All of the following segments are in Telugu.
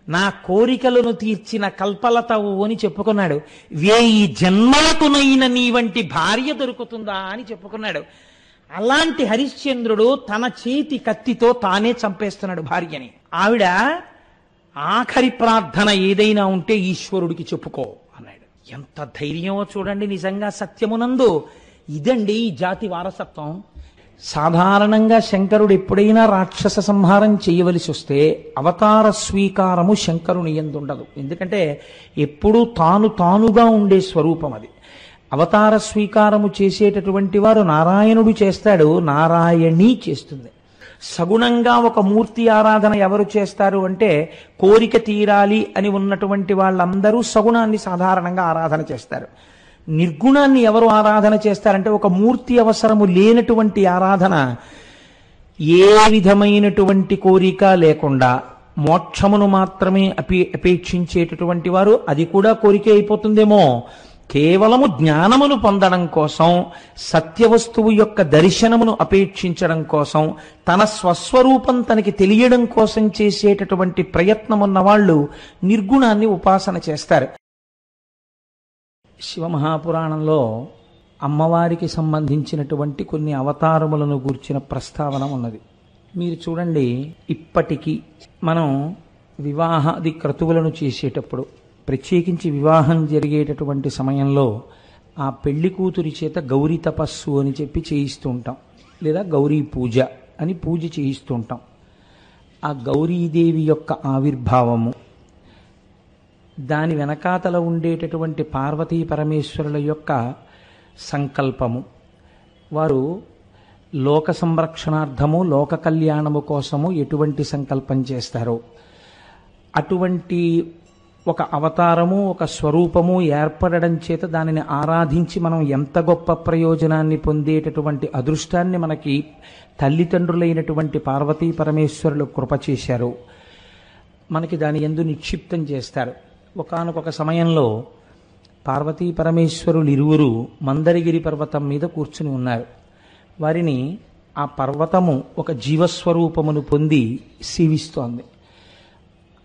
నా కోరికలను తీర్చిన కల్పలతవు అని చెప్పుకున్నాడు. 1000 జన్మలకునైన నీ వంటి భార్య దొరుకుతుందా అని చెప్పుకున్నాడు. అలాంటి హరిశ్చంద్రుడు తన చేతి కత్తితో తానే చంపేస్తున్నాడు భార్యని. ఆవిడ ఆఖరి ప్రార్థన ఏదైనా ఉంటే ఈశ్వరుడికి చెప్పుకో అన్నాడు. ఎంత ధైర్యమో చూడండి. నిజంగా సత్యమునందు ఇదండి ఈ జాతి వారసత్వం. సాధారణంగా శంకరుడు ఎప్పుడైనా రాక్షస సంహారం చేయవలసి వస్తే అవతార స్వీకారము శంకరుని యందు ఉండదు. ఎందుకంటే ఎప్పుడూ తానుగా ఉండే స్వరూపం అది. అవతార స్వీకారము చేసేటటువంటి వారు నారాయణుడు చేస్తాడు, నారాయణి చేస్తుంది. సగుణంగా ఒక మూర్తి ఆరాధన ఎవరు చేస్తారు అంటే కోరిక తీరాలి అని ఉన్నటువంటి వాళ్ళందరూ సగుణాన్ని సాధారణంగా ఆరాధన చేస్తారు. నిర్గుణాన్ని ఎవరు ఆరాధన చేస్తారంటే ఒక మూర్తి అవసరము లేనటువంటి ఆరాధన, ఏ విధమైనటువంటి కోరిక లేకుండా మోక్షమును మాత్రమే అపేక్షించేటటువంటి వారు, అది కూడా కోరిక అయిపోతుందేమో, కేవలము జ్ఞానమును పొందడం కోసం, సత్యవస్తువు యొక్క దర్శనమును అపేక్షించడం కోసం, తన స్వస్వరూపం తనకి తెలియడం కోసం చేసేటటువంటి ప్రయత్నం ఉన్న వాళ్ళు నిర్గుణాన్ని ఉపాసన చేస్తారు. శివమహాపురాణంలో అమ్మవారికి సంబంధించినటువంటి కొన్ని అవతారములను గూర్చిన ప్రస్తావన ఉన్నది. మీరు చూడండి, ఇప్పటికీ మనం వివాహాది క్రతువులను చేసేటప్పుడు, ప్రత్యేకించి వివాహం జరిగేటటువంటి సమయంలో ఆ పెళ్లి కూతురి చేత గౌరీ తపస్సు అని చెప్పి చేయిస్తూ ఉంటాం, లేదా గౌరీ పూజ అని పూజ చేయిస్తూ ఉంటాం. ఆ గౌరీదేవి యొక్క ఆవిర్భావము, దాని వెనకాతల ఉండేటటువంటి పార్వతీ పరమేశ్వరుల యొక్క సంకల్పము, వారు లోక సంరక్షణార్థము లోక కళ్యాణము కోసము ఎటువంటి సంకల్పం చేస్తారో అటువంటి ఒక అవతారము, ఒక స్వరూపము ఏర్పడడం చేత దానిని ఆరాధించి మనం ఎంత గొప్ప ప్రయోజనాన్ని పొందేటటువంటి అదృష్టాన్ని మనకి తల్లిదండ్రులైనటువంటి పార్వతీ పరమేశ్వరులు కృప చేశారు. మనకి దాని యందు నిక్షిప్తం చేస్తారు. ఒకానొక సమయంలో పార్వతీ పరమేశ్వరులు ఇరువురు మందరగిరి పర్వతం మీద కూర్చుని ఉన్నారు. వారిని ఆ పర్వతము ఒక జీవస్వరూపమును పొంది సేవిస్తోంది.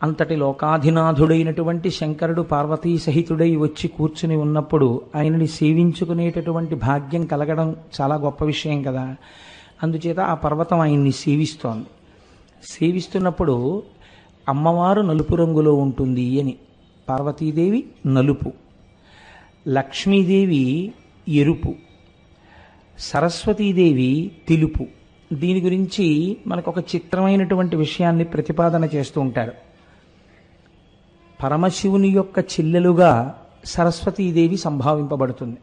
అంతటి లోకాధినాథుడైనటువంటి శంకరుడు పార్వతీ సహితుడై వచ్చి కూర్చుని ఉన్నప్పుడు ఆయనని సేవించుకునేటటువంటి భాగ్యం కలగడం చాలా గొప్ప విషయం కదా. అందుచేత ఆ పర్వతం ఆయన్ని సేవిస్తోంది. సేవిస్తున్నప్పుడు అమ్మవారు నలుపు రంగులో ఉంటుంది అని, పార్వతీదేవి నలుపు, లక్ష్మీదేవి ఎరుపు, సరస్వతీదేవి తెలుపు. దీని గురించి మనకు ఒక చిత్రమైనటువంటి విషయాన్ని ప్రతిపాదన చేస్తూ ఉంటారు. పరమశివుని యొక్క చెల్లెలుగా సరస్వతీదేవి సంభావింపబడుతుంది.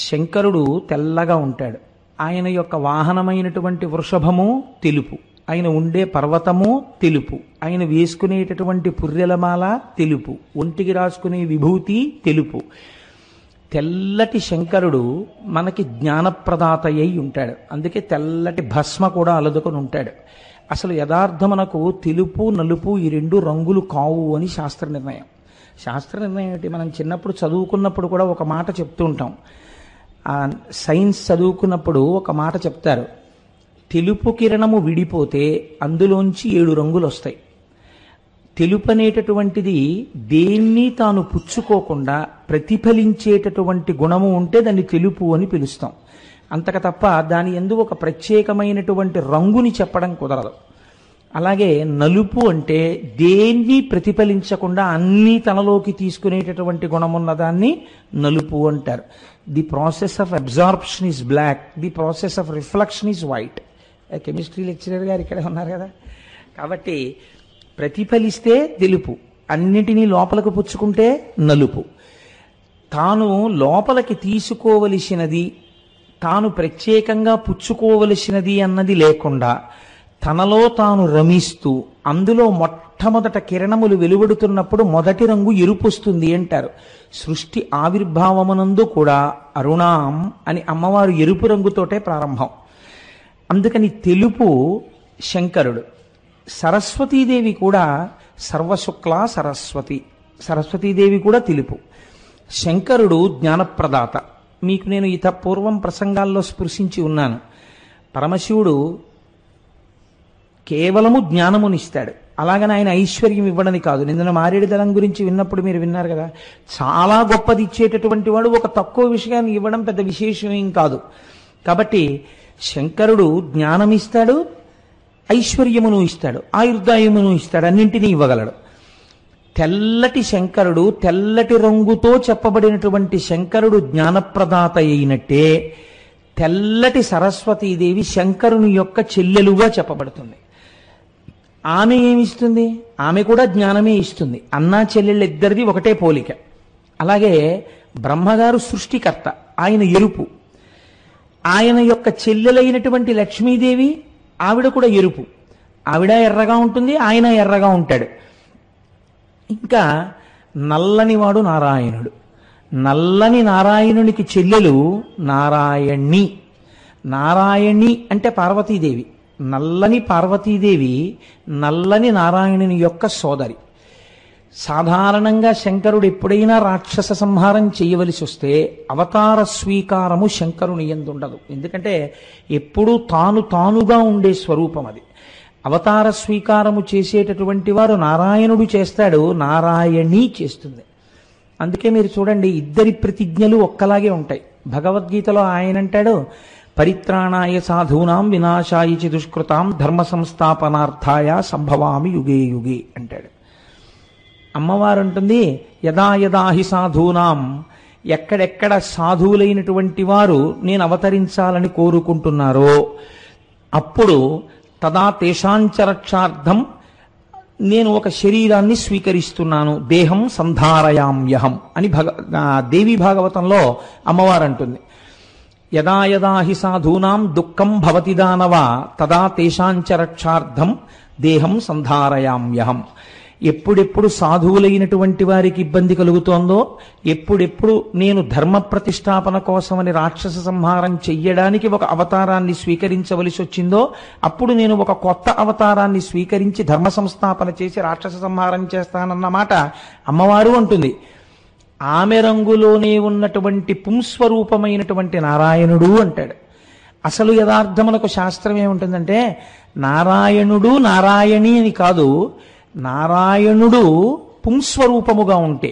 శంకరుడు తెల్లగా ఉంటాడు. ఆయన యొక్క వాహనమైనటువంటి వృషభము తెలుపు, ఆయన ఉండే పర్వతము తెలుపు, ఆయన వేసుకునేటటువంటి పుర్రెలమాల తెలుపు, ఒంటికి రాసుకునే విభూతి తెలుపు. తెల్లటి శంకరుడు మనకి జ్ఞానప్రదాత అయి ఉంటాడు. అందుకే తెల్లటి భస్మ కూడా అలదుకొని ఉంటాడు. అసలు యథార్థమునకు తెలుపు నలుపు ఈ రెండు రంగులు కావు అని శాస్త్ర నిర్ణయం. శాస్త్ర నిర్ణయం ఏంటి? మనం చిన్నప్పుడు చదువుకున్నప్పుడు కూడా ఒక మాట చెప్తూ ఉంటాం. సైన్స్ చదువుకున్నప్పుడు ఒక మాట చెప్తారు, తెలుపు కిరణము విడిపోతే అందులోంచి 7 రంగులు వస్తాయి. తెలుపు అనేటటువంటిది దేన్ని తాను పుచ్చుకోకుండా ప్రతిఫలించేటటువంటి గుణము ఉంటే దాన్ని తెలుపు అని పిలుస్తాం. అంతక తప్ప దాని యందు ఒక ప్రత్యేకమైనటువంటి రంగుని చెప్పడం కుదరదు. అలాగే నలుపు అంటే దేన్ని ప్రతిఫలించకుండా అన్నీ తనలోకి తీసుకునేటటువంటి గుణమున్న దాన్ని నలుపు అంటారు. The process of absorption is black, the process of reflection is white. Chemistry lecturer గారు ఇక్కడే ఉన్నారు కదా. కాబట్టి ప్రతిఫలిస్తే తెలుపు, అన్నిటినీ లోపలకు పుచ్చుకుంటే నలుపు. తాను లోపలికి తీసుకోవలసినది, తాను ప్రత్యేకంగా పుచ్చుకోవలసినది అన్నది లేకుండా తనలో తాను రమిస్తూ అందులో మొట్టమొదట కిరణములు వెలువడుతున్నప్పుడు మొదటి రంగు ఎరుపు వస్తుంది అంటారు. సృష్టి ఆవిర్భావమునందు కూడా అరుణాం అని అమ్మవారు ఎరుపు రంగుతోటే ప్రారంభం. అందుకని తెలుపు శంకరుడు. సరస్వతీదేవి కూడా సర్వశుక్ల సరస్వతి, సరస్వతీదేవి కూడా తెలుపు. శంకరుడు జ్ఞానప్రదాత. మీకు నేను ఇత పూర్వం ప్రసంగాల్లో స్పృశించి ఉన్నాను. పరమశివుడు కేవలము జ్ఞానమునిస్తాడు. అలాగని ఆయన ఐశ్వర్యం ఇవ్వడని కాదు. నిన్న మారేడు దళం గురించి విన్నప్పుడు మీరు విన్నారు కదా, చాలా గొప్పది ఇచ్చేటటువంటి వాడు ఒక తక్కువ విషయాన్ని ఇవ్వడం పెద్ద విశేషం ఏం కాదు. కాబట్టి శంకరుడు జ్ఞానం ఇస్తాడు, ఐశ్వర్యమును ఇస్తాడు, ఆయుర్దాయమును ఇస్తాడు, అన్నింటినీ ఇవ్వగలడు. తెల్లటి శంకరుడు, తెల్లటి రంగుతో చెప్పబడినటువంటి శంకరుడు జ్ఞానప్రదాత అయినట్టే తెల్లటి సరస్వతీదేవి శంకరుని యొక్క చెల్లెలుగా చెప్పబడుతుంది. ఆమె ఏమిస్తుంది? ఆమె కూడా జ్ఞానమే ఇస్తుంది. అన్నా చెల్లెళ్ళిద్దరిది ఒకటే పోలిక. అలాగే బ్రహ్మగారు సృష్టికర్త, ఆయన ఎరుపు. ఆయన యొక్క చెల్లెలైనటువంటి లక్ష్మీదేవి, ఆవిడ కూడా ఎరుపు. ఆవిడ ఎర్రగా ఉంటుంది, ఆయన ఎర్రగా ఉంటాడు. ఇంకా నల్లనివాడు నారాయణుడు. నల్లని నారాయణునికి చెల్లెలు నారాయణి. నారాయణి అంటే పార్వతీదేవి. నల్లని పార్వతీదేవి నల్లని నారాయణుని యొక్క సోదరి. సాధారణంగా శంకరుడు ఎప్పుడైనా రాక్షస సంహారం చేయవలసి వస్తే అవతార స్వీకారము శంకరుని యందు ఉండదు. ఎందుకంటే ఎప్పుడూ తానుగా ఉండే స్వరూపం అది. అవతార స్వీకారము చేసేటటువంటి వారు నారాయణుడు చేస్తాడు, నారాయణి చేస్తుంది. అందుకే మీరు చూడండి, ఇద్దరి ప్రతిజ్ఞలు ఒక్కలాగే ఉంటాయి. భగవద్గీతలో ఆయన అంటాడు, పరిత్రాణాయ సాధూనాం వినాశాయ చ దుష్కృతాం ధర్మ సంస్థాపనార్థాయ సంభవామి యుగే యుగే అంటాడు. అమ్మవారు అంటుంది, యదా యదా హి సాధూనాం, ఎక్కడెక్కడ సాధువులైనటువంటి వారు నేను అవతరించాలని కోరుకుంటున్నారో అప్పుడు తదా తేషాంచరక్షార్థం నేను ఒక శరీరాన్ని స్వీకరిస్తున్నాను, దేహం సంధారయామ్యహం అని దేవి భాగవతంలో అమ్మవారు అంటుంది. యదా యదా హి సాధూనాం దుఃఖం భవతి దానవ తదా తేషాంచరక్షార్థం దేహం సంధారయామ్యహం. ఎప్పుడెప్పుడు సాధువులైనటువంటి వారికి ఇబ్బంది కలుగుతోందో, ఎప్పుడెప్పుడు నేను ధర్మ ప్రతిష్టాపన కోసమని రాక్షస సంహారం చెయ్యడానికి ఒక అవతారాన్ని స్వీకరించవలసి వచ్చిందో అప్పుడు నేను ఒక కొత్త అవతారాన్ని స్వీకరించి ధర్మ సంస్థాపన చేసి రాక్షస సంహారం చేస్తానన్నమాట అమ్మవారు అంటుంది. ఆమె రంగులోనే ఉన్నటువంటి పుంస్వరూపమైనటువంటి నారాయణుడు అంటాడు. అసలు యథార్థమునకు శాస్త్రం ఏముంటుందంటే, నారాయణుడు నారాయణి అని కాదు, నారాయణుడు పుంస్వరూపముగా ఉంటే,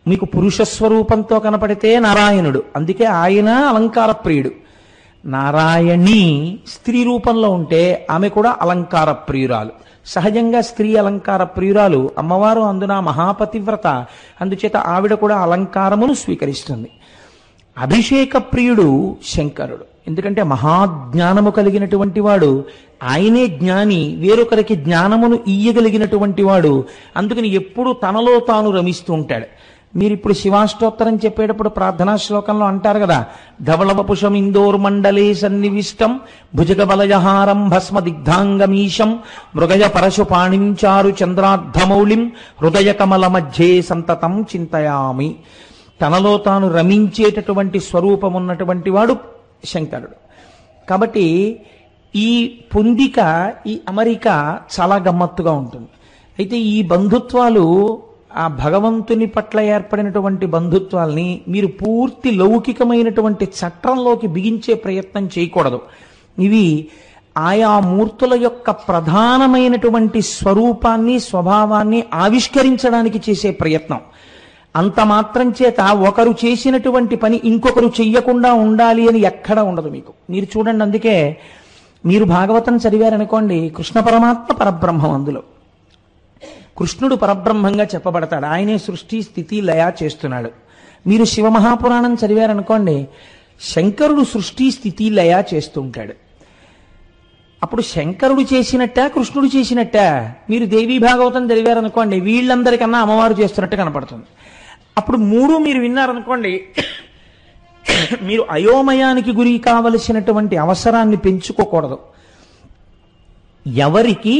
మీకు పురుష స్వరూపంతో కనపడితే నారాయణుడు, అందుకే ఆయన అలంకార ప్రియుడు. నారాయణి స్త్రీ రూపంలో ఉంటే ఆమె కూడా అలంకార ప్రియురాలు. సహజంగా స్త్రీ అలంకార ప్రియురాలు అమ్మవారు, అందున మహాపతివ్రత, అందుచేత ఆవిడ కూడా అలంకారమును స్వీకరిస్తుంది. అభిషేక ప్రియుడు శంకరుడు. ఎందుకంటే మహాజ్ఞానము కలిగినటువంటి వాడు, ఆయనే జ్ఞాని, వేరొకరికి జ్ఞానమును ఇయ్యగలిగినటువంటి వాడు. అందుకని ఎప్పుడు తనలో తాను రమిస్తూ ఉంటాడు. మీరు ఇప్పుడు శివాష్టోత్తరం చెప్పేటప్పుడు ప్రార్థనా శ్లోకంలో అంటారు కదా, ధవళవపుషం ఇందోర్మండలే సన్నివిష్టం భుజగ బలయహారం భస్మ దిగ్ధాంగమీశం మృగయ పరశుపాణిం చారు చంద్రార్ధమౌళిం హృదయ కమల మధ్యే సంతతం చింతయామి. తనలో తాను రమించేటటువంటి స్వరూపమున్నటువంటి వాడు శంకరుడు. కాబట్టి ఈ పొందిక, ఈ అమరిక చాలా గమ్మత్తుగా ఉంటుంది. అయితే ఈ బంధుత్వాలు, ఆ భగవంతుని పట్ల ఏర్పడినటువంటి బంధుత్వాల్ని మీరు పూర్తి లౌకికమైనటువంటి చట్రంలోకి బిగించే ప్రయత్నం చేయకూడదు. ఇవి ఆయా మూర్తుల యొక్క ప్రధానమైనటువంటి స్వరూపాన్ని, స్వభావాన్ని ఆవిష్కరించడానికి చేసే ప్రయత్నం. అంత మాత్రం చేత ఒకరు చేసినటువంటి పని ఇంకొకరు చెయ్యకుండా ఉండాలి అని ఎక్కడా ఉండదు మీకు. మీరు చూడండి, అందుకే మీరు భాగవతం చదివారనుకోండి, కృష్ణ పరమాత్మ పరబ్రహ్మం. అందులో కృష్ణుడు పరబ్రహ్మంగా చెప్పబడతాడు. ఆయనే సృష్టి స్థితి లయ చేస్తున్నాడు. మీరు శివమహాపురాణం చదివారనుకోండి, శంకరుడు సృష్టి స్థితి లయ చేస్తుంటాడు. అప్పుడు శంకరుడు చేసినట్ట, కృష్ణుడు చేసినట్ట? మీరు దేవీ భాగవతం చదివారనుకోండి, వీళ్ళందరికన్నా అమ్మవారు చేస్తున్నట్టు కనపడుతుంది. అప్పుడు మూడు మీరు విన్నారనుకోండి, మీరు అయోమయానికి గురి కావలసినటువంటి అవసరాన్ని పెంచుకోకూడదు. ఎవరికి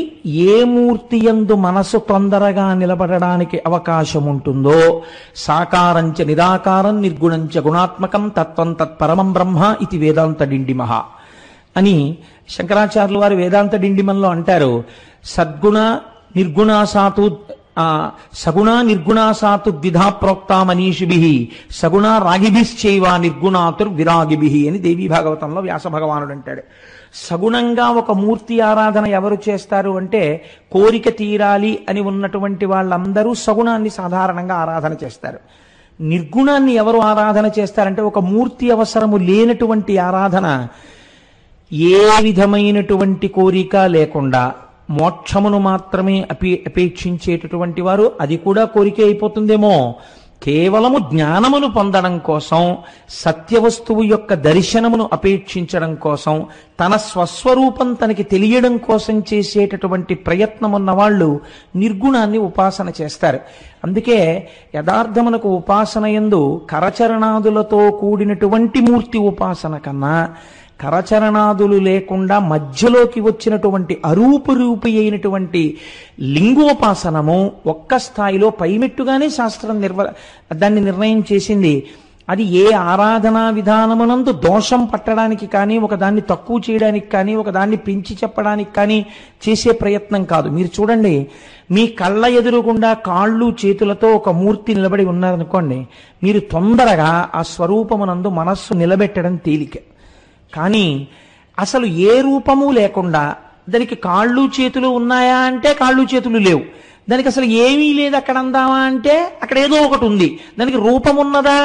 ఏ మూర్తి యందు మనసు తొందరగా నిలబడడానికి అవకాశం ఉంటుందో, సాకారంచ నిరాకారం నిర్గుణంచ గుణాత్మకం తత్వం తత్పరమం బ్రహ్మ ఇది వేదాంత డిండిమహ అని శంకరాచార్యులు వారు వేదాంత డిండిమంలో అంటారు. సద్గుణ నిర్గుణాసాతు సగుణ నిర్గుణాసాతు ద్విధా ప్రోక్తా మనీషిభి సగుణ రాగిభిశ్చైవ నిర్గుణాతుర్ విరాగిభి అని దేవీ భాగవతంలో వ్యాస భగవానుడు అంటాడు. సగుణంగా ఒక మూర్తి ఆరాధన ఎవరు చేస్తారు అంటే కోరిక తీరాలి అని ఉన్నటువంటి వాళ్ళందరూ సగుణాన్ని సాధారణంగా ఆరాధన చేస్తారు. నిర్గుణాన్ని ఎవరు ఆరాధన చేస్తారంటే ఒక మూర్తి అవసరము లేనటువంటి ఆరాధన, ఏ విధమైనటువంటి కోరిక లేకుండా మోక్షమును మాత్రమే అపేక్షించేటటువంటి వారు, అది కూడా కోరిక అయిపోతుందేమో, కేవలము జ్ఞానమును పొందడం కోసం, సత్యవస్తువు యొక్క దర్శనమును అపేక్షించడం కోసం, తన స్వస్వరూపం తనకి తెలియడం కోసం చేసేటటువంటి ప్రయత్నం ఉన్న వాళ్ళు నిర్గుణాన్ని ఉపాసన చేస్తారు. అందుకే యథార్థమునకు ఉపాసన యందు కరచరణాదులతో కూడినటువంటి మూర్తి ఉపాసన కన్నా కరచరణాదులు లేకుండా మధ్యలోకి వచ్చినటువంటి అరూపరూపి అయినటువంటి లింగోపాసనము ఒక్క స్థాయిలో పైమెట్టుగానే శాస్త్రం దాన్ని నిర్ణయం చేసింది. అది ఏ ఆరాధనా విధానమునందు దోషం పట్టడానికి కానీ, ఒకదాన్ని తక్కువ చేయడానికి కానీ, ఒకదాన్ని పెంచి చెప్పడానికి కానీ చేసే ప్రయత్నం కాదు. మీరు చూడండి, మీ కళ్ళ ఎదురుగుండా కాళ్ళు చేతులతో ఒక మూర్తి నిలబడి ఉన్నారనుకోండి, మీరు తొందరగా ఆ స్వరూపమునందు మనస్సు నిలబెట్టడం తేలిక. కానీ అసలు ఏ రూపము లేకుండా దానికి కాళ్ళు చేతులు ఉన్నాయా అంటే కాళ్ళు చేతులు లేవు, దానికి అసలు ఏమీ లేదు అక్కడ అందామా అంటే అక్కడ ఏదో ఒకటి ఉంది, దానికి రూపం ఉన్నదా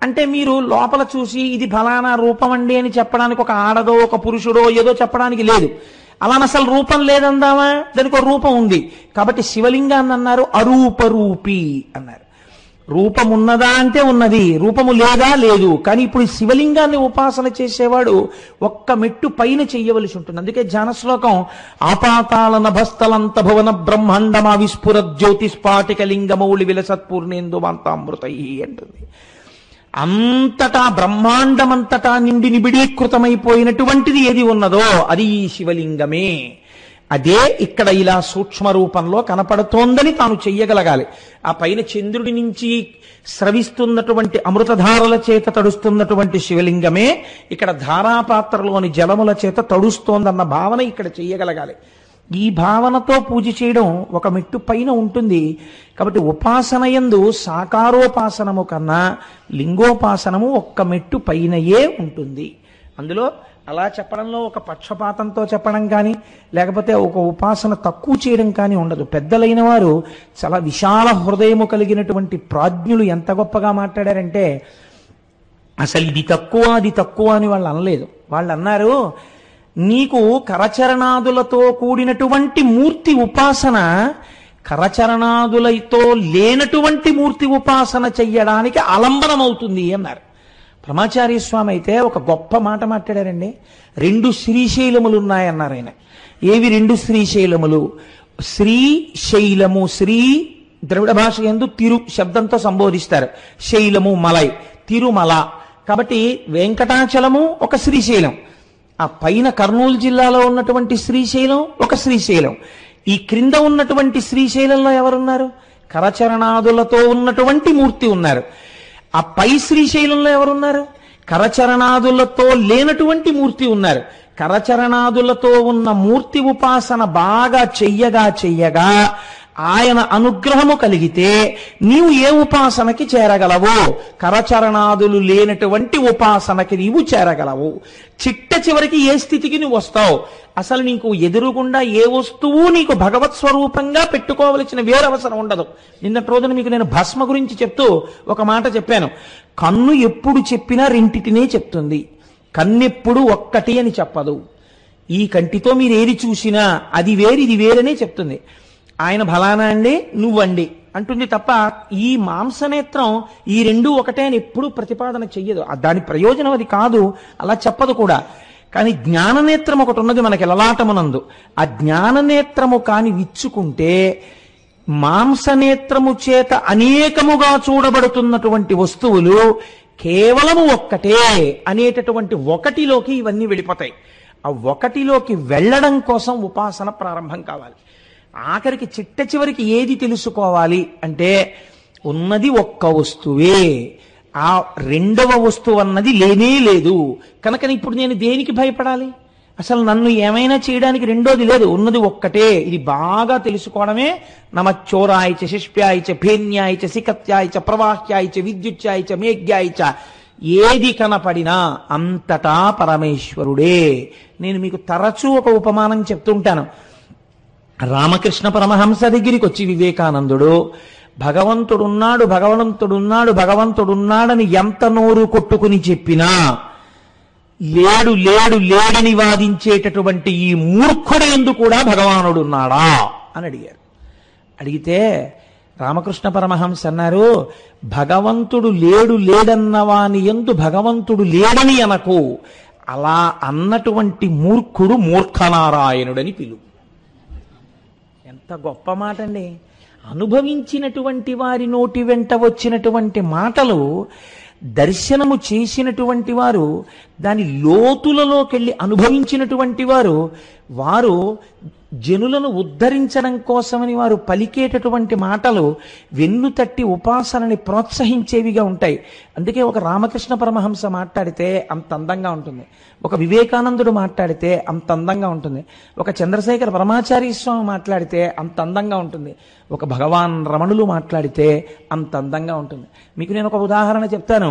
అంటే మీరు లోపల చూసి ఇది ఫలానా రూపం అండి అని చెప్పడానికి ఒక ఆడదో ఒక పురుషుడో ఏదో చెప్పడానికి లేదు. అలా అసలు రూపం లేదందామా, దానికి ఒక రూపం ఉంది. కాబట్టి శివలింగాన్ని అన్నారు అరూపరూపి అన్నారు. రూపం ఉన్నదా అంటే ఉన్నది, రూపము లేదా లేదు. కానీ ఇప్పుడు శివలింగాన్ని ఉపాసన చేసేవాడు ఒక్క మెట్టు పైన చెయ్యవలసి ఉంటుంది. అందుకే ధ్యాన శ్లోకం ఆపాతాళ నభస్థలంత భువన బ్రహ్మాండమా విస్ఫుర జ్యోతిస్పాటిక లింగమౌళి విలసత్పూర్ణేందు మాంతామృతై అంటుంది. అంతటా బ్రహ్మాండమంతటా నిండి నిబిడీకృతమైపోయినటువంటిది ఏది ఉన్నదో అది ఈ శివలింగమే. అదే ఇక్కడ ఇలా సూక్ష్మ రూపంలో కనపడుతోందని తాను చెయ్యగలగాలి. ఆ పైన చంద్రుడి నుంచి స్రవిస్తున్నటువంటి అమృతధారల చేత తడుస్తున్నటువంటి శివలింగమే ఇక్కడ ధారాపాత్రలోని జలముల చేత తడుస్తోందన్న భావన ఇక్కడ చెయ్యగలగాలి. ఈ భావనతో పూజ చేయడం ఒక మెట్టు పైన ఉంటుంది. కాబట్టి ఉపాసన యందు సాకారోపాసనము కన్నా లింగోపాసనము ఒక్క మెట్టు పైనయే ఉంటుంది. అందులో అలా చెప్పడంలో ఒక పక్షపాతంతో చెప్పడం కానీ, లేకపోతే ఒక ఉపాసన తక్కువ చేయడం కానీ ఉండదు. పెద్దలైన వారు చాలా విశాల హృదయము కలిగినటువంటి ప్రాజ్ఞులు ఎంత గొప్పగా మాట్లాడారంటే, అసలు ఇది తక్కువ అది తక్కువ అని వాళ్ళు అనలేదు. వాళ్ళు అన్నారు, నీకు కరచరణాదులతో కూడినటువంటి మూర్తి ఉపాసన కరచరణాదులతో లేనటువంటి మూర్తి ఉపాసన చెయ్యడానికి ఆలంబనమవుతుంది అన్నారు. బ్రహ్మచారి స్వామి అయితే ఒక గొప్ప మాట మాట్లాడారండి. 2 శ్రీశైలములు ఉన్నాయన్నారు ఆయన. ఏవి 2 శ్రీశైలములు? శ్రీశైలము, శ్రీ ద్రవిడ భాష యందు తిరు శబ్దంతో సంబోధిస్తారు. శైలము మలై, తిరుమల. కాబట్టి వెంకటాచలము ఒక శ్రీశైలం, ఆ పైన కర్నూలు జిల్లాలో ఉన్నటువంటి శ్రీశైలం ఒక శ్రీశైలం. ఈ క్రింద ఉన్నటువంటి శ్రీశైలంలో ఎవరున్నారు? కరచరణాదులతో ఉన్నటువంటి మూర్తి ఉన్నారు. ఆ పై శ్రీశైలంలో ఎవరున్నారు? కరచరణాదులతో లేనటువంటి మూర్తి ఉన్నారు. కరచరణాదులతో ఉన్న మూర్తి ఉపాసన బాగా చెయ్యగా ఆయన అనుగ్రహము కలిగితే నీవు ఏ ఉపాసనకి చేరగలవు? కరచరణాదులు లేనటువంటి ఉపాసనకి నీవు చేరగలవు. చిట్ట చివరికి ఏ స్థితికి నువ్వు వస్తావు? అసలు నీకు ఎదురుగుండా ఏ వస్తువు నీకు భగవత్ స్వరూపంగా పెట్టుకోవలసిన వేరవసరం ఉండదు. నిన్నటి రోజున మీకు నేను భస్మ గురించి చెప్తూ ఒక మాట చెప్పాను. కన్ను ఎప్పుడు చెప్పినా రెంటిటినే చెప్తుంది, కన్నెప్పుడు ఒక్కటి అని చెప్పదు. ఈ కంటితో మీరు ఏది చూసినా అది వేరు ఇది వేరనే చెప్తుంది. ఆయన ఫలానా అండి నువ్వండి అంటుంది తప్ప ఈ మాంసనేత్రం ఈ 2 ఒకటే అని ఎప్పుడూ ప్రతిపాదన చెయ్యదు. దాని ప్రయోజనం అది కాదు, అలా చెప్పదు కూడా. కానీ జ్ఞాననేత్రం ఒకటి ఉన్నది మనకి లలాటమునందు. ఆ జ్ఞాననేత్రము కాని విచ్చుకుంటే మాంసనేత్రము చేత అనేకముగా చూడబడుతున్నటువంటి వస్తువులు కేవలము ఒక్కటే అనేటటువంటి ఒకటిలోకి ఇవన్నీ వెళ్ళిపోతాయి. ఆ ఒకటిలోకి వెళ్ళడం కోసం ఉపాసన ప్రారంభం కావాలి. ఆఖరికి చిట్ట చివరికి ఏది తెలుసుకోవాలి అంటే ఉన్నది ఒక్క వస్తువే, ఆ రెండవ వస్తువు అన్నది లేనే లేదు. కనుక ఇప్పుడు నేను దేనికి భయపడాలి? అసలు నన్ను ఏమైనా చేయడానికి రెండోది లేదు, ఉన్నది ఒక్కటే. ఇది బాగా తెలుసుకోవడమే నమచ్చోరాయచ శిష్ప్యాయచ భేన్యాయచ సికత్యాయచ ప్రవాహ్యాయచ విద్యుత్యాయచ మేఘ్యాయచ ఏది కనపడినా అంతటా పరమేశ్వరుడే. నేను మీకు తరచూ ఒక ఉపమానం చెప్తుంటాను. రామకృష్ణ పరమహంస దగ్గరికి వచ్చి వివేకానందుడు భగవంతుడున్నాడు, భగవంతుడున్నాడు, భగవంతుడున్నాడని ఎంత నోరు కొట్టుకుని చెప్పినా లేడు లేడు లేడని వాదించేటటువంటి ఈ మూర్ఖుడు యందు కూడా భగవానుడున్నాడా అని అడిగారు. అడిగితే రామకృష్ణ పరమహంస అన్నారు, భగవంతుడు లేడు లేడన్నవాని యందు భగవంతుడు లేడని అనకు, అలా అన్నటువంటి మూర్ఖుడు మూర్ఖనారాయణుడని పిలువు. ఎంత గొప్ప మాట అండి. అనుభవించినటువంటి వారి నోటి వెంట వచ్చినటువంటి మాటలు, దర్శనము చేసినటువంటి వారు, దాని లోతులలోకెళ్ళి అనుభవించినటువంటి వారు, వారు జనులను ఉద్ధరించడం కోసమని వారు పలికేటటువంటి మాటలు వెన్ను తట్టి ఉపాసనని ప్రోత్సహించేవిగా ఉంటాయి. అందుకే ఒక రామకృష్ణ పరమహంస మాట్లాడితే అంత అందంగా ఉంటుంది, ఒక వివేకానందుడు మాట్లాడితే అంత అందంగా ఉంటుంది, ఒక చంద్రశేఖర పరమాచార్య స్వామి మాట్లాడితే అంత అందంగా ఉంటుంది, ఒక భగవాన్ రమణులు మాట్లాడితే అంత అందంగా ఉంటుంది. మీకు నేను ఒక ఉదాహరణ చెప్తాను.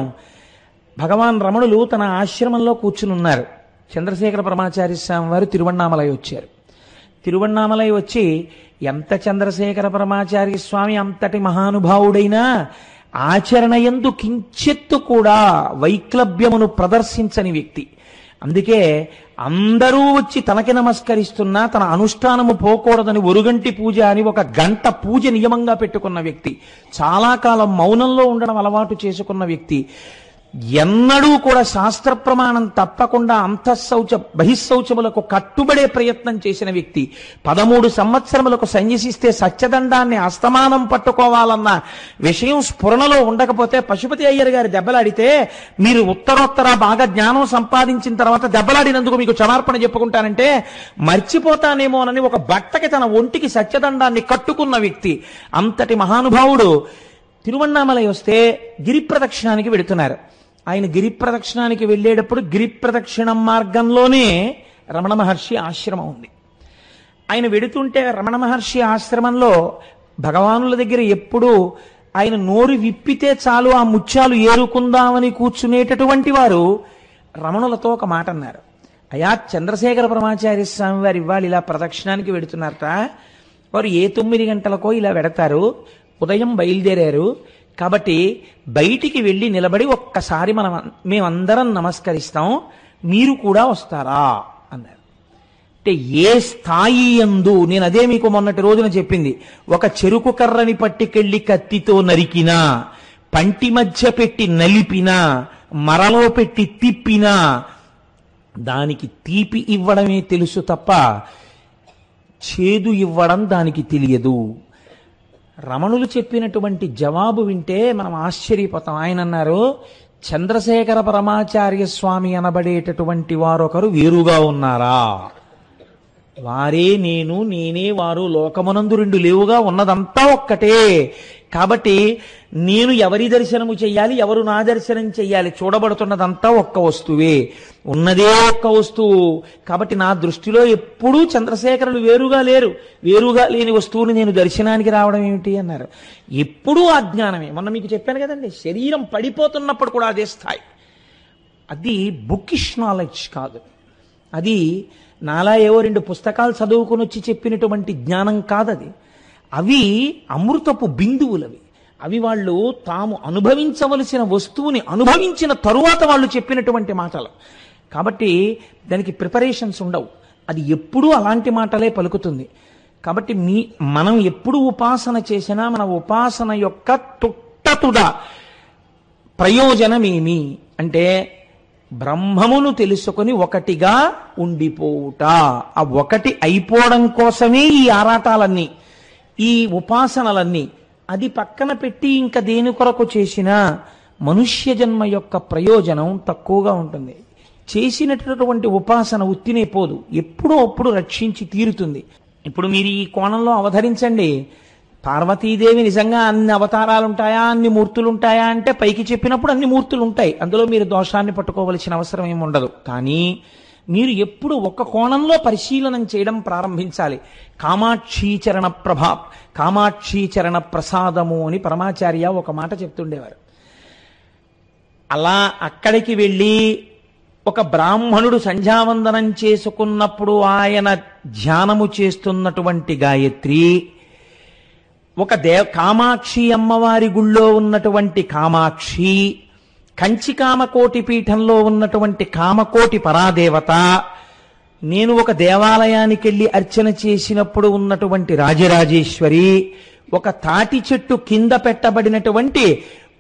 భగవాన్ రమణులు తన ఆశ్రమంలో కూర్చుని ఉన్నారు. చంద్రశేఖర పరమాచార్య స్వామి వారు తిరువణ్ణామలై వచ్చారు. తిరువణ్ణామలై వచ్చి ఎంత చంద్రశేఖర పరమాచార్య స్వామి అంతటి మహానుభావుడైనా ఆచరణయందు కించెత్తు కూడా వైక్లభ్యమును ప్రదర్శించని వ్యక్తి. అందుకే అందరూ వచ్చి తనకి నమస్కరిస్తున్నా తన అనుష్ఠానము పోకూడదని ఒరుగంటి పూజ అని ఒక గంట పూజ నియమంగా పెట్టుకున్న వ్యక్తి. చాలా కాలం మౌనంలో ఉండడం అలవాటు చేసుకున్న వ్యక్తి. ఎన్నడూ కూడా శాస్త్ర ప్రమాణం తప్పకుండా అంతఃశౌచ బహిశౌచములకు కట్టుబడే ప్రయత్నం చేసిన వ్యక్తి. 13 సంవత్సరములకు సన్యసిస్తే సత్యదండాన్ని అస్తమానం పట్టుకోవాలన్న విషయం స్ఫురణలో ఉండకపోతే పశుపతి అయ్యర్ గారి దెబ్బలాడితే మీరు ఉత్తరోత్తర బాగా జ్ఞానం సంపాదించిన తర్వాత దెబ్బలాడినందుకు మీకు క్షమార్పణ చెప్పుకుంటానంటే మర్చిపోతానేమోనని ఒక బట్టకి తన ఒంటికి సత్యదండాన్ని కట్టుకున్న వ్యక్తి. అంతటి మహానుభావుడు తిరువణ్ణామలై వస్తే గిరి ప్రదక్షిణానికి వెడుతున్నారు. ఆయన గిరి ప్రదక్షిణానికి వెళ్ళేటప్పుడు గిరి ప్రదక్షిణం మార్గంలోనే రమణ మహర్షి ఆశ్రమం ఉంది. ఆయన వెడుతుంటే రమణ మహర్షి ఆశ్రమంలో భగవానుల దగ్గర ఎప్పుడూ ఆయన నోరు విప్పితే చాలు ఆ ముత్యాలు ఏరుకుందామని కూర్చునేటటువంటి వారు రమణులతో ఒక మాట అన్నారు. అయా, చంద్రశేఖర పరమాచార్య స్వామి వారు ఇవాళ ఇలా ప్రదక్షిణానికి వెడుతున్నారట. వారు ఏ 9 గంటలకో ఇలా వెడతారు, ఉదయం బయలుదేరారు కాబట్టి బయటికి వెళ్ళి నిలబడి ఒక్కసారి మేమందరం నమస్కరిస్తాం, మీరు కూడా వస్తారా అన్నారు. అంటే ఏ స్థాయి యందు, నేను అదే మీకు మొన్నటి రోజున చెప్పింది, ఒక చెరుకు కర్రని పట్టుకెళ్ళి కత్తితో నరికినా, పంటి మధ్య పెట్టి నలిపినా, మరలో పెట్టి తిప్పినా దానికి తీపి ఇవ్వడమే తెలుసు తప్ప చేదు ఇవ్వడం దానికి తెలియదు. రమణులు చెప్పినటువంటి జవాబు వింటే మనం ఆశ్చర్యపోతాం. ఆయన అన్నారు, చంద్రశేఖర పరమాచార్య స్వామి అనబడేటటువంటి వారొకరు వేరుగా ఉన్నారా? వారే నేను, నేనే వారు, లోకమునందు 2 లేవుగా, ఉన్నదంతా ఒక్కటే. కాబట్టి నేను ఎవరి దర్శనము చెయ్యాలి, ఎవరు నా దర్శనం చెయ్యాలి, చూడబడుతున్నదంతా ఒక్క వస్తువే, ఉన్నదే ఒక్క వస్తువు. కాబట్టి నా దృష్టిలో ఎప్పుడూ చంద్రశేఖరులు వేరుగా లేరు. వేరుగా లేని వస్తువుని నేను దర్శనానికి రావడం ఏమిటి అన్నారు. ఎప్పుడూ అజ్ఞానమే. మొన్న మీకు చెప్పాను కదండి, శరీరం పడిపోతున్నప్పుడు కూడా అదే స్థాయి. అది బుకిష్ నాలెడ్జ్ కాదు, అది నాలా ఏవో 2 పుస్తకాలు చదువుకుని వచ్చి చెప్పినటువంటి జ్ఞానం కాదది. అవి అమృతపు బిందువులవి. అవి వాళ్ళు తాము అనుభవించవలసిన వస్తువుని అనుభవించిన తరువాత వాళ్ళు చెప్పినటువంటి మాటలు. కాబట్టి దానికి ప్రిపరేషన్స్ ఉండవు. అది ఎప్పుడూ అలాంటి మాటలే పలుకుతుంది. కాబట్టి మనం ఎప్పుడు ఉపాసన చేసినా మన ఉపాసన యొక్క తుట్టతుడ ప్రయోజనమేమి అంటే బ్రహ్మమును తెలుసుకొని ఒకటిగా ఉండిపోవుట. ఆ ఒకటి అయిపోవడం కోసమే ఈ ఆరాటాలన్నీ, ఈ ఉపాసనలన్నీ. అది పక్కన పెట్టి ఇంకా దేని కొరకు చేసినా మనుష్య జన్మ యొక్క ప్రయోజనం తక్కువగా ఉంటుంది. చేసినటువంటి ఉపాసన ఉత్తినే పోదు, ఎప్పుడో అప్పుడు రక్షించి తీరుతుంది. ఇప్పుడు మీరు ఈ కోణంలో అవతరించండి. పార్వతీదేవి నిజంగా అన్ని అవతారాలు ఉంటాయా, అన్ని మూర్తులు ఉంటాయా అంటే పైకి చెప్పినప్పుడు అన్ని మూర్తులు ఉంటాయి, అందులో మీరు దోషాన్ని పట్టుకోవలసిన అవసరం ఏమి ఉండదు. కానీ మీరు ఎప్పుడు ఒక కోణంలో పరిశీలనం చేయడం ప్రారంభించాలి. కామాక్షీచరణ కామాక్షీచరణ ప్రసాదము అని పరమాచార్య ఒక మాట చెప్తుండేవారు. అలా అక్కడికి వెళ్ళి ఒక బ్రాహ్మణుడు సంధ్యావందనం చేసుకున్నప్పుడు ఆయన ధ్యానము చేస్తున్నటువంటి గాయత్రి, ఒక కామాక్షి అమ్మవారి గుళ్ళో ఉన్నటువంటి కామాక్షి, కంచి కామకోటి పీఠంలో ఉన్నటువంటి కామకోటి పరాదేవత, నేను ఒక దేవాలయానికి వెళ్ళి అర్చన చేసినప్పుడు ఉన్నటువంటి రాజరాజేశ్వరి, ఒక తాటి చెట్టు కింద పెట్టబడినటువంటి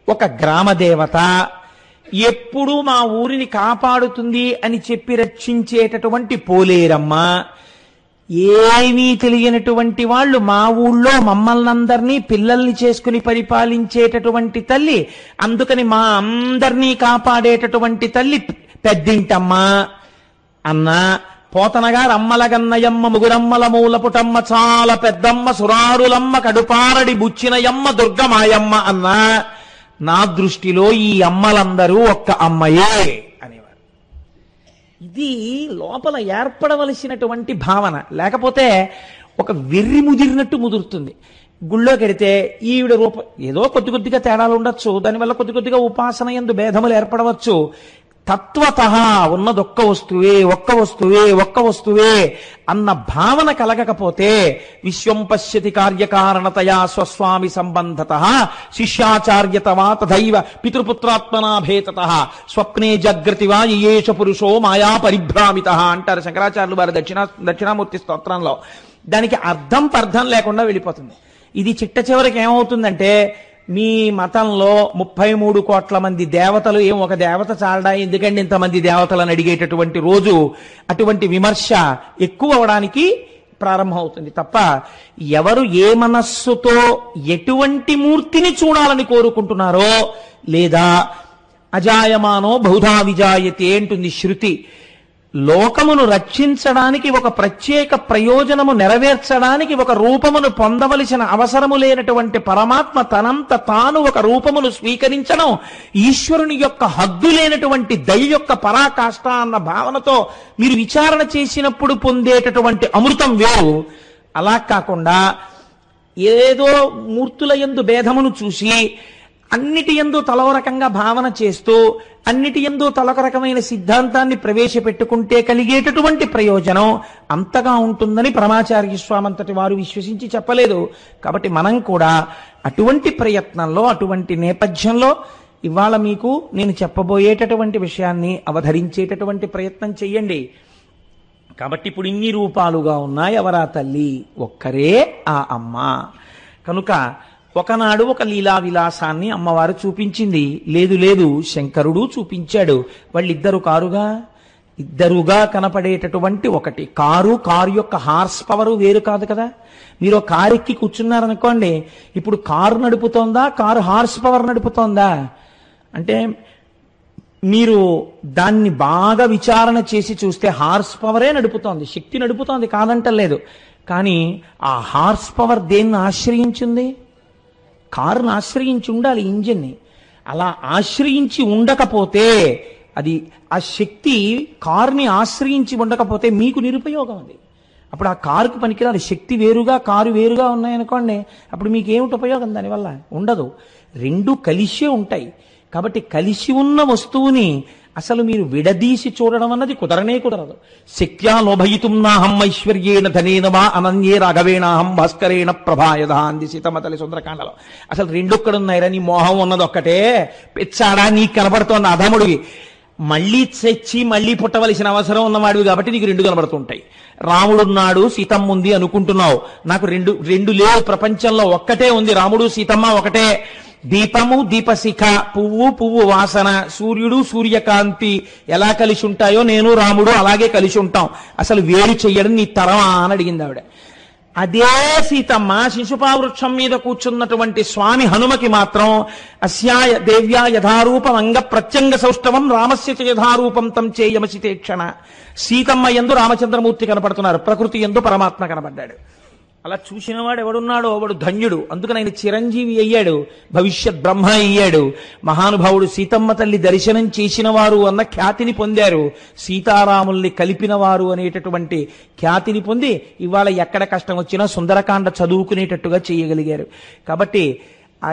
ఒక గ్రామదేవత, ఎప్పుడూ మా ఊరిని కాపాడుతుంది అని చెప్పి రక్షించేటటువంటి పోలేరమ్మ, ఏమీ తెలియనటువంటి వాళ్ళు మా ఊళ్ళో మమ్మల్ని అందరినీ పిల్లల్ని చేసుకుని పరిపాలించేటటువంటి తల్లి, అందుకని మా అందరినీ కాపాడేటటువంటి తల్లి పెద్దింటమ్మ అన్న, పోతనగా రమ్మల గన్నయమ్మ ముగురమ్మల మూలపుటమ్మ చాలా పెద్దమ్మ సురారులమ్మ కడుపారడి బుచ్చినయమ్మ దుర్గమాయమ్మ అన్న, నా దృష్టిలో ఈ అమ్మలందరూ ఒక్క అమ్మయే అనేవారు. ఇది లోపల ఏర్పడవలసినటువంటి భావన. లేకపోతే ఒక వెర్రి ముదిరినట్టు ముదురుతుంది. గుళ్ళో కడితే ఈవిడ రూపం ఏదో కొద్ది కొద్దిగా తేడాలు ఉండొచ్చు, దానివల్ల కొద్ది కొద్దిగా ఉపాసన యందు భేదములు ఏర్పడవచ్చు. తత్వతః ఉన్నదొక్క వస్తువే, ఒక్క వస్తువే, ఒక్క వస్తువే అన్న భావన కలగకపోతే విశ్వం పశ్యతి కార్యకారణతయా స్వస్వామి సంబంధతః శిష్యాచార్యతవా తథైవ పితృపుత్రాత్మనాభేతతః స్వప్నే జాగ్రతివా యేష పురుషో మాయా పరిభ్రామితః అంటారు శంకరాచార్యులు వారి దక్షిణామూర్తి స్తోత్రంలో. దానికి అర్థం పర్థం లేకుండా వెళ్ళిపోతుంది. ఇది చిట్ట చివరికి ఏమవుతుందంటే, మీ మతంలో 33 కోట్ల మంది దేవతలు, ఏం ఒక దేవత చాలడా, ఎందుకంటే ఇంతమంది దేవతలను అడిగేటటువంటి రోజు, అటువంటి విమర్శ ఎక్కువ అవడానికి ప్రారంభమవుతుంది తప్ప, ఎవరు ఏ మనస్సుతో ఎటువంటి మూర్తిని చూడాలని కోరుకుంటున్నారో, లేదా అజాయమానో బహుధా విజాయతే అంటుంది శృతి, లోకమును రక్షించడానికి, ఒక ప్రత్యేక ప్రయోజనము నెరవేర్చడానికి ఒక రూపమును పొందవలసిన అవసరము లేనటువంటి పరమాత్మ తనంత తాను ఒక రూపమును స్వీకరించడం ఈశ్వరుని యొక్క హద్దు లేనటువంటి దయ యొక్క పరాకాష్ఠ అన్న భావనతో మీరు విచారణ చేసినప్పుడు పొందేటటువంటి అమృతం వేరు. అలా కాకుండా ఏదో మూర్తుల యందు భేదమును చూసి అన్నిటి యందు తలో రకంగా భావన చేస్తూ అన్నిటి యందు తలొక రకమైన సిద్ధాంతాన్ని ప్రవేశపెట్టుకుంటే కలిగేటటువంటి ప్రయోజనం అంతగా ఉంటుందని పరమాచార్య స్వామంతటి వారు విశ్వసించి చెప్పలేదు. కాబట్టి మనం కూడా అటువంటి ప్రయత్నంలో, అటువంటి నేపథ్యంలో ఇవాళ మీకు నేను చెప్పబోయేటటువంటి విషయాన్ని అవధరించేటటువంటి ప్రయత్నం చెయ్యండి. కాబట్టి ఇప్పుడు ఇన్ని రూపాలుగా ఉన్నాయి ఎవరా తల్లి? ఒక్కరే ఆ అమ్మ. కనుక ఒకనాడు ఒక లీలా విలాసాన్ని అమ్మవారు చూపించింది. లేదు లేదు, శంకరుడు చూపించాడు. వాళ్ళిద్దరు కారుగా, ఇద్దరుగా కనపడేటటువంటి ఒకటి కారు. కారు యొక్క హార్స్ పవర్ వేరు కాదు కదా. మీరు కారు ఎక్కి కూర్చున్నారనుకోండి, ఇప్పుడు కారు నడుపుతోందా, కారు హార్స్ పవర్ నడుపుతోందా అంటే మీరు దాన్ని బాగా విచారణ చేసి చూస్తే హార్స్ పవరే నడుపుతోంది, శక్తి నడుపుతోంది, కాదంటలేదు. కానీ ఆ హార్స్ పవర్ దేన్ని ఆశ్రయించింది? కారును ఆశ్రయించి ఉండాలి, ఇంజిన్ని. అలా ఆశ్రయించి ఉండకపోతే, అది ఆ శక్తి కారుని ఆశ్రయించి ఉండకపోతే మీకు నిరుపయోగం. అది అప్పుడు ఆ కారుకు పనికిరాదు. శక్తి వేరుగా కారు వేరుగా ఉన్నాయనుకోండి, అప్పుడు మీకు ఏమిటి ఉపయోగం? దానివల్ల ఉండదు. రెండు కలిసే ఉంటాయి. కాబట్టి కలిసి ఉన్న వస్తువుని అసలు మీరు విడదీసి చూడడం అన్నది కుదరనే కుదరదు. శక్త్యా లోభయితుం నాహం ఐశ్వర్యేణ ధనేన వా అనన్యే రాఘవేణాహం భాస్కరేణ ప్రభాయద అంది సీతమ్మతల్లి సుందరకాండలో. అసలు రెండొక్కడున్నాయిరా, నీ మోహం ఉన్నది ఒక్కటే, పిచ్చాడా నీకు కనబడుతోంది అధముడివి. మళ్ళీ తెచ్చి మళ్ళీ పుట్టవలసిన అవసరం ఉన్నవాడివి కాబట్టి నీకు రెండు కనబడుతుంటాయి. రాముడున్నాడు, సీతమ్మ ఉంది అనుకుంటున్నావు. నాకు రెండు లేవు ప్రపంచంలో, ఒక్కటే ఉంది, రాముడు సీతమ్మ ఒకటే. దీపము దీపశిఖ, పువ్వు పువ్వు వాసన, సూర్యుడు సూర్యకాంతి ఎలా కలిసి ఉంటాయో నేను రాముడు అలాగే కలిసి ఉంటాం. అసలు వేరు చెయ్యడం నీ తరమా అని అడిగింది ఆవిడ. అదే సీతమ్మ శిశుపావృక్షం మీద కూర్చున్నటువంటి స్వామి హనుమకి మాత్రం అస్యాయ దేవ్యా యథారూపం అంగ ప్రత్యంగ సౌష్ఠవం రామస్య యథారూపం తం చేయమసితే క్షణ. సీతమ్మ యందు రామచంద్రమూర్తి కనపడుతున్నారు, ప్రకృతి యందు పరమాత్మ కనపడ్డాడు. అలా చూసినవాడు ఎవడున్నాడో వాడు ధన్యుడు. అందుకని ఆయన చిరంజీవి అయ్యాడు, భవిష్యత్ బ్రహ్మ అయ్యాడు. మహానుభావుడు సీతమ్మ తల్లి దర్శనం చేసిన వారు అన్న ఖ్యాతిని పొందారు. సీతారాముల్ని కలిపిన వారు అనేటటువంటి ఖ్యాతిని పొంది ఇవాళ ఎక్కడ కష్టం వచ్చినా సుందరకాండ చదువుకునేటట్టుగా చేయగలిగారు. కాబట్టి ఆ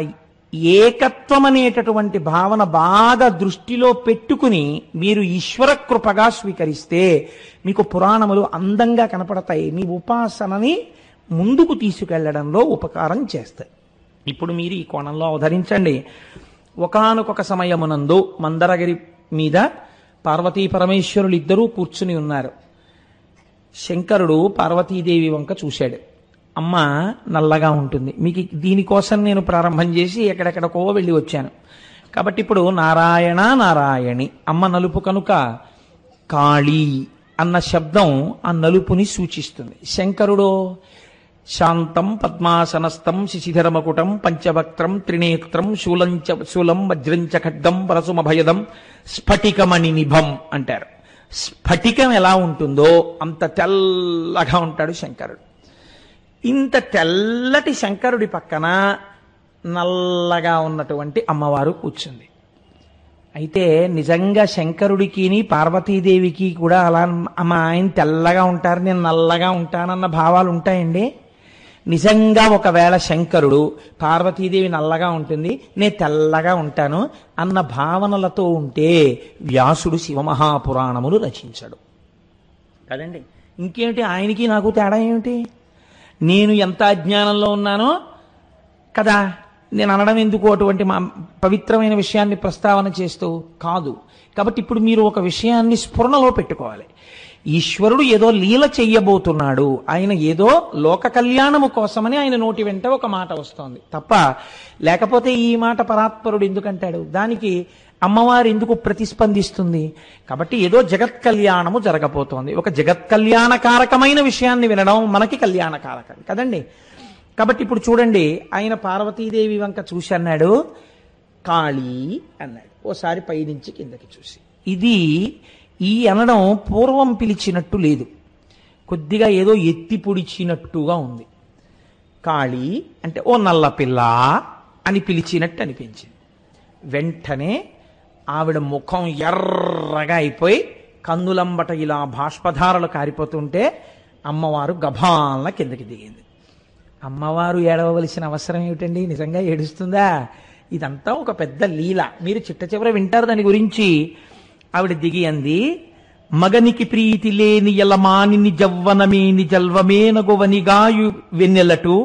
ఏకత్వం అనేటటువంటి భావన బాగా దృష్టిలో పెట్టుకుని మీరు ఈశ్వర కృపగా స్వీకరిస్తే మీకు పురాణములు అందంగా కనపడతాయి, మీ ఉపాసనని ముందుకు తీసుకెళ్లడంలో ఉపకారం చేస్తాయి. ఇప్పుడు మీరు ఈ కోణంలో అవతరించండి. ఒకానొక సమయమునందు మందరగిరి మీద పార్వతీ పరమేశ్వరులు ఇద్దరూ కూర్చుని ఉన్నారు. శంకరుడు పార్వతీదేవి వంక చూశాడు. అమ్మ నల్లగా ఉంటుంది, మీకు దీనికోసం నేను ప్రారంభం చేసి ఎక్కడెక్కడికో వెళ్ళి వచ్చాను. కాబట్టి ఇప్పుడు నారాయణ నారాయణి, అమ్మ నలుపు కనుక కాళీ అన్న శబ్దం ఆ నలుపుని సూచిస్తుంది. శంకరుడు శాంతం పద్మాసనస్థం శిశిధరమకుటం పంచవక్త్రం త్రినేత్రం శూలం వజ్రంచ ఖడ్గం పరసుమభయదం స్ఫటికమణి నిభం అంటారు. స్ఫటికం ఎలా ఉంటుందో అంత తెల్లగా ఉంటాడు శంకరుడు. ఇంత తెల్లటి శంకరుడి పక్కన నల్లగా ఉన్నటువంటి అమ్మవారు కూర్చుంది. అయితే నిజంగా శంకరుడికి పార్వతీదేవికి కూడా అలా అమ్మ ఆయన తెల్లగా ఉంటారు, నేను నల్లగా ఉంటానన్న భావాలు ఉంటాయండి. నిజంగా ఒకవేళ శంకరుడు పార్వతీదేవి నల్లగా ఉంటుంది, నేను తెల్లగా ఉంటాను అన్న భావనలతో ఉంటే వ్యాసుడు శివమహాపురాణములు రచించాడు కదండి. ఇంకేమిటి ఆయనకి నాకు తేడా ఏమిటి? నేను ఎంత అజ్ఞానంలో ఉన్నానో కదా నేను అనడం ఎందుకు అటువంటి పవిత్రమైన విషయాన్ని ప్రస్తావన చేస్తూ కాదు. కాబట్టి ఇప్పుడు మీరు ఒక విషయాన్ని స్ఫురణలో పెట్టుకోవాలి. ఈశ్వరుడు ఏదో లీల చెయ్యబోతున్నాడు, ఆయన ఏదో లోక కళ్యాణము కోసమని ఆయన నోటి వెంట ఒక మాట వస్తోంది తప్ప, లేకపోతే ఈ మాట పరాత్పరుడు ఎందుకంటాడు? దానికి అమ్మవారు ఎందుకు ప్రతిస్పందిస్తుంది? కాబట్టి ఏదో జగత్ కళ్యాణము జరగబోతోంది. ఒక జగత్ కళ్యాణకారకమైన విషయాన్ని వినడం మనకి కళ్యాణకారకం కదండి. కాబట్టి ఇప్పుడు చూడండి, ఆయన పార్వతీదేవి వంక చూసి అన్నాడు కాళీ అన్నాడు, ఓసారి పైనుంచి కిందకి చూసి. ఇది ఈ అనడం పూర్వం పిలిచినట్టు లేదు, కొద్దిగా ఏదో ఎత్తి పొడిచినట్టుగా ఉంది. కాళీ అంటే ఓ నల్లపిల్ల అని పిలిచినట్టు అనిపించింది. వెంటనే ఆవిడ ముఖం ఎర్రగా అయిపోయి కన్నులంబట ఇలా బాష్పధారలు కారిపోతుంటే అమ్మవారు గభాలన కిందకి దిగింది. అమ్మవారు ఏడవలసిన అవసరం ఏమిటండి? నిజంగా ఏడుస్తుందా? ఇదంతా ఒక పెద్ద లీల, మీరు చిట్ట చివర వింటారు దాని గురించి. ఆవిడ దిగి అంది, మగనికి ప్రీతి లేని ఎలమానిని జవ్వనమేని జల్వమేనగువనిగాయు వెన్నెలటు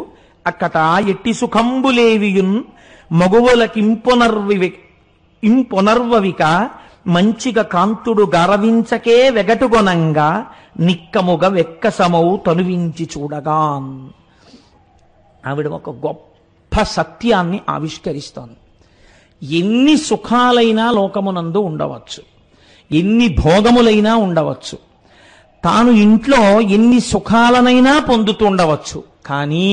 అక్కట ఎట్టి సుఖంబులేవియున్ మగువలకింపునర్వవిక మంచిగ కాంతుడు గరవించకే వెగటుగొనంగా నిక్కముగ వెక్కసమౌ తనువించి చూడగాన్. ఆవిడ ఒక గొప్ప సత్యాన్ని ఆవిష్కరిస్తోంది. ఎన్ని సుఖాలైనా లోకమునందు ఉండవచ్చు, ఎన్ని భోగములైనా ఉండవచ్చు, తాను ఇంట్లో ఎన్ని సుఖాలనైనా పొందుతూ ఉండవచ్చు, కానీ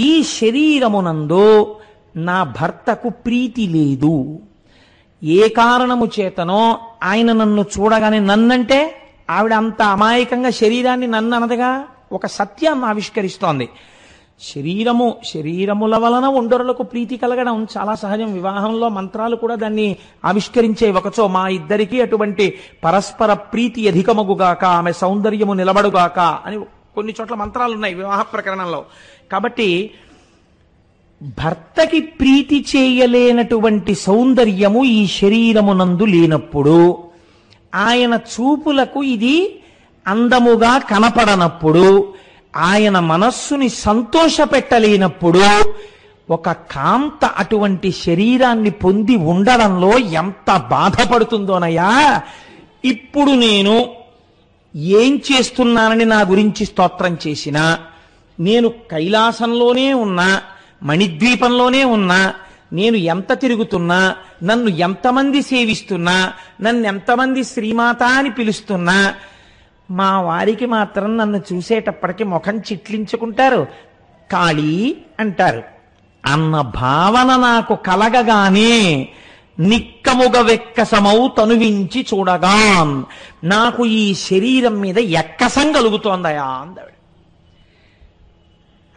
ఈ శరీరమునందు నా భర్తకు ప్రీతి లేదు. ఏ కారణము చేతనో ఆయన నన్ను చూడగానే, నన్నంటే ఆవిడ అంత అమాయకంగా శరీరాన్ని నన్ను అనదుగా, ఒక సత్యాన్ని ఆవిష్కరిస్తోంది. శరీరముల వలన ఒండరులకు ప్రీతి కలగడం చాలా సహజం. వివాహంలో మంత్రాలు కూడా దాన్ని ఆవిష్కరించే. ఒకచో మా ఇద్దరికి అటువంటి పరస్పర ప్రీతి అధికమగుగాక, ఆమె సౌందర్యము నిలబడుగాక అని కొన్ని చోట్ల మంత్రాలు ఉన్నాయి వివాహ ప్రకరణంలో. కాబట్టి భర్తకి ప్రీతి చేయలేనటువంటి సౌందర్యము ఈ శరీరమునందు లేనప్పుడు, ఆయన చూపులకు ఇది అందముగా కనపడనప్పుడు, ఆయన మనస్సుని సంతోషపెట్టలేనప్పుడు, ఒక కాంత అటువంటి శరీరాన్ని పొంది ఉండడంలో ఎంత బాధపడుతుందోనయ్యా. ఇప్పుడు నేను ఏం చేస్తున్నానని నా గురించి స్తోత్రం చేసినా, నేను కైలాసంలోనే ఉన్నా, మణిద్వీపంలోనే ఉన్నా, నేను ఎంత తిరుగుతున్నా, నన్ను ఎంతమంది సేవిస్తున్నా, నన్ను ఎంతమంది శ్రీమాత అని పిలుస్తున్నా, మా వారికి మాత్రం నన్ను చూసేటప్పటికి ముఖం చిట్లించుకుంటారు, కాళీ అంటారు అన్న భావన నాకు కలగగానే నిక్కముగ వెక్కసమౌ తనువించి చూడగాన్, నాకు ఈ శరీరం మీద ఎక్కసం కలుగుతోందయా అందావిడ.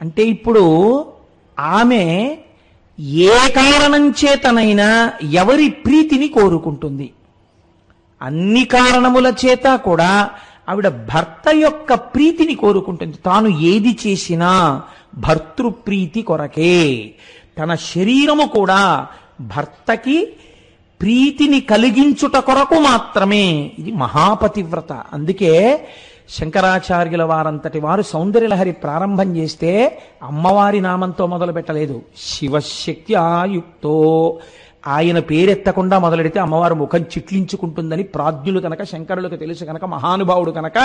అంటే ఇప్పుడు ఆమె ఏ కారణం చేతనైనా ఎవరి ప్రీతిని కోరుకుంటుంది? అన్ని కారణముల చేత కూడా ఆవిడ భర్త యొక్క ప్రీతిని కోరుకుంటుంది. తాను ఏది చేసినా భర్తృప్రీతి కొరకే, తన శరీరము కూడా భర్తకి ప్రీతిని కలిగించుట కొరకు మాత్రమే. ఇది మహాపతివ్రత. అందుకే శంకరాచార్యుల వారంతటి వారు సౌందర్యలహరి ప్రారంభం చేస్తే అమ్మవారి నామంతో మొదలు పెట్టలేదు. శివశక్తి ఆయుక్తో, ఆయన పేరెత్తకుండా మొదలెడితే అమ్మవారు ముఖం చిట్లించుకుంటుందని ప్రాజ్ఞులు కనుక, శంకరులకు తెలుసు కనుక, మహానుభావుడు కనుక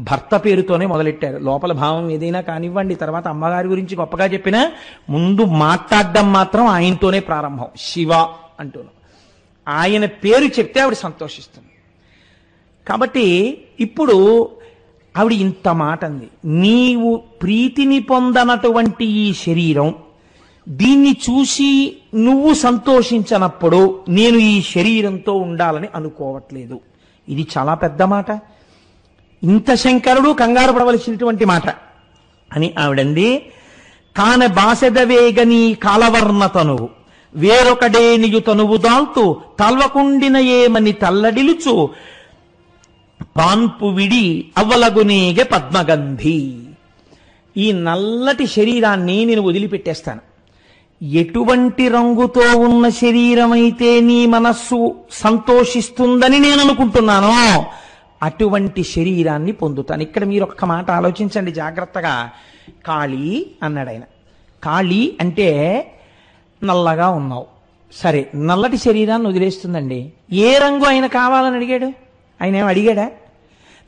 భర్త పేరుతోనే మొదలెట్టారు. లోపల భావం ఏదైనా కానివ్వండి, తర్వాత అమ్మగారి గురించి గొప్పగా చెప్పినా ముందు మాట్లాడడం మాత్రం ఆయనతోనే ప్రారంభం. శివ అంటున్నాం, ఆయన పేరు చెప్తే ఆవిడ సంతోషిస్తుంది. కాబట్టి ఇప్పుడు ఆవిడ ఇంత మాట అంది, నీవు ప్రీతిని పొందనటువంటి ఈ శరీరం, దీన్ని చూసి నువ్వు సంతోషించనప్పుడు నేను ఈ శరీరంతో ఉండాలని అనుకోవట్లేదు. ఇది చాలా పెద్ద మాట. ఇంత శంకరుడు కంగారు పడవలసినటువంటి మాట అని ఆవిడంది. కాన బాసెదవేగని కాలవర్ణ తనువు వేరొకడేనియు తనువు దాల్తూ తల్వకుండిన ఏమని తల్లడిలుచు పాన్పు విడి అవ్వలగునేగె పద్మగంధి. ఈ నల్లటి శరీరాన్ని నేను వదిలిపెట్టేస్తాను. ఎటువంటి రంగుతో ఉన్న శరీరమైతే నీ మనస్సు సంతోషిస్తుందని నేను అనుకుంటున్నానో అటువంటి శరీరాన్ని పొందుతాను. ఇక్కడ మీరు ఒక్క మాట ఆలోచించండి జాగ్రత్తగా. కాళీ అన్నాడు ఆయన. కాళీ అంటే నల్లగా ఉన్నావు, సరే, నల్లటి శరీరాన్ని వదిలేస్తుందండి. ఏ రంగు ఆయన కావాలని అడిగాడు? ఆయన ఏం అడిగాడా?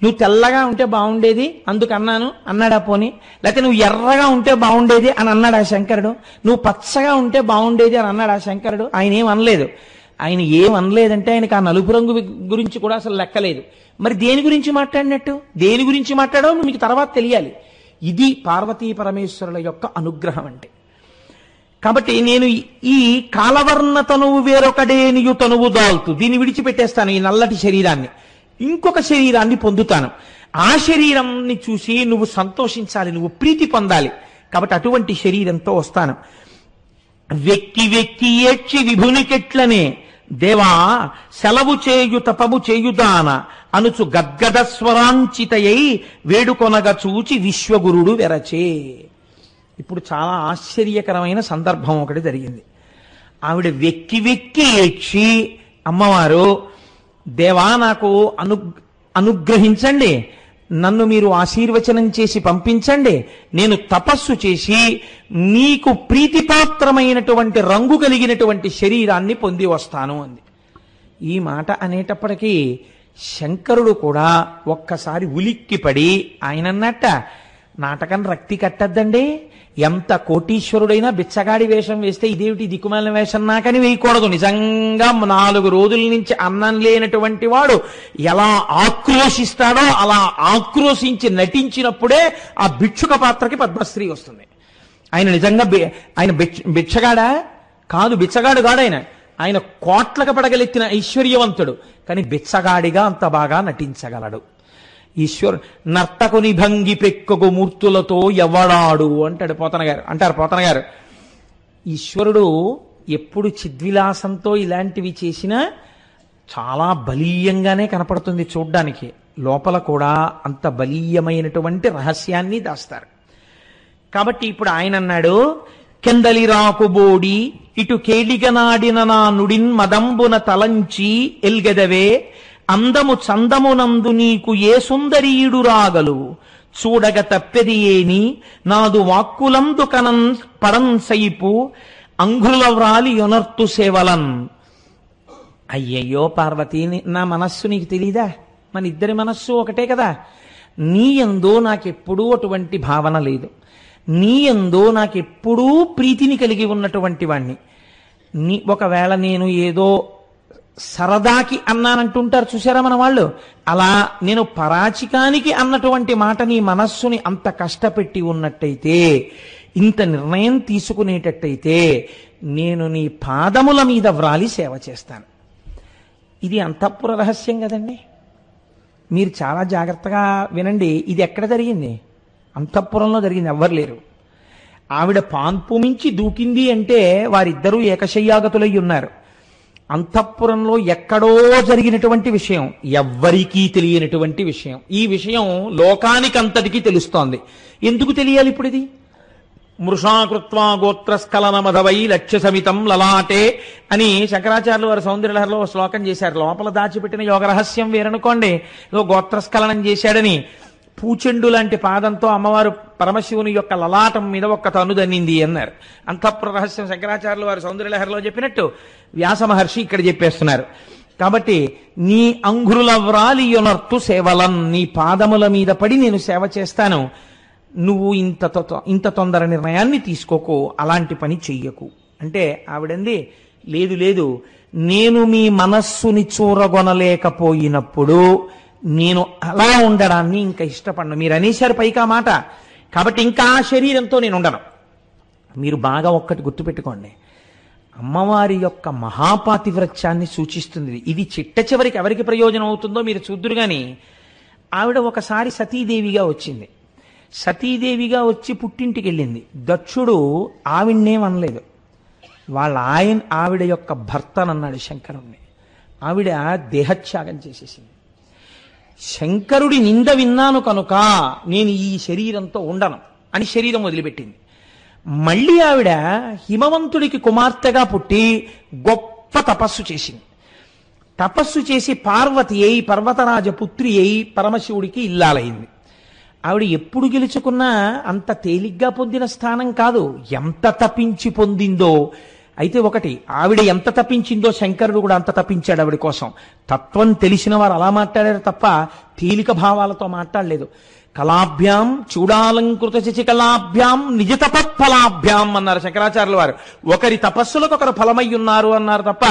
నువ్వు తెల్లగా ఉంటే బాగుండేది అందుకన్నాను అన్నాడా? పోనీ లేకపోతే నువ్వు ఎర్రగా ఉంటే బాగుండేది అని అన్నాడా శంకరుడు? నువ్వు పచ్చగా ఉంటే బాగుండేది అని అన్నాడా శంకరుడు? ఆయన ఏం అనలేదు. ఆయన ఏం అనలేదంటే ఆయనకు ఆ నలుపు రంగు గురించి కూడా అసలు లెక్కలేదు. మరి దేని గురించి మాట్లాడినట్టు? దేని గురించి మాట్లాడో మీకు తర్వాత తెలియాలి. ఇది పార్వతీ పరమేశ్వరుల యొక్క అనుగ్రహం అంటే. కాబట్టి నేను ఈ కాలవర్ణ తనువు వేరొకడేనియు తనువు దాల్తూ, దీన్ని విడిచిపెట్టేస్తాను, ఈ నల్లటి శరీరాన్ని, ఇంకొక శరీరాన్ని పొందుతాను. ఆ శరీరాన్ని చూసి నువ్వు సంతోషించాలి, నువ్వు ప్రీతి పొందాలి. కాబట్టి అటువంటి శరీరంతో వస్తాను. వెక్కి వెక్కి ఏడ్చి విభునికెట్లనే దేవా సెలవు చేయు తపము చేయుదాన అనుచు గద్గద స్వరాంచితయై వేడుకొనగా చూచి విశ్వగురుడు వెరచే. ఇప్పుడు చాలా ఆశ్చర్యకరమైన సందర్భం ఒకటి జరిగింది. ఆవిడ వెక్కి వెక్కి ఏడ్చి, అమ్మవారు దేవా నాకు అనుగ్రహించండి, నన్ను మీరు ఆశీర్వచనం చేసి పంపించండి, నేను తపస్సు చేసి నీకు ప్రీతిపాత్రమైనటువంటి రంగు కలిగినటువంటి శరీరాన్ని పొంది వస్తాను అంది. ఈ మాట అనేటప్పటికీ శంకరుడు కూడా ఒక్కసారి ఉలిక్కిపడి ఆయన అన్నట్ట, నాటకం రక్తి కట్టద్దండి, ఎంత కోటీశ్వరుడైనా బిచ్చగాడి వేషం వేస్తే ఇదేమిటి దిక్కుమాలిన వేషం నాకని వేయకూడదు. నిజంగా 4 రోజుల నుంచి అన్నం లేనటువంటి వాడు ఎలా ఆక్రోశిస్తాడో అలా ఆక్రోశించి నటించినప్పుడే ఆ భిక్షుక పాత్రకి పద్మశ్రీ వస్తుంది. ఆయన నిజంగా ఆయన బిచ్చగాడా కాదు, బిచ్చగాడు కాడు ఆయన. ఆయన కోట్లకు పడగలెత్తిన ఐశ్వర్యవంతుడు, కానీ బిచ్చగాడిగా అంత బాగా నటించగలడు. ఈశ్వరు నర్తకుని భంగి పెక్కగు మూర్తులతో ఎవడాడు అంటాడు పోతన గారు. ఈశ్వరుడు ఎప్పుడు చిద్విలాసంతో ఇలాంటివి చేసినా చాలా బలీయంగానే కనపడుతుంది చూడ్డానికి. లోపల కూడా అంత బలీయమైనటువంటి రహస్యాన్ని దాస్తారు. కాబట్టి ఇప్పుడు ఆయన అన్నాడు, కెందలి రాకుబోడి ఇటు కేళిగనాడిన నా నుడిన్ మదంబున తలంచి ఎల్గెదవే అందము చందమునందు నీకు ఏ సుందరీయుడు రాగలు చూడగ తప్పెది ఏని నాదు వాక్కులందు కనం పడం సైపు అంగుల వ్రాలి యొనర్తు సేవలన్. అయ్యయ్యో పార్వతీ, నా మనస్సు నీకు తెలీదా? మన ఇద్దరి మనస్సు ఒకటే కదా. నీ యందో నాకెప్పుడూ అటువంటి భావన లేదు. నీ యందో నాకెప్పుడూ ప్రీతిని కలిగి ఉన్నటువంటి వాణ్ణి. ఒకవేళ నేను ఏదో సరదాకి అన్నానంటుంటారు చూసారా మన వాళ్ళు, అలా నేను పరాచికానికి అన్నటువంటి మాట నీ మనస్సుని అంత కష్టపెట్టి ఉన్నట్టయితే, ఇంత నిర్ణయం తీసుకునేటట్టయితే నేను నీ పాదముల మీద వ్రాలి సేవ చేస్తాను. ఇది అంతఃపుర రహస్యం కదండి. మీరు చాలా జాగ్రత్తగా వినండి. ఇది ఎక్కడ జరిగింది? అంతఃపురంలో జరిగింది. ఎవ్వరు లేరు. ఆవిడ పాన్పు మించి దూకింది అంటే వారిద్దరూ ఏకశయ్యాగతులై ఉన్నారు. అంతఃపురంలో ఎక్కడో జరిగినటువంటి విషయం, ఎవ్వరికీ తెలియనటువంటి విషయం. ఈ విషయం లోకానికంతటికీ తెలుస్తోంది. ఎందుకు తెలియాలి ఇప్పుడు ఇది? మృషాకృత్వా గోత్రస్ఖలన మధవై లక్ష్య సమితం లలాటే అని శంకరాచార్యులు వారు సౌందర్యలహరిలో శ్లోకం చేశారు. లోపల దాచిపెట్టిన యోగ రహస్యం వేరనుకోండి, ఏదో గోత్రస్ఖలనం చేశాడని పూచెండు లాంటి పాదంతో అమ్మవారు పరమశివుని యొక్క లలాటం మీద ఒక్క తన్నుదన్నింది అన్నారు. అంతఃపుర రహస్యం శంకరాచార్యులు వారు సౌందర్యలహరిలో చెప్పినట్టు వ్యాస మహర్షి ఇక్కడ చెప్పేస్తున్నారు. కాబట్టి నీ అంఘ్రుల వ్రాలియొనర్తు సేవలన్, నీ పాదముల మీద పడి నేను సేవ చేస్తాను, నువ్వు ఇంత తొందర నిర్ణయాన్ని తీసుకోకు, అలాంటి పని చెయ్యకు అంటే ఆవిడంది, లేదు లేదు, నేను మీ మనస్సుని చూరగొనలేకపోయినప్పుడు నేను అలా ఉండడాన్ని ఇంకా ఇష్టపడను. మీరు అనేశారు పైకా మాట, కాబట్టి ఇంకా ఆ శరీరంతో నేను ఉండను. మీరు బాగా ఒక్కటి గుర్తుపెట్టుకోండి, అమ్మవారి యొక్క మహాపాతివ్రత్యాన్ని సూచిస్తుంది. ఇది చిట్ట చివరికి ఎవరికి ప్రయోజనం అవుతుందో మీరు చూద్దురు. కానీ ఆవిడ ఒకసారి సతీదేవిగా వచ్చింది. సతీదేవిగా వచ్చి పుట్టింటికి వెళ్ళింది. దక్షుడు ఆవిడ్నేమనలేదు, ఆవిడ యొక్క భర్తనన్నాడు శంకరుణ్ణి. ఆవిడ దేహత్యాగం చేసేసింది. శంకరుడి నింద విన్నాను కనుక నేను ఈ శరీరంతో ఉండను అని శరీరం వదిలిపెట్టింది. మళ్ళీ ఆవిడ హిమవంతుడికి కుమార్తెగా పుట్టి గొప్ప తపస్సు చేసింది. తపస్సు చేసి పార్వతి అయి పర్వతరాజ పుత్రి అయి పరమశివుడికి ఇల్లాలైంది. ఆవిడ ఎప్పుడు గెలుచుకున్నా అంత తేలిగ్గా పొందిన స్థానం కాదు, ఎంత తపించి పొందిందో. అయితే ఒకటి, ఆవిడ ఎంత తప్పించిందో శంకరుడు కూడా అంత తప్పించాడు ఆవిడ కోసం. తత్వం తెలిసిన వారు అలా మాట్లాడారు తప్ప తేలిక భావాలతో మాట్లాడలేదు. కళాభ్యాం చూడాలంకృత శశికళాభ్యాం నిజ తపత్ఫలాభ్యాం అన్నారు శంకరాచార్యుల వారు. ఒకరి తపస్సులకు ఒకరు ఫలమై ఉన్నారు అన్నారు తప్ప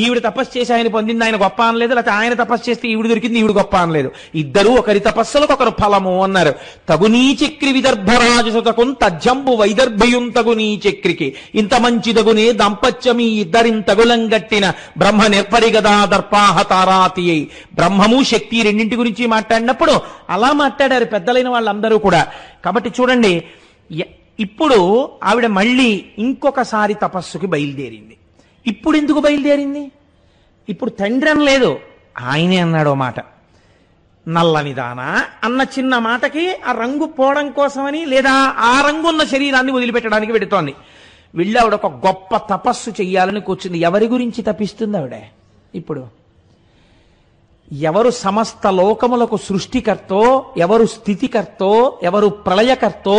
ఈవిడ తపస్సు చేసి ఆయన పొందింది ఆయన గొప్ప అనలేదు, లేకపోతే ఆయన తపస్సు చేస్తే ఈవిడ దొరికింది ఈవిడ గొప్ప అనలేదు. ఇద్దరు ఒకరి తపస్సులకు ఒకరు ఫలము అన్నారు. తగునీ చక్రి విదర్భరాజసుతకు తజ్జంబు వైదర్భయుం తగునీ చక్రికి ఇంత మంచిదగునే దాంపత్యమీ ఇద్దరింతగులంగట్టిన బ్రహ్మ నిర్పరిగదా దర్పాహతారాతి అయి. బ్రహ్మము శక్తి రెండింటి గురించి మాట్లాడినప్పుడు అలా మాట్లాడారు పెద్దలైన వాళ్ళందరూ కూడా. కాబట్టి చూడండి, ఇప్పుడు ఆవిడ మళ్ళీ ఇంకొకసారి తపస్సుకి బయలుదేరింది. ఇప్పుడు ఎందుకు బయలుదేరింది? ఇప్పుడు తండ్రి అని లేదు, ఆయనే అన్నాడు మాట. నల్లనిదానా అన్న చిన్న మాటకి ఆ రంగు పోవడం కోసమని, లేదా ఆ రంగున్న శరీరాన్ని వదిలిపెట్టడానికి వెడుతోంది. వెళ్ళి ఆవిడ ఒక గొప్ప తపస్సు చెయ్యాలని కూర్చుంది. ఎవరి గురించి తపిస్తుంది ఆవిడ? ఇప్పుడు ఎవరు సమస్త లోకములకు సృష్టికర్తో, ఎవరు స్థితికర్తో, ఎవరు ప్రళయకర్తో,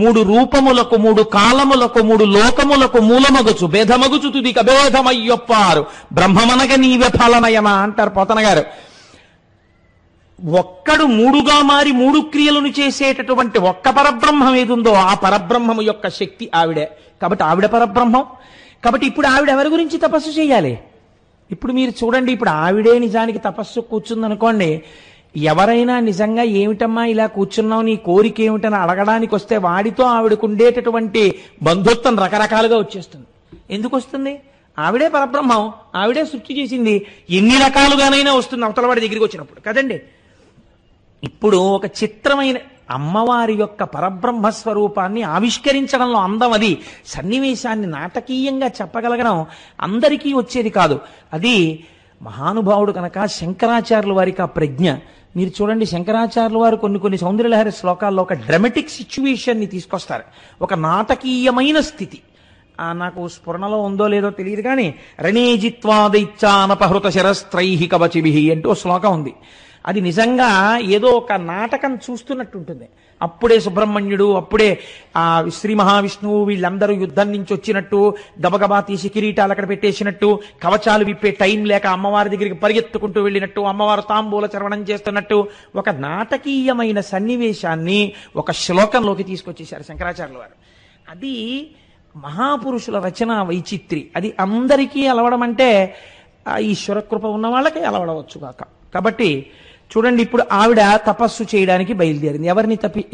3 రూపములకు 3 కాలములకు 3 లోకములకు మూలమగుచు భేదమగుచు తుది కభేదమయ్యొప్పారు బ్రహ్మమనగ నీవే ఫలనయమ అంటారు పోతన గారు. ఒక్కడు 3గా మారి 3 క్రియలను చేసేటటువంటి ఒక్క పరబ్రహ్మం ఏదుందో ఆ పరబ్రహ్మము యొక్క శక్తి ఆవిడే. కాబట్టి ఆవిడ పరబ్రహ్మం. కాబట్టి ఇప్పుడు ఆవిడ ఎవరి గురించి తపస్సు చేయాలి? ఇప్పుడు మీరు చూడండి, ఇప్పుడు ఆవిడే నిజానికి తపస్సు కూర్చుందనుకోండి, ఎవరైనా నిజంగా ఏమిటమ్మా ఇలా కూర్చున్నావు, నీ కోరిక ఏమిటని అడగడానికి వస్తే వాడితో ఆవిడకు ఉండేటటువంటి బంధుత్వం రకరకాలుగా వచ్చేస్తుంది. ఎందుకు వస్తుంది? ఆవిడే పరబ్రహ్మం, ఆవిడే సృష్టి చేసింది, ఎన్ని రకాలుగానైనా వస్తుంది అవతల వాడి దగ్గరికి వచ్చినప్పుడు కదండి. ఇప్పుడు ఒక చిత్రమైన అమ్మవారి యొక్క పరబ్రహ్మ స్వరూపాన్ని ఆవిష్కరించడంలో అందం అది. సన్నివేశాన్ని నాటకీయంగా చెప్పగలగడం అందరికీ వచ్చేది కాదు. అది మహానుభావుడు కనుక శంకరాచార్యుల వారికి ఆ ప్రజ్ఞ. మీరు చూడండి, శంకరాచార్యుల వారు కొన్ని సౌందర్యలహరి శ్లోకాల్లో ఒక డ్రామాటిక్ సిచ్యువేషన్ని తీసుకొస్తారు, ఒక నాటకీయమైన స్థితి. నాకు స్ఫురణలో ఉందో లేదో తెలియదు కానీ రణేజిత్వాదైత్యానపహృత శరస్త్రైహి కవచిభిహి అంటూ శ్లోకం ఉంది. అది నిజంగా ఏదో ఒక నాటకం చూస్తున్నట్టుంటుంది. అప్పుడే సుబ్రహ్మణ్యుడు, అప్పుడే ఆ శ్రీ మహావిష్ణువు వీళ్ళందరూ యుద్ధం నుంచి వచ్చినట్టు గబగబా తీసి కిరీటాలు అక్కడ పెట్టేసినట్టు, కవచాలు విప్పే టైం లేక అమ్మవారి దగ్గరికి పరిగెత్తుకుంటూ వెళ్ళినట్టు, అమ్మవారు తాంబూల చర్వణం చేస్తున్నట్టు ఒక నాటకీయమైన సన్నివేశాన్ని ఒక శ్లోకంలోకి తీసుకొచ్చేశారు శంకరాచార్యుల వారు. అది మహాపురుషుల రచన వైచిత్రి. అది అందరికీ అలవడం అంటే ఈశ్వరకృప ఉన్న వాళ్ళకి అలవడవచ్చు కాక. కాబట్టి చూడండి, ఇప్పుడు ఆవిడ తపస్సు చేయడానికి బయలుదేరింది.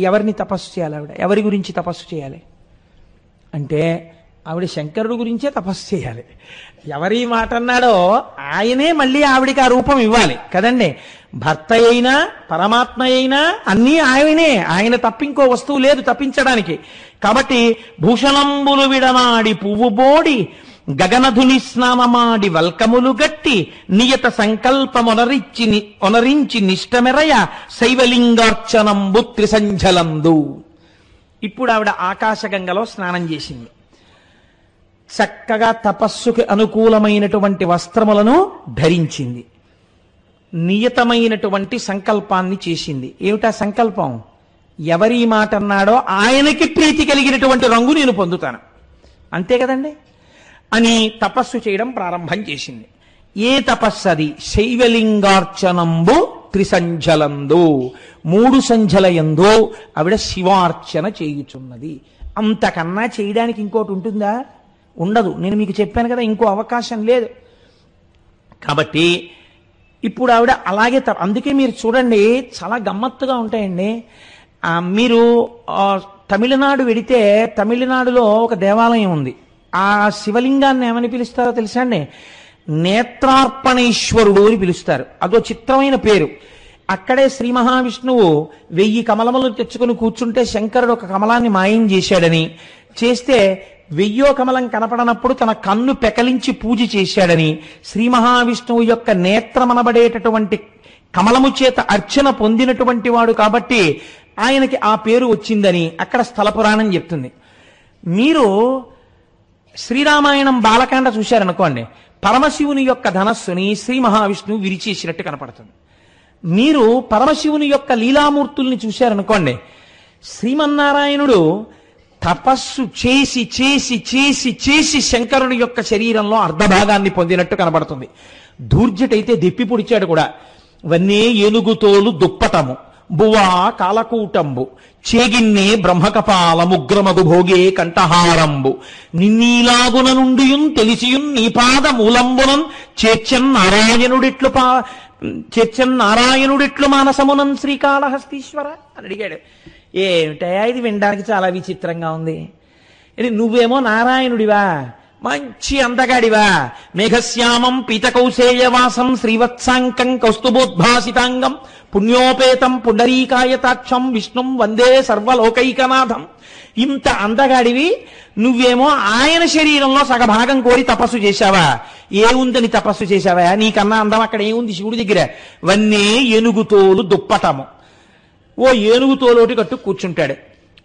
ఎవరిని తపస్సు చేయాలి? ఆవిడ ఎవరి గురించి తపస్సు చేయాలి అంటే ఆవిడ శంకరుడు గురించే తపస్సు చేయాలి. ఎవరి మాట అన్నాడో ఆయనే మళ్ళీ ఆవిడికి ఆ రూపం ఇవ్వాలి కదండి. భర్త అయినా పరమాత్మ అయినా అన్నీ ఆయనే, ఆయన తప్పింకో వస్తువు లేదు తప్పించడానికి. కాబట్టి భూషణంబులు విడనాడి పువ్వు బోడి గగనధుని స్నానమాడి వల్కములు గట్టి నియత సంకల్పమొనరించి నిష్టమెరయ శైవలింగార్చనంబు త్రిసంఝలందు. ఇప్పుడు ఆవిడ ఆకాశగంగలో స్నానం చేసింది. చక్కగా తపస్సుకి అనుకూలమైనటువంటి వస్త్రములను ధరించింది. నియతమైనటువంటి సంకల్పాన్ని చేసింది. ఏమిటా సంకల్పం? ఎవరి మాట అన్నాడో ఆయనకి ప్రీతి కలిగినటువంటి రంగు నేను పొందుతాను, అంతే కదండి అని తపస్సు చేయడం ప్రారంభం చేసింది. ఏ తపస్సు అది? శైవలింగార్చనంబు త్రిసంధ్యలందు, 3 సంధ్యలయందు ఆవిడ శివార్చన చేయుచున్నది. అంతకన్నా చేయడానికి ఇంకోటి ఉంటుందా? ఉండదు. నేను మీకు చెప్పాను కదా, ఇంకో అవకాశం లేదు. కాబట్టి ఇప్పుడు ఆవిడ అలాగే అందుకే మీరు చూడండి, చాలా గమ్మత్తుగా ఉంటాయండి. మీరు తమిళనాడు వెడితే తమిళనాడులో ఒక దేవాలయం ఉంది. ఆ శివలింగాన్ని ఏమని పిలుస్తారో తెలుసా అండి? నేత్రార్పణేశ్వరుడు అని పిలుస్తారు. అదో చిత్రమైన పేరు. అక్కడే శ్రీ మహావిష్ణువు 1000 కమలములు తెచ్చుకుని కూర్చుంటే శంకరుడు ఒక కమలాన్ని మాయం చేశాడని, చేస్తే 1000వ కమలం కనపడనప్పుడు తన కన్ను పెకలించి పూజ చేశాడని, శ్రీ మహావిష్ణువు యొక్క నేత్రమనబడేటటువంటి కమలము చేత అర్చన పొందినటువంటి వాడు కాబట్టి ఆయనకి ఆ పేరు వచ్చిందని అక్కడ స్థల పురాణం చెప్తుంది. మీరు శ్రీరామాయణం బాలకాండ చూశారనుకోండి, పరమశివుని యొక్క ధనస్సుని శ్రీ మహావిష్ణువు విరిచేసినట్టు కనపడుతుంది. మీరు పరమశివుని యొక్క లీలామూర్తుల్ని చూశారనుకోండి, శ్రీమన్నారాయణుడు తపస్సు చేసి చేసి చేసి చేసి శంకరుని యొక్క శరీరంలో అర్ధభాగాన్ని పొందినట్టు కనబడుతుంది. దూర్జటైతే దెప్పి పొడిచాడు కూడా. వన్నే ఏనుగుతోలు దుప్పటము, బువా కాలకూటంబు, చేగిన్నే బ్రహ్మకపాలముగ్రమగు భోగే కంఠహారంబు, నిన్నీలాగున నుండియున్ తెలిసియున్ నీపాద మూలంబునం చేర్చన్ నారాయణుడిట్లు మానసమునం శ్రీకాళహస్తీశ్వర అని అడిగాడు. ఏమిటయా ఇది వినడానికి చాలా విచిత్రంగా ఉంది. నువ్వేమో నారాయణుడివా, మంచి అందగాడివా, మేఘశ్యామం పీతకౌశేయవాసం శ్రీవత్సాంకం కౌస్తుభోద్భాసితాంగం పుణ్యోపేతం పుండరీకాయతాక్షం విష్ణుం వందే సర్వలోకైకనాథం. ఇంత అందగాడివి నువ్వేమో ఆయన శరీరంలో సగభాగం కోరి తపస్సు చేశావా? ఏముందని తపస్సు చేశావా? నీకన్నా అందం అక్కడ ఏముంది శివుడి దగ్గర? వన్నే ఏనుగుతోలు దుప్పటము, ఓ ఏనుగుతోలోటి కట్టు కూర్చుంటాడు.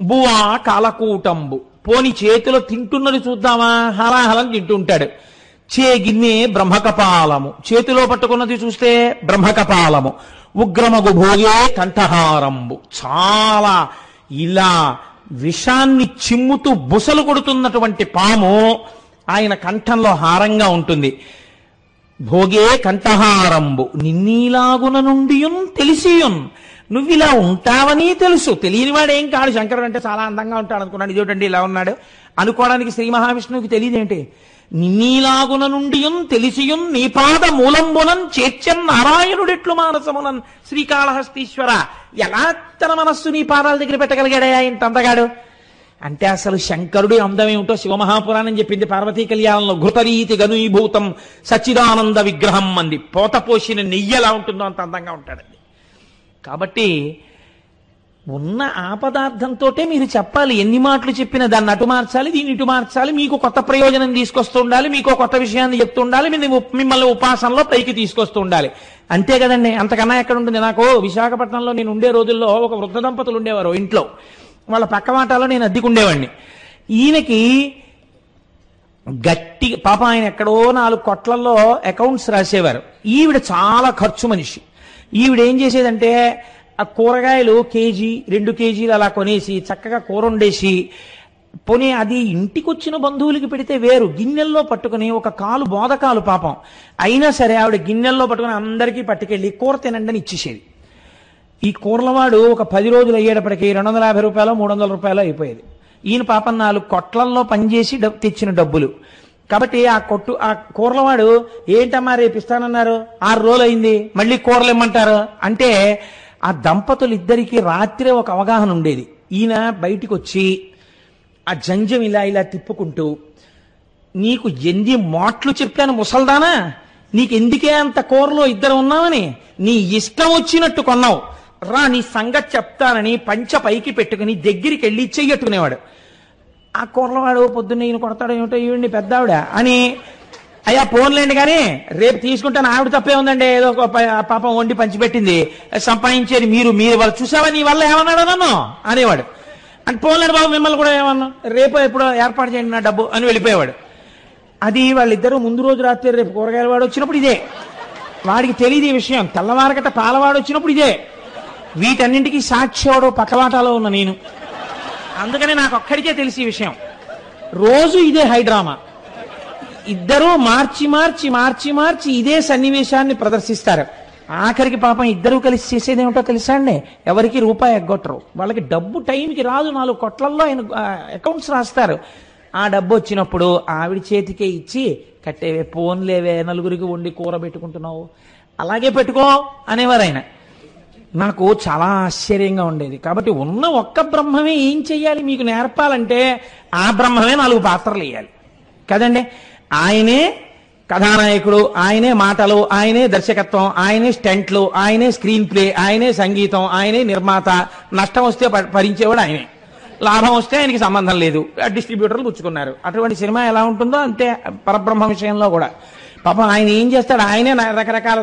బువా కాలకూటంబు, పోని చేతిలో తింటున్నది చూద్దామా, హలాహలం తింటుంటాడు. చేగిన్నే బ్రహ్మకపాలము, చేతిలో పట్టుకున్నది చూస్తే బ్రహ్మకపాలము, ఉగ్రమగు భోగే కంఠహారంబు, చాలా ఇలా విషాన్ని చిమ్ముతూ బుసలు కొడుతున్నటువంటి పాము ఆయన కంఠంలో హారంగా ఉంటుంది. భోగే కంఠహారంబు, నిన్నీలాగున నుండియున్ తెలిసియున్, నువ్విలా ఉంటావని తెలుసు. తెలియనివాడేం కాడు. శంకరుడు అంటే చాలా అందంగా ఉంటాడు అనుకున్నాడు, ఇదేంటండి ఇలా ఉన్నాడు అనుకోవడానికి శ్రీ మహావిష్ణువుకి తెలియదేంటి? నిన్నీలాగున నుండియున్ తెలిసియున్ నీపాద మూలంబునం చేర్చన్ నారాయణుడిట్లు మానసమునన్ శ్రీకాళహస్తీశ్వర. ఎలా తన మనస్సు నీ పాదాల దగ్గర పెట్టగలిగాడయా ఇంత అందగాడు అంటే? అసలు శంకరుడి అందం ఏమిటో శివమహాపురాణం చెప్పింది పార్వతీ కళ్యాణంలో. ఘృతరీతి గనుభూతం సచ్చిదానంద విగ్రహం అంది. పోత పోసిన నెయ్యి ఎలా ఉంటుందో అంత అందంగా ఉంటాడండి. కాబట్టి ఉన్న ఆ పదార్థంతో మీరు చెప్పాలి. ఎన్ని మాటలు చెప్పినా దాన్ని అటు మార్చాలి, దీన్ని ఇటు మార్చాలి, మీకు కొత్త ప్రయోజనం తీసుకొస్తూ ఉండాలి, మీకు కొత్త విషయాన్ని చెప్తూ ఉండాలి, మిమ్మల్ని ఉపాసనలో పైకి తీసుకొస్తూ ఉండాలి. అంతే కదండి. అంతకన్నా ఎక్కడ ఉంటుంది? నాకు విశాఖపట్నంలో నేను ఉండే రోజుల్లో ఒక వృద్ధ దంపతులు ఉండేవారు ఇంట్లో. వాళ్ళ పక్క వాటాలో నేను అద్దెకుండేవాడిని. ఈయనకి గట్టి పాప, ఆయన ఎక్కడో 4 కొట్లలో అకౌంట్స్ రాసేవారు. ఈవిడ చాలా ఖర్చు మనిషి. ఈవిడ ఏం చేసేదంటే ఆ కూరగాయలు 1 కేజీ 2 కేజీలు అలా కొనేసి చక్కగా కూర వండేసి, పోనీ అది ఇంటికి వచ్చిన బంధువులకి పెడితే వేరు, గిన్నెల్లో పట్టుకుని ఒక కాలు బోధకాలు పాపం అయినా సరే ఆవిడ గిన్నెల్లో పట్టుకుని అందరికీ పట్టుకెళ్ళి కూర తినండి అని ఇచ్చేసేది. ఈ కూరలవాడు ఒక 10 రోజులు అయ్యేటప్పటికి 250 రూపాయలు 300 రూపాయలు అయిపోయేది. ఈయన పాపం 4 కొట్లల్లో పనిచేసి తెచ్చిన డబ్బులు. కాబట్టి ఆ కూరలవాడు ఏంటమ్మా రేపు ఇస్తానన్నారు, 6 రోజులు అయింది, మళ్ళీ కూరలు ఇమ్మంటారు అంటే ఆ దంపతులు ఇద్దరికి రాత్రి ఒక అవగాహన ఉండేది. ఈయన బయటికి వచ్చి ఆ జంజం ఇలా ఇలా తిప్పుకుంటూ, నీకు ఎన్ని మాటలు చెప్పాను ముసల్దానా, నీకెందుకే అంత కూరలో ఇద్దరు ఉన్నామని, నీ ఇష్టం వచ్చినట్టు కొన్నావు రా, నీ సంగతి చెప్తానని పంచ పైకి పెట్టుకుని దగ్గరికి వెళ్ళి చెయ్యట్టుకునేవాడు. ఆ కూరలవాడు పొద్దున్న ఈయన కొడతాడు ఏమిటో, ఈవిడ్ని పెద్దావిడ అని, అయ్యా పోన్లేండి కానీ రేపు తీసుకుంటాను, ఆవిడ తప్పే ఉందండి, ఏదో ఒక పాపం వండి పంచిపెట్టింది సంపాదించేది మీరు వాళ్ళు చూసావా, నీ వల్ల ఏమన్నాడు నన్ను అనేవాడు. అంటే పోలేడు బాబు మిమ్మల్ని కూడా ఏమన్నా రేపు ఎప్పుడో ఏర్పాటు చేయండి నా డబ్బు అని వెళ్ళిపోయేవాడు. అది వాళ్ళిద్దరూ ముందు రోజు రాత్రి రేపు కూరగాయల వాడు వచ్చినప్పుడు ఇదే, వాడికి తెలియదు ఈ విషయం. తెల్లవారకట పాలవాడు వచ్చినప్పుడు ఇదే. వీటన్నింటికీ సాక్షి ఎవడో పక్కవాటాలో ఉన్న నేను. అందుకని నాకు ఒక్కడికే తెలిసి ఈ విషయం. రోజు ఇదే హైడ్రామా. ఇద్దరూ మార్చి మార్చి మార్చి మార్చి ఇదే సన్నివేశాన్ని ప్రదర్శిస్తారు. ఆఖరికి పాపం ఇద్దరూ కలిసి చేసేదేమిటో తెలుసా అండి, ఎవరికి రూపాయి ఎగ్గొట్టరు. వాళ్ళకి డబ్బు టైంకి రాదు. 4 కొట్లల్లో ఆయన అకౌంట్స్ రాస్తారు. ఆ డబ్బు వచ్చినప్పుడు ఆవిడ చేతికే ఇచ్చి కట్టేవే, పోన్లేవే, నలుగురికి వండి కూర పెట్టుకుంటున్నావు, అలాగే పెట్టుకో అనేవారు ఆయన. నాకు చాలా ఆశ్చర్యంగా ఉండేది. కాబట్టి ఉన్న ఒక్క బ్రహ్మమే ఏం చెయ్యాలి మీకు నేర్పాలంటే ఆ బ్రహ్మమే 4 పాత్రలు వేయాలి కదండి. ఆయనే కథానాయకుడు, ఆయనే మాటలు, ఆయనే దర్శకత్వం, ఆయనే స్టంట్లు, ఆయనే స్క్రీన్ ప్లే, ఆయనే సంగీతం, ఆయనే నిర్మాత. నష్టం వస్తే భరించేవాడు ఆయనే, లాభం వస్తే ఆయనకి సంబంధం లేదు, డిస్ట్రిబ్యూటర్లు పుచ్చుకున్నారు. అటువంటి సినిమా ఎలా ఉంటుందో అంతే పరబ్రహ్మ విషయంలో కూడా. పాపం ఆయన ఏం చేస్తాడు, ఆయనే రకరకాల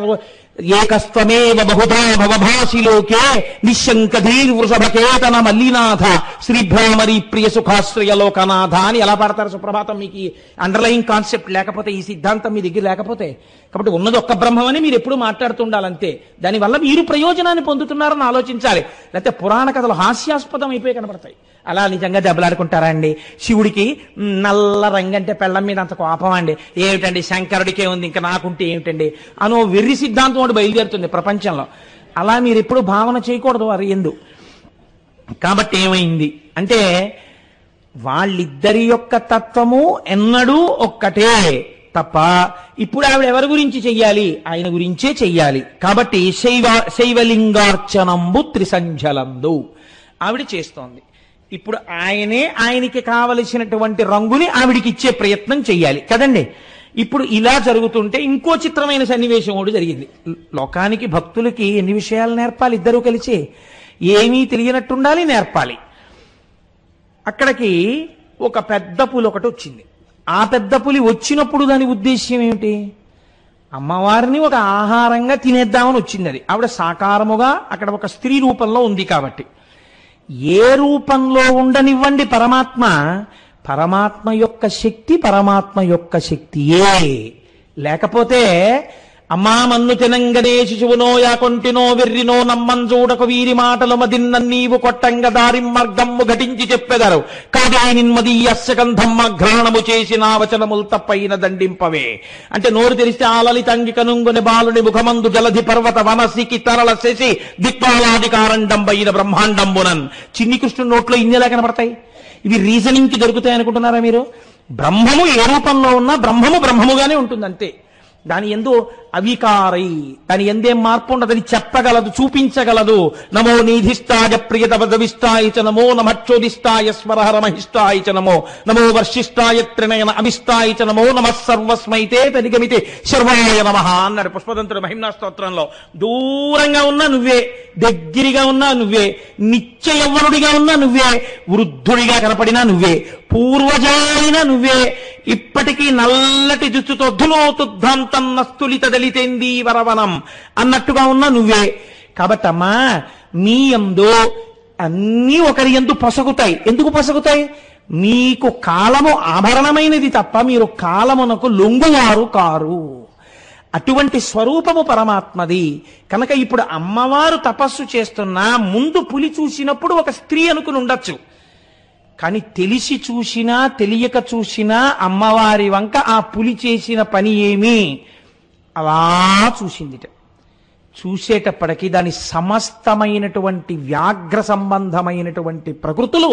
ఏకస్త్వమేవ బహుధా భవభాషిలోకే నిశంకధీర్వృషభకేతన మల్లినాథ శ్రీభ్రామరి ప్రియ సుఖాశ్రయ లోకనాథ అని ఎలా పాడతారు సుప్రభాతం. మీకు ఈ అండర్లైన్ కాన్సెప్ట్ లేకపోతే, ఈ సిద్ధాంతం మీ దగ్గర లేకపోతే, కాబట్టి ఉన్నది ఒక్క బ్రహ్మమని మీరు ఎప్పుడు మాట్లాడుతుండాలంతే. దానివల్ల మీరు ప్రయోజనాన్ని పొందుతున్నారని ఆలోచించాలి. లేకపోతే పురాణ కథలు హాస్యాస్పదం అయిపోయి కనపడతాయి. అలా నిజంగా దెబ్బలాడుకుంటారా అండి? శివుడికి నల్ల రంగంటే పెళ్ళం మీద అంత కోపం అండి, ఏమిటండి శంకరుడికే ఉంది ఇంకా నాకుంటే ఏమిటండి అనో వెర్రి సిద్ధాంతం ఒకటి బయలుదేరుతుంది ప్రపంచంలో. అలా మీరు ఎప్పుడు భావన చేయకూడదు వారు ఎందు. కాబట్టి ఏమైంది అంటే వాళ్ళిద్దరి యొక్క తత్వము ఎన్నడూ ఒక్కటే తప్ప ఇప్పుడు ఆవిడ ఎవరి గురించి చెయ్యాలి, ఆయన గురించే చెయ్యాలి. కాబట్టి శైవలింగార్చనంబు త్రిసంధ్యలందు ఆవిడ చేస్తోంది. ఇప్పుడు ఆయనకి కావలసినటువంటి రంగుని ఆవిడికి ఇచ్చే ప్రయత్నం చెయ్యాలి కదండి. ఇప్పుడు ఇలా జరుగుతుంటే ఇంకో చిత్రమైన సన్నివేశం కూడా జరిగింది. లోకానికి భక్తులకి ఎన్ని విషయాలు నేర్పాలి, ఇద్దరూ కలిసి ఏమీ తెలియనట్టుండాలి, నేర్పాలి. అక్కడికి ఒక పెద్ద పులి ఒకటి వచ్చింది. ఆ పెద్ద పులి వచ్చినప్పుడు దాని ఉద్దేశ్యం ఏమిటి, అమ్మవారిని ఒక ఆహారంగా తినేద్దామని వచ్చింది. అది ఆవిడ సాకారముగా అక్కడ ఒక స్త్రీ రూపంలో ఉంది కాబట్టి. ఏ రూపంలో ఉండనివ్వండి పరమాత్మ యొక్క శక్తి పరమాత్మ యొక్క శక్తియే. లేకపోతే అమ్మా మన్ను తినంగనే శిశువునో యాకొంటినో వెర్రినో నమ్మంజూడకు వీరి మాటలు మదిన్న నీవు కొట్టంగ దారి మార్గమ్ము ఘటించి చెప్పెదరు కాదే నిన్మదీయస్య గంధమ్మ ఘ్రాణము చేసిన వచనములు తప్పైన దండింపవే. అంటే నోరు తెరిస్తే ఆలలితంగి కనుంగుని బాలుని ముఖమందు జలధి పర్వత వనసికి తరల శశి దిక్పాలాధికారండంబైన బ్రహ్మాండంబునన్. చిన్ని కృష్ణుడి నోట్లో ఇన్నెలా కనపడతాయి? ఇవి రీజనింగ్ కి దొరుకుతాయి అనుకుంటున్నారా మీరు? బ్రహ్మము ఏ రూపంలో ఉన్నా బ్రహ్మముగానే ఉంటుంది అంతే. దాని ఎందు అవికారై, దాని ఎందేం మార్పు ఉండదు. అది చెప్పగలదు, చూపించగలదు. నమో నీధిష్టాయ ప్రియతపదవిష్టాయ చ నమో నమక్షోదిష్టాయ స్వరహరమహిష్టాయ చ నమో నమో వర్షిష్టాయ త్రినయన అవిష్టాయ చ నమో నమః సర్వస్మైతే తనిగమితే శర్వాయ నమః అన్నాడు పుష్పదంతుడు మహిమ్నా స్తోత్రంలో. దూరంగా ఉన్నా నువ్వే, దగ్గరగా ఉన్నా నువ్వే, నిత్య యవ్వనుడిగా ఉన్నా నువ్వే, వృద్ధుడిగా కనపడినా నువ్వే, పూర్వజాయిన నువ్వే, ఇప్పటికీ నల్లటి జుత్తుతో ధులోతుద్ధాంతన్న స్థులిత దళితేందీ వరవనం అన్నట్టుగా ఉన్నా నువ్వే. కాబట్టమ్మా మీ యందు అన్నీ ఒకరి యందు పొసగుతాయి. ఎందుకు పొసగుతాయి? మీకు కాలము ఆభరణమైనది తప్ప మీరు కాలమునకు లొంగువారు కారు. అటువంటి స్వరూపము పరమాత్మది. కనుక ఇప్పుడు అమ్మవారు తపస్సు చేస్తున్నా ముందు పులి చూసినప్పుడు ఒక స్త్రీ అనుకుని ఉండొచ్చు. కానీ తెలిసి చూసినా తెలియక చూసినా అమ్మవారి వంక ఆ పులి చేసిన పని ఏమి అలా చూసిందిట. చూసేటప్పటికీ దాని సమస్తమైనటువంటి వ్యాఘ్ర సంబంధమైనటువంటి ప్రకృతులు,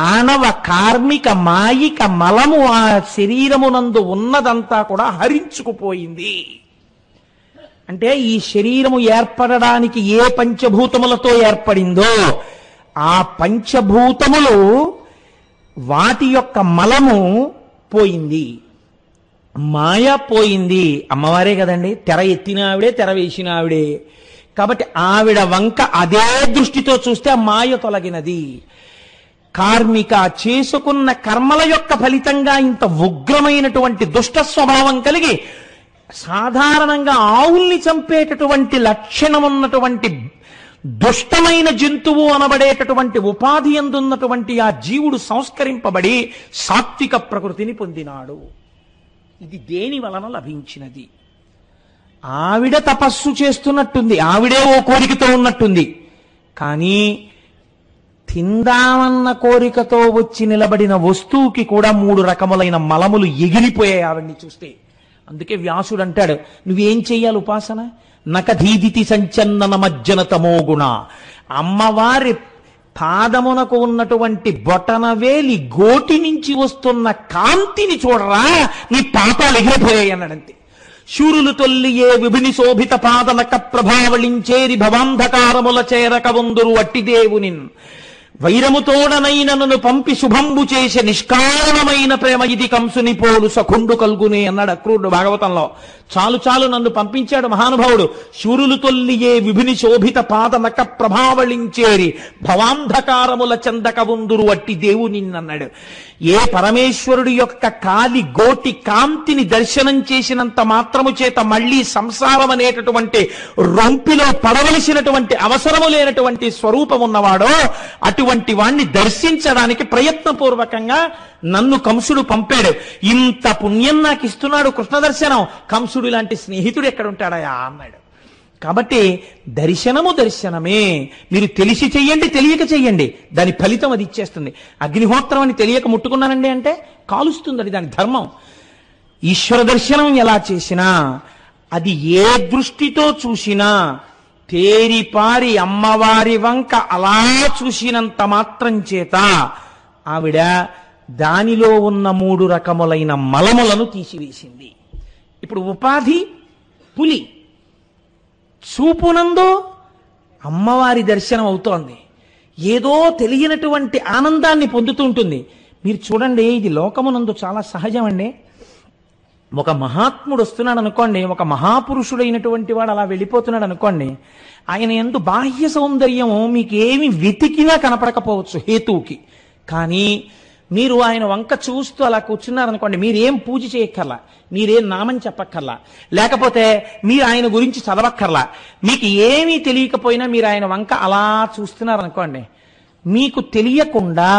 ఆనవ కార్మిక మాయిక మలము ఆ శరీరమునందు ఉన్నదంతా కూడా హరించుకుపోయింది. అంటే ఈ శరీరము ఏర్పడడానికి ఏ పంచభూతములతో ఏర్పడిందో ఆ పంచభూతములు వాటి యొక్క మలము పోయింది, మాయ పోయింది. అమ్మవారే కదండి, తెర ఎత్తిన ఆవిడే, తెర వేసిన ఆవిడే. కాబట్టి ఆవిడ వంక అదే దృష్టితో చూస్తే ఆ మాయ తొలగినది. కార్మిక చేసుకున్న కర్మల యొక్క ఫలితంగా ఇంత ఉగ్రమైనటువంటి దుష్ట స్వభావం కలిగి సాధారణంగా ఆవుల్ని చంపేటటువంటి లక్షణం ఉన్నటువంటి దుష్టమైన జంతువు అనబడేటటువంటి ఉపాధి అందున్నటువంటి ఆ జీవుడు సంస్కరింపబడి సాత్విక ప్రకృతిని పొందినాడు. ఇది దేని వలన లభించినది? ఆవిడ తపస్సు చేస్తున్నట్టుంది, ఆవిడే ఓ కోరికతో ఉన్నట్టుంది. కానీ తిందామన్న కోరికతో వచ్చి నిలబడిన వస్తువుకి కూడా 3 రకములైన మలములు ఎగిరిపోయాయి ఆవిడ్ని చూస్తే. అందుకే వ్యాసుడు అంటాడు, నువ్వేం చెయ్యాలి ఉపాసన? నకధీదితి సంచన్నన మజ్జన తమోగుణ. అమ్మవారి పాదమునకు ఉన్నటువంటి బొటనవేలి గోటి నుంచి వస్తున్న కాంతిని చూడరా, నీ పాపాలు ఎగిరిపోయాయి అన్నాడంతే. శూరులు తొల్లియే విభిని శోభిత పాదనక ప్రభావళించేరి భవాంధకారముల చేరక వందురు అట్టిదేవునిన్ వైరముతోడనైన నన్ను పంపి శుభంబు చేసే నిష్కారణమైన ప్రేమ ఇది కంసుని పోలు సఖుండు కల్గునే అన్నాడు అక్రూరుడు భాగవతంలో. చాలు చాలు నన్ను పంపించాడు మహానుభావుడు. శూరులు తొల్లియే విభిని శోభిత పాదనక ప్రభావళించేరి భవాంధకారముల చందక వందురు అట్టి దేవుని అన్నాడు. ఏ పరమేశ్వరుడి యొక్క కాలి గోటి కాంతిని దర్శనం చేసినంత మాత్రము చేత మళ్లీ సంసారం అనేటటువంటి రొంపిలో పడవలసినటువంటి అవసరము లేనటువంటి స్వరూపం ఉన్నవాడో అటువంటి వాణ్ణి దర్శించడానికి ప్రయత్నపూర్వకంగా నన్ను కంసుడు పంపాడు. ఇంత పుణ్యం నాకు ఇస్తున్నాడు కృష్ణ దర్శనం, కంసుడు లాంటి స్నేహితుడు ఎక్కడుంటాడయా అన్నాడు. కాబట్టి దర్శనము దర్శనమే. మీరు తెలిసి చెయ్యండి, తెలియక చెయ్యండి, దాని ఫలితం అది ఇచ్చేస్తుంది. అగ్నిహోత్రం అని తెలియక ముట్టుకున్నానండి అంటే కాలుస్తుంది, అది దాని ధర్మం. ఈశ్వర దర్శనం ఎలా చేసినా, అది ఏ దృష్టితో చూసినా, తేరిపారి అమ్మవారి వంక అలా చూసినంత మాత్రం చేత ఆవిడ దానిలో ఉన్న 3 రకములైన మలములను తీసివేసింది. ఇప్పుడు ఉపాధి పులి, చూపునందు అమ్మవారి దర్శనం అవుతోంది, ఏదో తెలియనటువంటి ఆనందాన్ని పొందుతూ ఉంటుంది. మీరు చూడండి, ఇది లోకమునందు చాలా సహజం అండి. ఒక మహాత్ముడు వస్తున్నాడు అనుకోండి, ఒక మహాపురుషుడైనటువంటి వాడు అలా వెళ్ళిపోతున్నాడు అనుకోండి, ఆయన యందు బాహ్య సౌందర్యం మీకేమి వెతికినా కనపడకపోవచ్చు హేతువుకి. కానీ మీరు ఆయన వంక చూస్తూ అలా కూర్చున్నారనుకోండి, మీరేం పూజ చేయక్కర్లా, మీరేం నామం చెప్పక్కర్లా, లేకపోతే మీరు ఆయన గురించి చదవక్కర్లా, మీకు ఏమీ తెలియకపోయినా మీరు ఆయన వంక అలా చూస్తున్నారనుకోండి, మీకు తెలియకుండా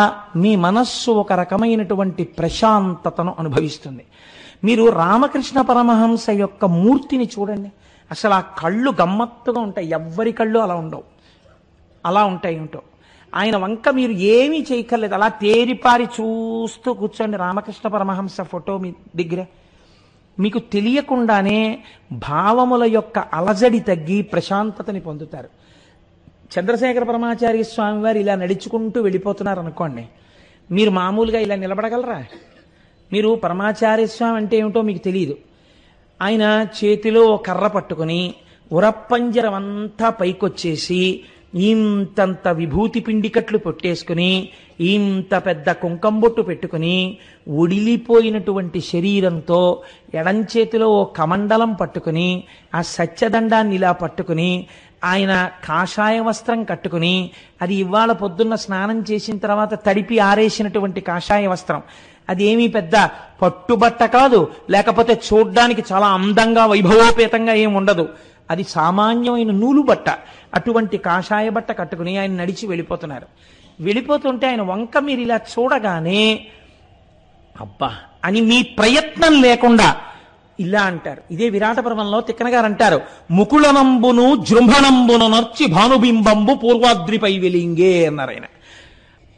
మీ మనస్సు ఒక రకమైనటువంటి ప్రశాంతతను అనుభవిస్తుంది. మీరు రామకృష్ణ పరమహంస యొక్క మూర్తిని చూడండి, అసలు ఆ కళ్ళు గమ్మత్తుగా ఉంటాయి, ఎవ్వరి కళ్ళు అలా ఉండవు, అలా ఉంటాయి ఏంటో. ఆయన వంక మీరు ఏమీ చేయక్కర్లేదు, అలా తేరిపారి చూస్తూ కూర్చోండి రామకృష్ణ పరమహంస ఫోటో మీ దగ్గర. మీకు తెలియకుండానే భావముల యొక్క అలజడి తగ్గి ప్రశాంతతని పొందుతారు. చంద్రశేఖర పరమాచార్య స్వామి వారు ఇలా నడుచుకుంటూ వెళ్ళిపోతున్నారు అనుకోండి, మీరు మామూలుగా ఇలా నిలబడగలరా? మీరు పరమాచార్య స్వామి అంటే ఏమిటో మీకు తెలియదు. ఆయన చేతిలో కర్ర పట్టుకుని ఉరప్పంజరం అంతా పైకొచ్చేసి ఇంతంత విభూతి పిండికట్లు పొట్టేసుకుని ఇంత పెద్ద కుంకంబొట్టు పెట్టుకుని ఒడిలిపోయినటువంటి శరీరంతో ఎడంచేతిలో ఓ కమండలం పట్టుకుని ఆ సత్యదండాన్ని ఇలా పట్టుకుని ఆయన కాషాయ వస్త్రం కట్టుకుని, అది ఇవాళ పొద్దున్న స్నానం చేసిన తర్వాత తడిపి ఆరేసినటువంటి కాషాయ వస్త్రం, అదేమీ పెద్ద పట్టుబట్ట కాదు, లేకపోతే చూడ్డానికి చాలా అందంగా వైభవోపేతంగా ఏం ఉండదు, అది సామాన్యమైన నూలు బట్ట. అటువంటి కాషాయ బట్ట కట్టుకుని ఆయన నడిచి వెళ్ళిపోతున్నారు. వెళ్ళిపోతుంటే ఆయన వంక మీరు ఇలా చూడగానే అబ్బా అని మీ ప్రయత్నం లేకుండా ఇలా అంటారు. ఇదే విరాట పర్వంలో తిక్కన గారు అంటారు, ముకుళనంబును జృంభణంబును నర్చి భానుబింబంబు పూర్వాద్రిపై వెలింగే అన్నారు ఆయన.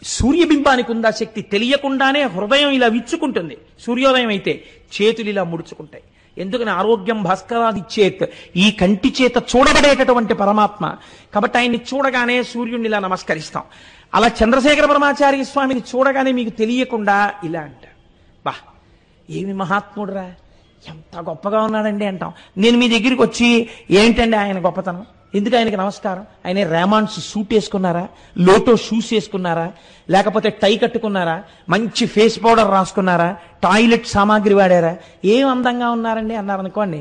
సూర్యబింబానికి ఉందా శక్తి, తెలియకుండానే హృదయం ఇలా విచ్చుకుంటుంది. సూర్యోదయం అయితే చేతులు ఇలా ముడుచుకుంటాయి. ఎందుకని ఆరోగ్యం భాస్కరాదిచ్చేత్, ఈ కంటి చేత చూడబడేటటువంటి పరమాత్మ. కాబట్టి ఆయన్ని చూడగానే సూర్యుడిని ఇలా నమస్కరిస్తాం. అలా చంద్రశేఖర పరమాచార్య స్వామిని చూడగానే మీకు తెలియకుండా ఇలా అంటారు, బా ఏమి మహాత్ముడురా, ఎంత గొప్పగా ఉన్నాడండి అంటాం. నేను మీ దగ్గరికి వచ్చి ఏంటండి ఆయన గొప్పతనం, ఎందుకు ఆయనకి నమస్కారం, ఆయన రేమాన్స్ సూట్ వేసుకున్నారా, లోటో షూస్ వేసుకున్నారా, లేకపోతే టై కట్టుకున్నారా, మంచి ఫేస్ పౌడర్ రాసుకున్నారా, టాయిలెట్ సామాగ్రి వాడారా, ఏం అందంగా ఉన్నారండి అన్నారనుకోండి.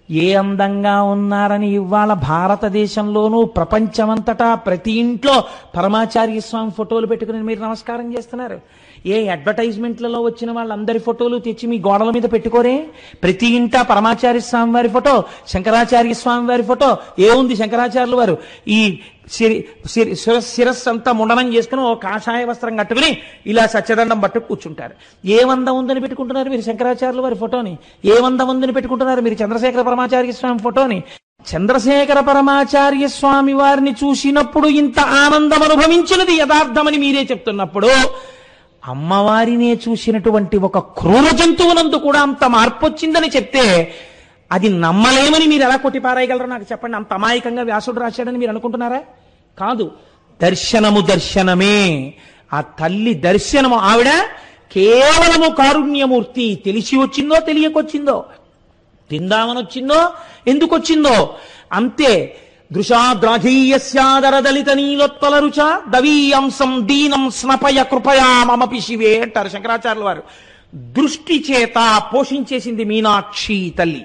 ఏ అందంగా ఉన్నారని ఇవాళ భారతదేశంలోనూ ప్రపంచమంతటా ప్రతి ఇంట్లో పరమాచార్య స్వామి ఫోటోలు పెట్టుకుని మీరు నమస్కారం చేస్తున్నారు. ఏ అడ్వర్టైజ్మెంట్లలో వచ్చిన వాళ్ళందరి ఫోటోలు తెచ్చి మీ గోడల మీద పెట్టుకోరే? ప్రతి ఇంటా పరమాచార్య స్వామి వారి ఫోటో, శంకరాచార్య స్వామి వారి ఫోటో. ఏముంది శంకరాచార్యులు వారు ఈ శిరస్సు అంతా ముండనం చేసుకుని ఓ కాషాయ వస్త్రం కట్టుకుని ఇలా సత్యదండం పట్టు కూర్చుంటారు. ఏ వందం ఉందని పెట్టుకుంటున్నారు మీరు శంకరాచార్యుల వారి ఫోటోని? ఏ వందం ఉందని పెట్టుకుంటున్నారు మీరు చంద్రశేఖర పరమాచార్య స్వామి ఫోటోని? చంద్రశేఖర పరమాచార్య స్వామి వారిని చూసినప్పుడు ఇంత ఆనందం అనుభవించినది యథార్థమని మీరే చెప్తున్నప్పుడు, అమ్మవారినే చూసినటువంటి ఒక క్రూర జంతువునందు కూడా అంత మార్పు వచ్చిందని చెప్తే అది నమ్మలేమని మీరు ఎలా కొట్టిపారాయగలరో నాకు చెప్పండి. అంత అమాయకంగా వ్యాసుడు రాశాడని మీరు అనుకుంటున్నారా? కాదు, దర్శనము దర్శనమే. ఆ తల్లి దర్శనము. ఆవిడ కేవలము కారుణ్యమూర్తి. తెలిసి వచ్చిందో తెలియకొచ్చిందో, తిందామని వచ్చిందో ఎందుకు వచ్చిందో అంతే. దృశాద్రాఘీయస్యాదరదలిత నీలోత్పల రుచ దవీయంసం దీనం స్నపయ కృపయా మమపి శివే అంటారు శంకరాచార్యుల వారు. దృష్టి చేత పోషించేసింది మీనాక్షి తల్లి.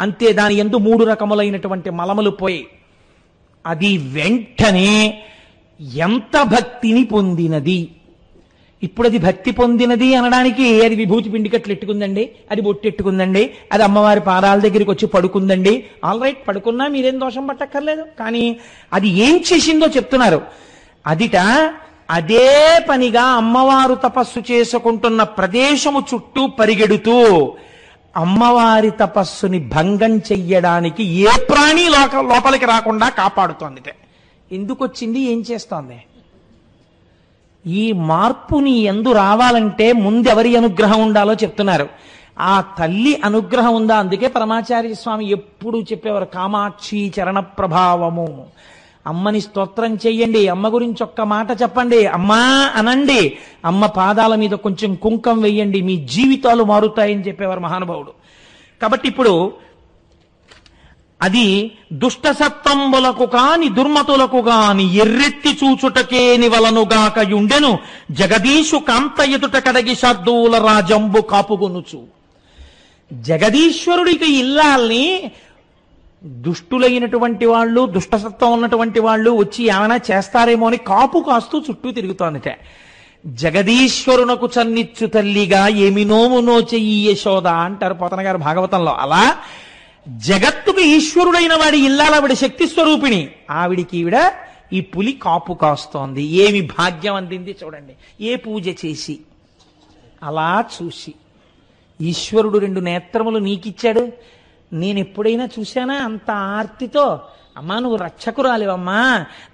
అంతే. దాని యందు 3 రకములైనటువంటి మలములు పోయి అది వెంటనే ఎంత భక్తిని పొందినది. ఇప్పుడు అది భక్తి పొందినది అనడానికి అది విభూతి పిండికట్లు ఎట్టుకుందండి, అది బొట్టెట్టుకుందండి, అది అమ్మవారి పాదాల దగ్గరికి వచ్చి పడుకుందండి. ఆల్ రైట్, పడుకున్నా మీరేం దోషం పట్టక్కర్లేదు. కానీ అది ఏం చేసిందో చెప్తున్నారు. అదిట అదే పనిగా అమ్మవారు తపస్సు చేసుకుంటున్న ప్రదేశము చుట్టూ పరిగెడుతూ అమ్మవారి తపస్సుని భంగం చెయ్యడానికి ఏ ప్రాణి లోపలికి రాకుండా కాపాడుతోందిట. ఎందుకు వచ్చింది, ఏం చేస్తోంది? ఈ మార్పుని ఎందు రావాలంటే ముందెవరి అనుగ్రహం ఉండాలో చెప్తున్నారు. ఆ తల్లి అనుగ్రహం ఉందా? అందుకే పరమాచార్య స్వామి ఎప్పుడు చెప్పేవారు కామాక్షి చరణ ప్రభావము. అమ్మని స్తోత్రం చెయ్యండి, అమ్మ గురించి ఒక్క మాట చెప్పండి, అమ్మా అనండి, అమ్మ పాదాల మీద కొంచెం కుంకం వెయ్యండి, మీ జీవితాలు మారుతాయని చెప్పేవారు మహానుభావుడు. కాబట్టి ఇప్పుడు అది దుష్ట సత్తంబులకు కాని దుర్మతులకు గాని ఎర్రెత్తి చూచుటకేని వలనుగాక యుండెను జగదీశు కాంత ఎదుట కడగి శార్దూల రాజంబు కాపుగొనుచు. జగదీశ్వరుడికి ఇల్లాల్ని దుష్టులైనటువంటి వాళ్ళు, దుష్టసత్వం ఉన్నటువంటి వాళ్ళు వచ్చి ఏమైనా చేస్తారేమో అని కాపు కాస్తూ చుట్టూ తిరుగుతోందిట. జగదీశ్వరునకు చన్నిచ్చు తల్లిగా ఏమి నోమునో చెయ్యి యశోద అంటారు పోతన గారు భాగవతంలో. అలా జగత్తుకు ఈశ్వరుడైన వాడి ఇల్లాలవిడ శక్తి స్వరూపిణి. ఆవిడికి ఈవిడ ఈ పులి కాపు కాస్తోంది. ఏమి భాగ్యం అందింది చూడండి. ఏ పూజ చేసి అలా చూసి ఈశ్వరుడు 2 నేత్రములు నీకిచ్చాడు. నేను ఎప్పుడైనా చూశానా అంత ఆర్తితో, అమ్మా నువ్వు రక్షకురాలివమ్మా,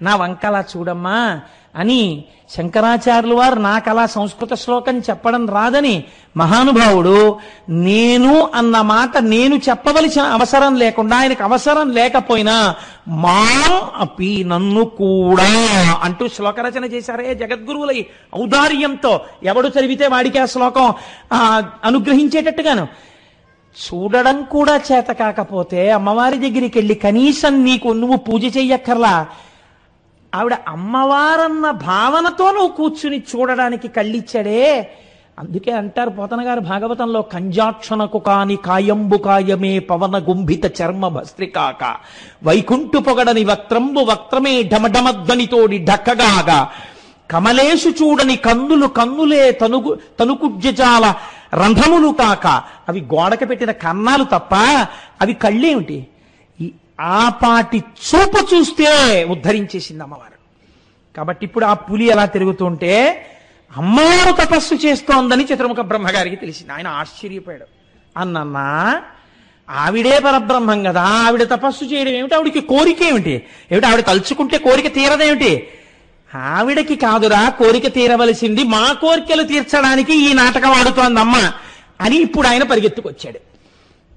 నా వంకలా చూడమ్మా అని శంకరాచార్యులు వారు నాకలా సంస్కృత శ్లోకం చెప్పడం రాదని మహానుభావుడు నేను అన్న మాట నేను చెప్పవలసిన అవసరం లేకుండా, ఆయనకు అవసరం లేకపోయినా మాం అపి నన్ను కూడా అంటూ శ్లోకరచన చేశారే జగద్గురువులై ఔదార్యంతో. ఎవడు చదివితే వాడికి ఆ శ్లోకం అనుగ్రహించేటట్టుగాను. చూడడం కూడా చేత కాకపోతే అమ్మవారి దగ్గరికి వెళ్ళి కనీసం నువ్వు పూజ చెయ్యక్కర్లా, ఆవిడ అమ్మవారన్న భావనతో నువ్వు కూర్చుని చూడడానికి కళ్ళిచ్చాడే. అందుకే అంటారు పోతన గారు భాగవతంలో, కంజాక్షణకు కాని కాయంబు కాయమే పవన గుంభిత చర్మ భస్త్రికాక వైకుంఠు పొగడని వక్త్రంబు వక్త్రమే ఢమఢమధ్వనితోడి ఢక్కగాగా కమలేషు చూడని కన్నులే తనుకుజ్జాల రంధ్రములు కాక. అవి గోడకి పెట్టిన కన్నాలు తప్ప అవి కళ్ళేమిటి? ఆ పాటి చూపు చూస్తే ఉద్ధరించేసింది అమ్మవారు. కాబట్టి ఇప్పుడు ఆ పులి ఎలా తిరుగుతుంటే అమ్మవారు తపస్సు చేస్తోందని చతుర్ముఖ బ్రహ్మగారికి తెలిసింది. ఆయన ఆశ్చర్యపోయాడు. అన్నన్నా ఆవిడే పరబ్రహ్మం కదా, ఆవిడ తపస్సు చేయడం ఏమిటి? ఆవిడికి కోరిక ఏమిటి? ఆవిడ తలుచుకుంటే కోరిక తీరదేమిటి? ఆవిడకి కాదురా కోరిక తీరవలసింది, మా కోరికలు తీర్చడానికి ఈ నాటకం ఆడుతోందమ్మ అని ఇప్పుడు ఆయన పరిగెత్తుకొచ్చాడు.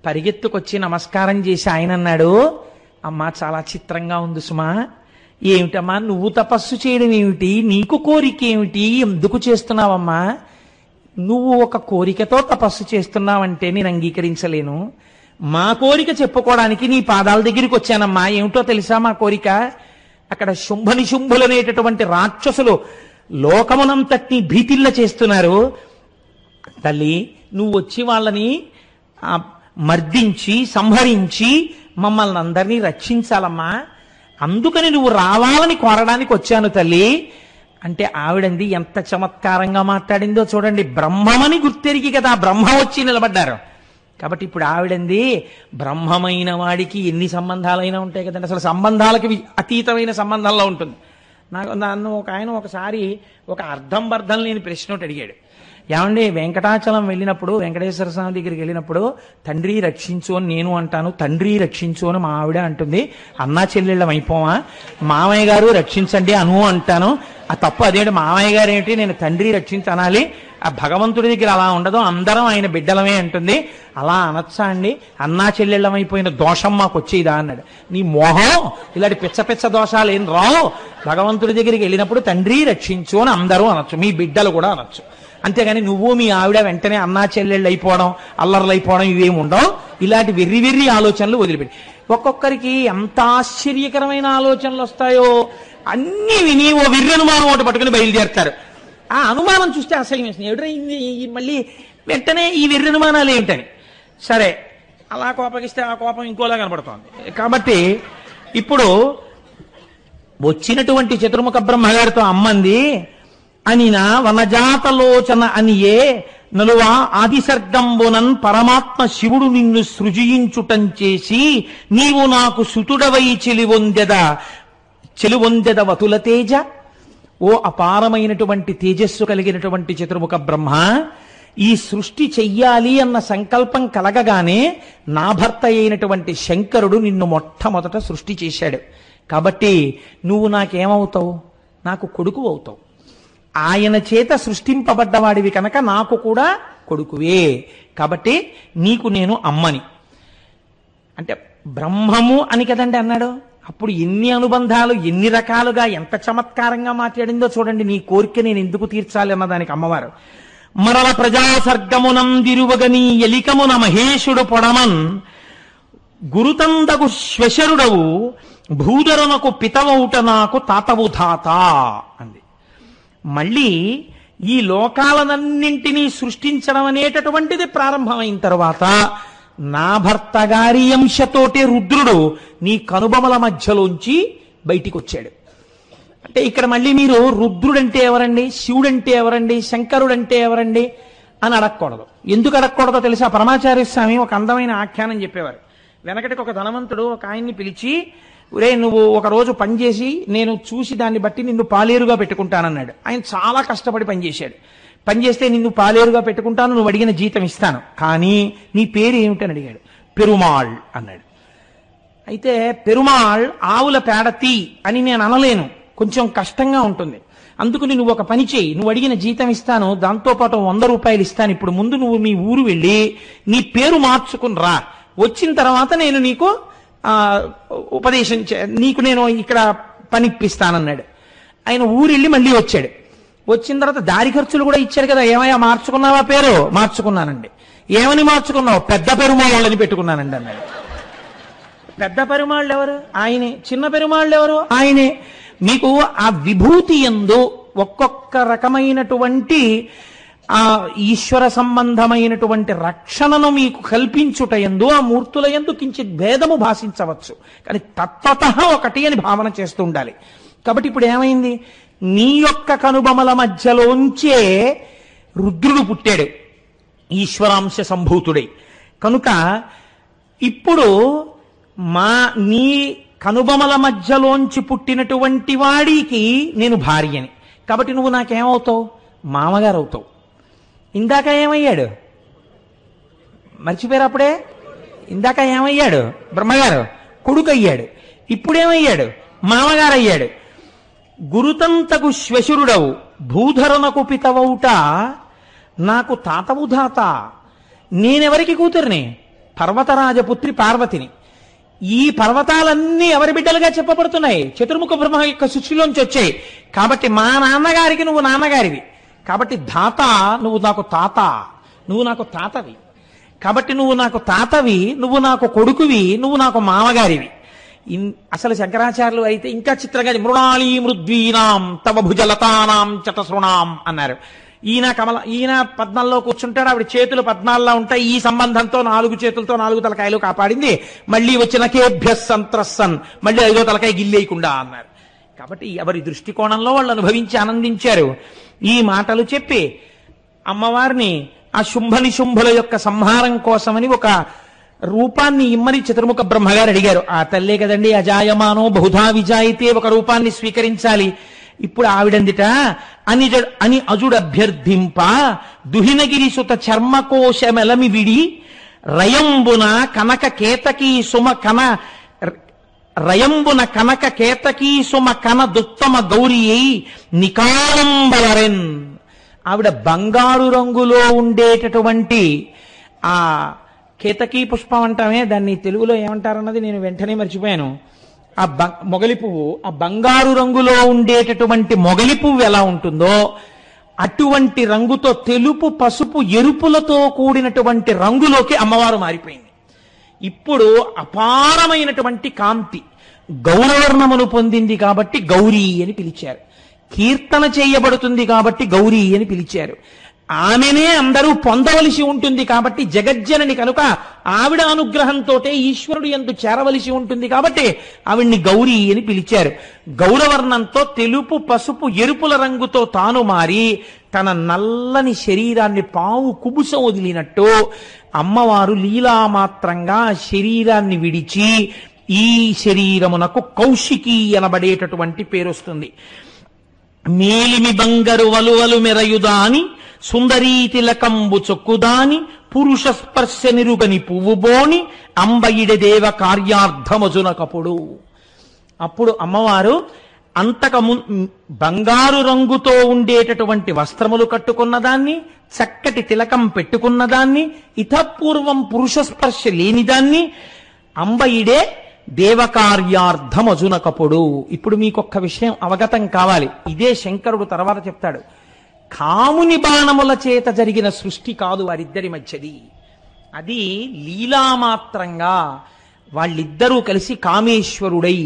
పరిగెత్తుకొచ్చి నమస్కారం చేసి ఆయన అన్నాడు, అమ్మా చాలా చిత్రంగా ఉంది సుమా. ఏమిటమ్మా నువ్వు తపస్సు చేయడం ఏమిటి? నీకు కోరిక ఏమిటి? ఎందుకు చేస్తున్నావమ్మా? నువ్వు ఒక కోరికతో తపస్సు చేస్తున్నావంటే నేను అంగీకరించలేను. మా కోరిక చెప్పుకోవడానికి నీ పాదాల దగ్గరికి వచ్చానమ్మా. ఏమిటో తెలుసా మా కోరిక? అక్కడ శుంభనిశుంభులనేటటువంటి రాక్షసులు లోకమునంతటినీ భీతిల్ల చేస్తున్నారు. తల్లి నువ్వు వచ్చి వాళ్ళని మర్దించి సంహరించి మమ్మల్ని అందరినీ రక్షించాలమ్మా, అందుకని నువ్వు రావాలని కోరడానికి వచ్చాను తల్లి అంటే ఆవిడంది ఎంత చమత్కారంగా మాట్లాడిందో చూడండి. బ్రహ్మమని గుర్తెరిగి కదా బ్రహ్మ వచ్చి నిలబడ్డారు. కాబట్టి ఇప్పుడు ఆవిడంది బ్రహ్మమైన వాడికి ఎన్ని సంబంధాలైనా ఉంటాయి కదండి, అసలు సంబంధాలకి అతీతమైన సంబంధంలో ఉంటుంది. నన్ను ఒక ఆయన ఒకసారి ఒక అర్థం బర్థం లేని ప్రశ్న ఒకటి అడిగాడు. ఏమండి, వెంకటాచలం వెళ్ళినప్పుడు, వెంకటేశ్వర స్వామి దగ్గరికి వెళ్ళినప్పుడు తండ్రి రక్షించు అని నేను అంటాను, తండ్రి రక్షించు అని మా ఆవిడ అంటుంది, అన్నా చెల్లెళ్ళం అయిపోవా, మామయ్య గారు రక్షించండి అను అంటాను, ఆ తప్పు అదేంటి, మామయ్య గారు ఏంటి, నేను తండ్రి రక్షించనాలి, ఆ భగవంతుడి దగ్గర అలా ఉండదు, అందరం ఆయన బిడ్డలమే అంటుంది, అలా అనొచ్చా అండి, అన్నా చెల్లెళ్ళమైపోయిన దోషం మాకు వచ్చేదా అన్నాడు. నీ మోహం, ఇలాంటి పిచ్చ పిచ్చ దోషాలు ఏం రావు, భగవంతుడి దగ్గరికి వెళ్ళినప్పుడు తండ్రి రక్షించు అని అందరూ అనొచ్చు, మీ బిడ్డలు కూడా అనొచ్చు. అంతేగాని నువ్వు మీ ఆవిడ వెంటనే అన్నా చెల్లెళ్ళు అయిపోవడం, అల్లర్లు అయిపోవడం ఇవేమి ఉండవు. ఇలాంటి వెర్రి వెర్రి ఆలోచనలు వదిలిపెట్టి, ఒక్కొక్కరికి ఎంత ఆశ్చర్యకరమైన ఆలోచనలు వస్తాయో అన్ని విని ఓ వెర్రి అనుమానం ఒకటి పట్టుకుని బయలుదేరుతారు. ఆ అనుమానం చూస్తే అసహ్యం వేస్తుంది, ఎవడో మళ్ళీ వెంటనే ఈ వెర్రి అనుమానాలు ఏమిటని. సరే, అలా కోపగిస్తే ఆ కోపం ఇంకోలా కనపడుతోంది. కాబట్టి ఇప్పుడు వచ్చినటువంటి చతుర్ముఖ బ్రహ్మగారితో అమ్మంది అనిన వనజాతలోచన అనియే నలువా ఆదిసర్గంబునన్ పరమాత్మ శివుడు నిన్ను సృజించుటం చేసి నీవు నాకు సుతుడవై చెలివొందెద వతుల తేజ. ఓ అపారమైనటువంటి తేజస్సు కలిగినటువంటి చతుర్ముఖ బ్రహ్మ, ఈ సృష్టి చెయ్యాలి అన్న సంకల్పం కలగగానే నా భర్త అయినటువంటి శంకరుడు నిన్ను మొట్టమొదట సృష్టి చేశాడు. కాబట్టి నువ్వు నాకేమవుతావు, నాకు కొడుకు అవుతావు. ఆయన చేత సృష్టింపబడ్డవాడివి కనుక నాకు కూడా కొడుకువే. కాబట్టి నీకు నేను అమ్మని. అంటే బ్రహ్మము అని కదండి అన్నాడు. అప్పుడు ఎన్ని అనుబంధాలు, ఎన్ని రకాలుగా, ఎంత చమత్కారంగా మాట్లాడిందో చూడండి. నీ కోరిక నేను ఎందుకు తీర్చాలి అన్నదానికి అమ్మవారు మరల ప్రజాసర్గమునందిరువగని ఎలికమున మహేశుడు పొడమన్ గురుతందగు శ్వశరుడవు భూధరునకు పితవౌట నాకు తాతవు ధాత అంది. మళ్ళీ ఈ లోకాలనన్నింటినీ సృష్టించడం అనేటటువంటిది ప్రారంభమైన తర్వాత నా భర్త గారి అంశతోటే రుద్రుడు నీ కనుబొమల మధ్యలోంచి బయటికి వచ్చాడు. అంటే ఇక్కడ మళ్ళీ మీరు రుద్రుడంటే ఎవరండి, శివుడంటే ఎవరండి, శంకరుడంటే ఎవరండి అని అడగకూడదు. ఎందుకు అడగకూడదో తెలుసా? పరమాచార్య స్వామి ఒక అందమైన ఆఖ్యానం చెప్పేవారు. వెనకటికి ఒక ధనవంతుడు ఒక ఆయన్ని పిలిచి, ఒరే నువ్వు ఒక రోజు పనిచేసి నేను చూసి దాన్ని బట్టి నిన్ను పాలేరుగా పెట్టుకుంటానన్నాడు. ఆయన చాలా కష్టపడి పనిచేశాడు. పనిచేస్తే నిన్ను పాలేరుగా పెట్టుకుంటాను, నువ్వు అడిగిన జీతం ఇస్తాను, కానీ నీ పేరు ఏమిటని అడిగాడు. పెరుమాళ్ అన్నాడు. అయితే పెరుమాళ్ ఆవుల పేడ తీ అని నేను అనలేను, కొంచెం కష్టంగా ఉంటుంది, అందుకని నువ్వు ఒక పని చేయి, నువ్వు అడిగిన జీతం ఇస్తాను, దాంతోపాటు 100 రూపాయలు ఇస్తాను, ఇప్పుడు ముందు నువ్వు మీ ఊరు వెళ్ళి నీ పేరు మార్చుకుని రా, వచ్చిన తర్వాత నేను నీకు ఉపదేశం నీకు నేను ఇక్కడ పనిప్పిస్తానన్నాడు. ఆయన ఊరెళ్ళి మళ్ళీ వచ్చాడు. వచ్చిన తర్వాత దారి ఖర్చులు కూడా ఇచ్చారు కదా, ఏమయ్యా మార్చుకున్నావా పేరు? మార్చుకున్నానండి. ఏమని మార్చుకున్నావు? పెద్ద పెరుమాళ్ళని పెట్టుకున్నానండి అన్నాడు. పెద్ద పెరుమాళ్ళు ఎవరు? ఆయనే. చిన్న పెరుమాళ్ళు ఎవరు? ఆయనే. మీకు ఆ విభూతి యందు ఒక్కొక్క రకమైనటువంటి ఆ ఈశ్వర సంబంధమైనటువంటి రక్షణను మీకు కల్పించుట యందు ఆ మూర్తుల యందు కించిత్ భేదము భాషించవచ్చు, కానీ తత్వతః ఒకటి అని భావన చేస్తూ ఉండాలి. కాబట్టి ఇప్పుడు ఏమైంది? నీ యొక్క కనుబొమల మధ్యలోంచే రుద్రుడు పుట్టాడు ఈశ్వరాంశ సంభూతుడై. కనుక ఇప్పుడు నీ కనుబొమల మధ్యలోంచి పుట్టినటువంటి వాడికి నేను భార్యని. కాబట్టి నువ్వు నాకేమవుతావు? మామగారు అవుతావు. ఇందాక ఏమయ్యాడు? మర్చిపోయారు అప్పుడే. ఇందాక ఏమయ్యాడు? బ్రహ్మగారు. కొడుకు అయ్యాడు. ఇప్పుడేమయ్యాడు? మామగారు అయ్యాడు. గురుతంతకు శ్వశురుడవు భూధరునకు పితవౌట నాకు తాతవు ధాత. నేనెవరికి కూతురిని? పర్వతరాజపుత్రి పార్వతిని. ఈ పర్వతాలన్నీ ఎవరి బిడ్డలుగా చెప్పబడుతున్నాయి? చతుర్ముఖ బ్రహ్మ యొక్క సృష్టిలోంచి వచ్చాయి. కాబట్టి మా నాన్నగారికి నువ్వు నాన్నగారివి. కాబట్టి ధాత, నువ్వు నాకు తాత, నువ్వు నాకు తాతవి. కాబట్టి నువ్వు నాకు తాతవి, నువ్వు నాకు కొడుకువి, నువ్వు నాకు మామగారివి. అసలు శంకరాచార్యులు అయితే ఇంకా చిత్రంగా మృణాళీ మృద్వీనాం తవ భుజలతానాం చతసృణాం అన్నారు. ఈయన పద్మంలో కూర్చుంటాడు, ఆవిడ చేతులు పద్మాల్లో ఉంటాయి. ఈ సంబంధంతో 4 చేతులతో 4 తలకాయలు కాపాడింది. మళ్ళీ వచ్చిన కేభ్యస్ సంత్రస్సన్, మళ్ళీ 5వ తలకాయ గిల్లేయకుండా అన్నారు. కాబట్టి ఎవరి దృష్టికోణంలో వాళ్ళు అనుభవించి ఆనందించారు. ఈ మాటలు చెప్పి అమ్మవారిని ఆ శుంభనిశుంభుల యొక్క సంహారం కోసమని ఒక రూపాన్ని ఇమ్మని చతుర్ముఖ బ్రహ్మగారు అడిగారు. ఆ తల్లే కదండి అజాయమానో బహుధా విజాయితే, ఒక రూపాన్ని స్వీకరించాలి. ఇప్పుడు ఆవిడందిట అని అజుడభ్యర్థింప దుహినగిరి సుత చర్మకోశమెలమి విడి రయంబున కనక కేతకీ సుమ కన రయంబున కనక కేతకీ సుమ కన దుత్తమ గౌరీ నికాలంబలరెన్. ఆవిడ బంగారు రంగులో ఉండేటటువంటి ఆ కేతకీ పుష్పం అంటామే, దాన్ని తెలుగులో ఏమంటారన్నది నేను వెంటనే మర్చిపోయాను. ఆ మొగలి పువ్వు, ఆ బంగారు రంగులో ఉండేటటువంటి మొగలి పువ్వు ఎలా ఉంటుందో అటువంటి రంగుతో తెలుపు పసుపు ఎరుపులతో కూడినటువంటి రంగులోకి అమ్మవారు మారిపోయింది. ఇప్పుడు అపారమైనటువంటి కాంతి, గౌరవర్ణమును పొందింది కాబట్టి గౌరీ అని పిలిచారు. కీర్తన చేయబడుతుంది కాబట్టి గౌరీ అని పిలిచారు. ఆమెనే అందరూ పొందవలసి ఉంటుంది కాబట్టి జగజ్జనని కనుక ఆవిడ అనుగ్రహంతో ఈశ్వరుడు యందు చేరవలసి ఉంటుంది కాబట్టి ఆవిడ్ని గౌరీ అని పిలిచారు. గౌరవర్ణంతో తెలుపు పసుపు ఎరుపుల రంగుతో తాను మారి తన నల్లని శరీరాన్ని పావు కుబుస వదిలినట్టు అమ్మవారు లీలామాత్రంగా శరీరాన్ని విడిచి ఈ శరీరమునకు కౌశికి అనబడేటటువంటి పేరొస్తుంది. మేలిమి బంగరు వలువలు మెరయుదాని సుందరీ తిలకంబు చొక్కుదాని పురుష స్పర్శ నిరుగని పువ్వుబోని అంబయిడి దేవ కార్యార్థమజునకప్పుడు. అప్పుడు అమ్మవారు బంగారు రంగుతో ఉండేటటువంటి వస్త్రములు కట్టుకున్నదాన్ని, చక్కటి తిలకం పెట్టుకున్నదాన్ని, ఇతపూర్వం పురుష స్పర్శ లేనిదాన్ని, అంబయిడే దేవకార్యార్థమజునకప్పుడు. ఇప్పుడు మీకొక్క విషయం అవగతం కావాలి. ఇదే శంకరుడు తర్వాత చెప్తాడు. కాముని బాణముల చేత జరిగిన సృష్టి కాదు వారిద్దరి మధ్యది. అది లీలామాత్రంగా వాళ్ళిద్దరూ కలిసి కామేశ్వరుడై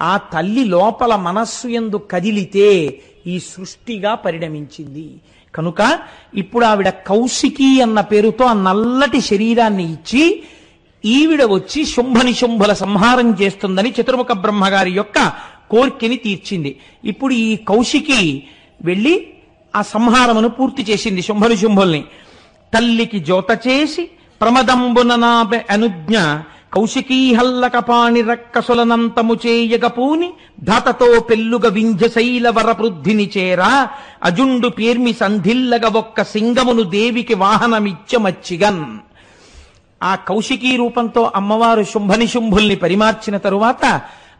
ఆ తల్లి లోపల మనస్సు యందు కదిలితే ఈ సృష్టిగా పరిణమించింది. కనుక ఇప్పుడు ఆవిడ కౌశికి అన్న పేరుతో ఆ నల్లటి శరీరాన్ని ఇచ్చి ఈవిడ వచ్చి శుంభనిశుంభుల సంహారం చేస్తుందని చతుర్ముఖ బ్రహ్మగారి యొక్క కోర్కెని తీర్చింది. ఇప్పుడు ఈ కౌశికి వెళ్ళి ఆ సంహారమును పూర్తి చేసింది శుంభనిశుంభుల్ని. తల్లికి జోత చేసి ప్రమదంబున నాభ అనుజ్ఞ కౌశికీ హల్లకపాణి రక్కసులనంతము చేయగపూని ధాతతో పెల్లుగ వింధ్యశైల వరపృద్ధిని చేరా అజుండు పేర్మి సంధిల్లగ ఒక్క సింగమును దేవికి వాహనమిచ్చమచ్చిగన్. ఆ కౌశికీ రూపంతో అమ్మవారు శుంభనిశుంభుల్ని పరిమార్చిన తరువాత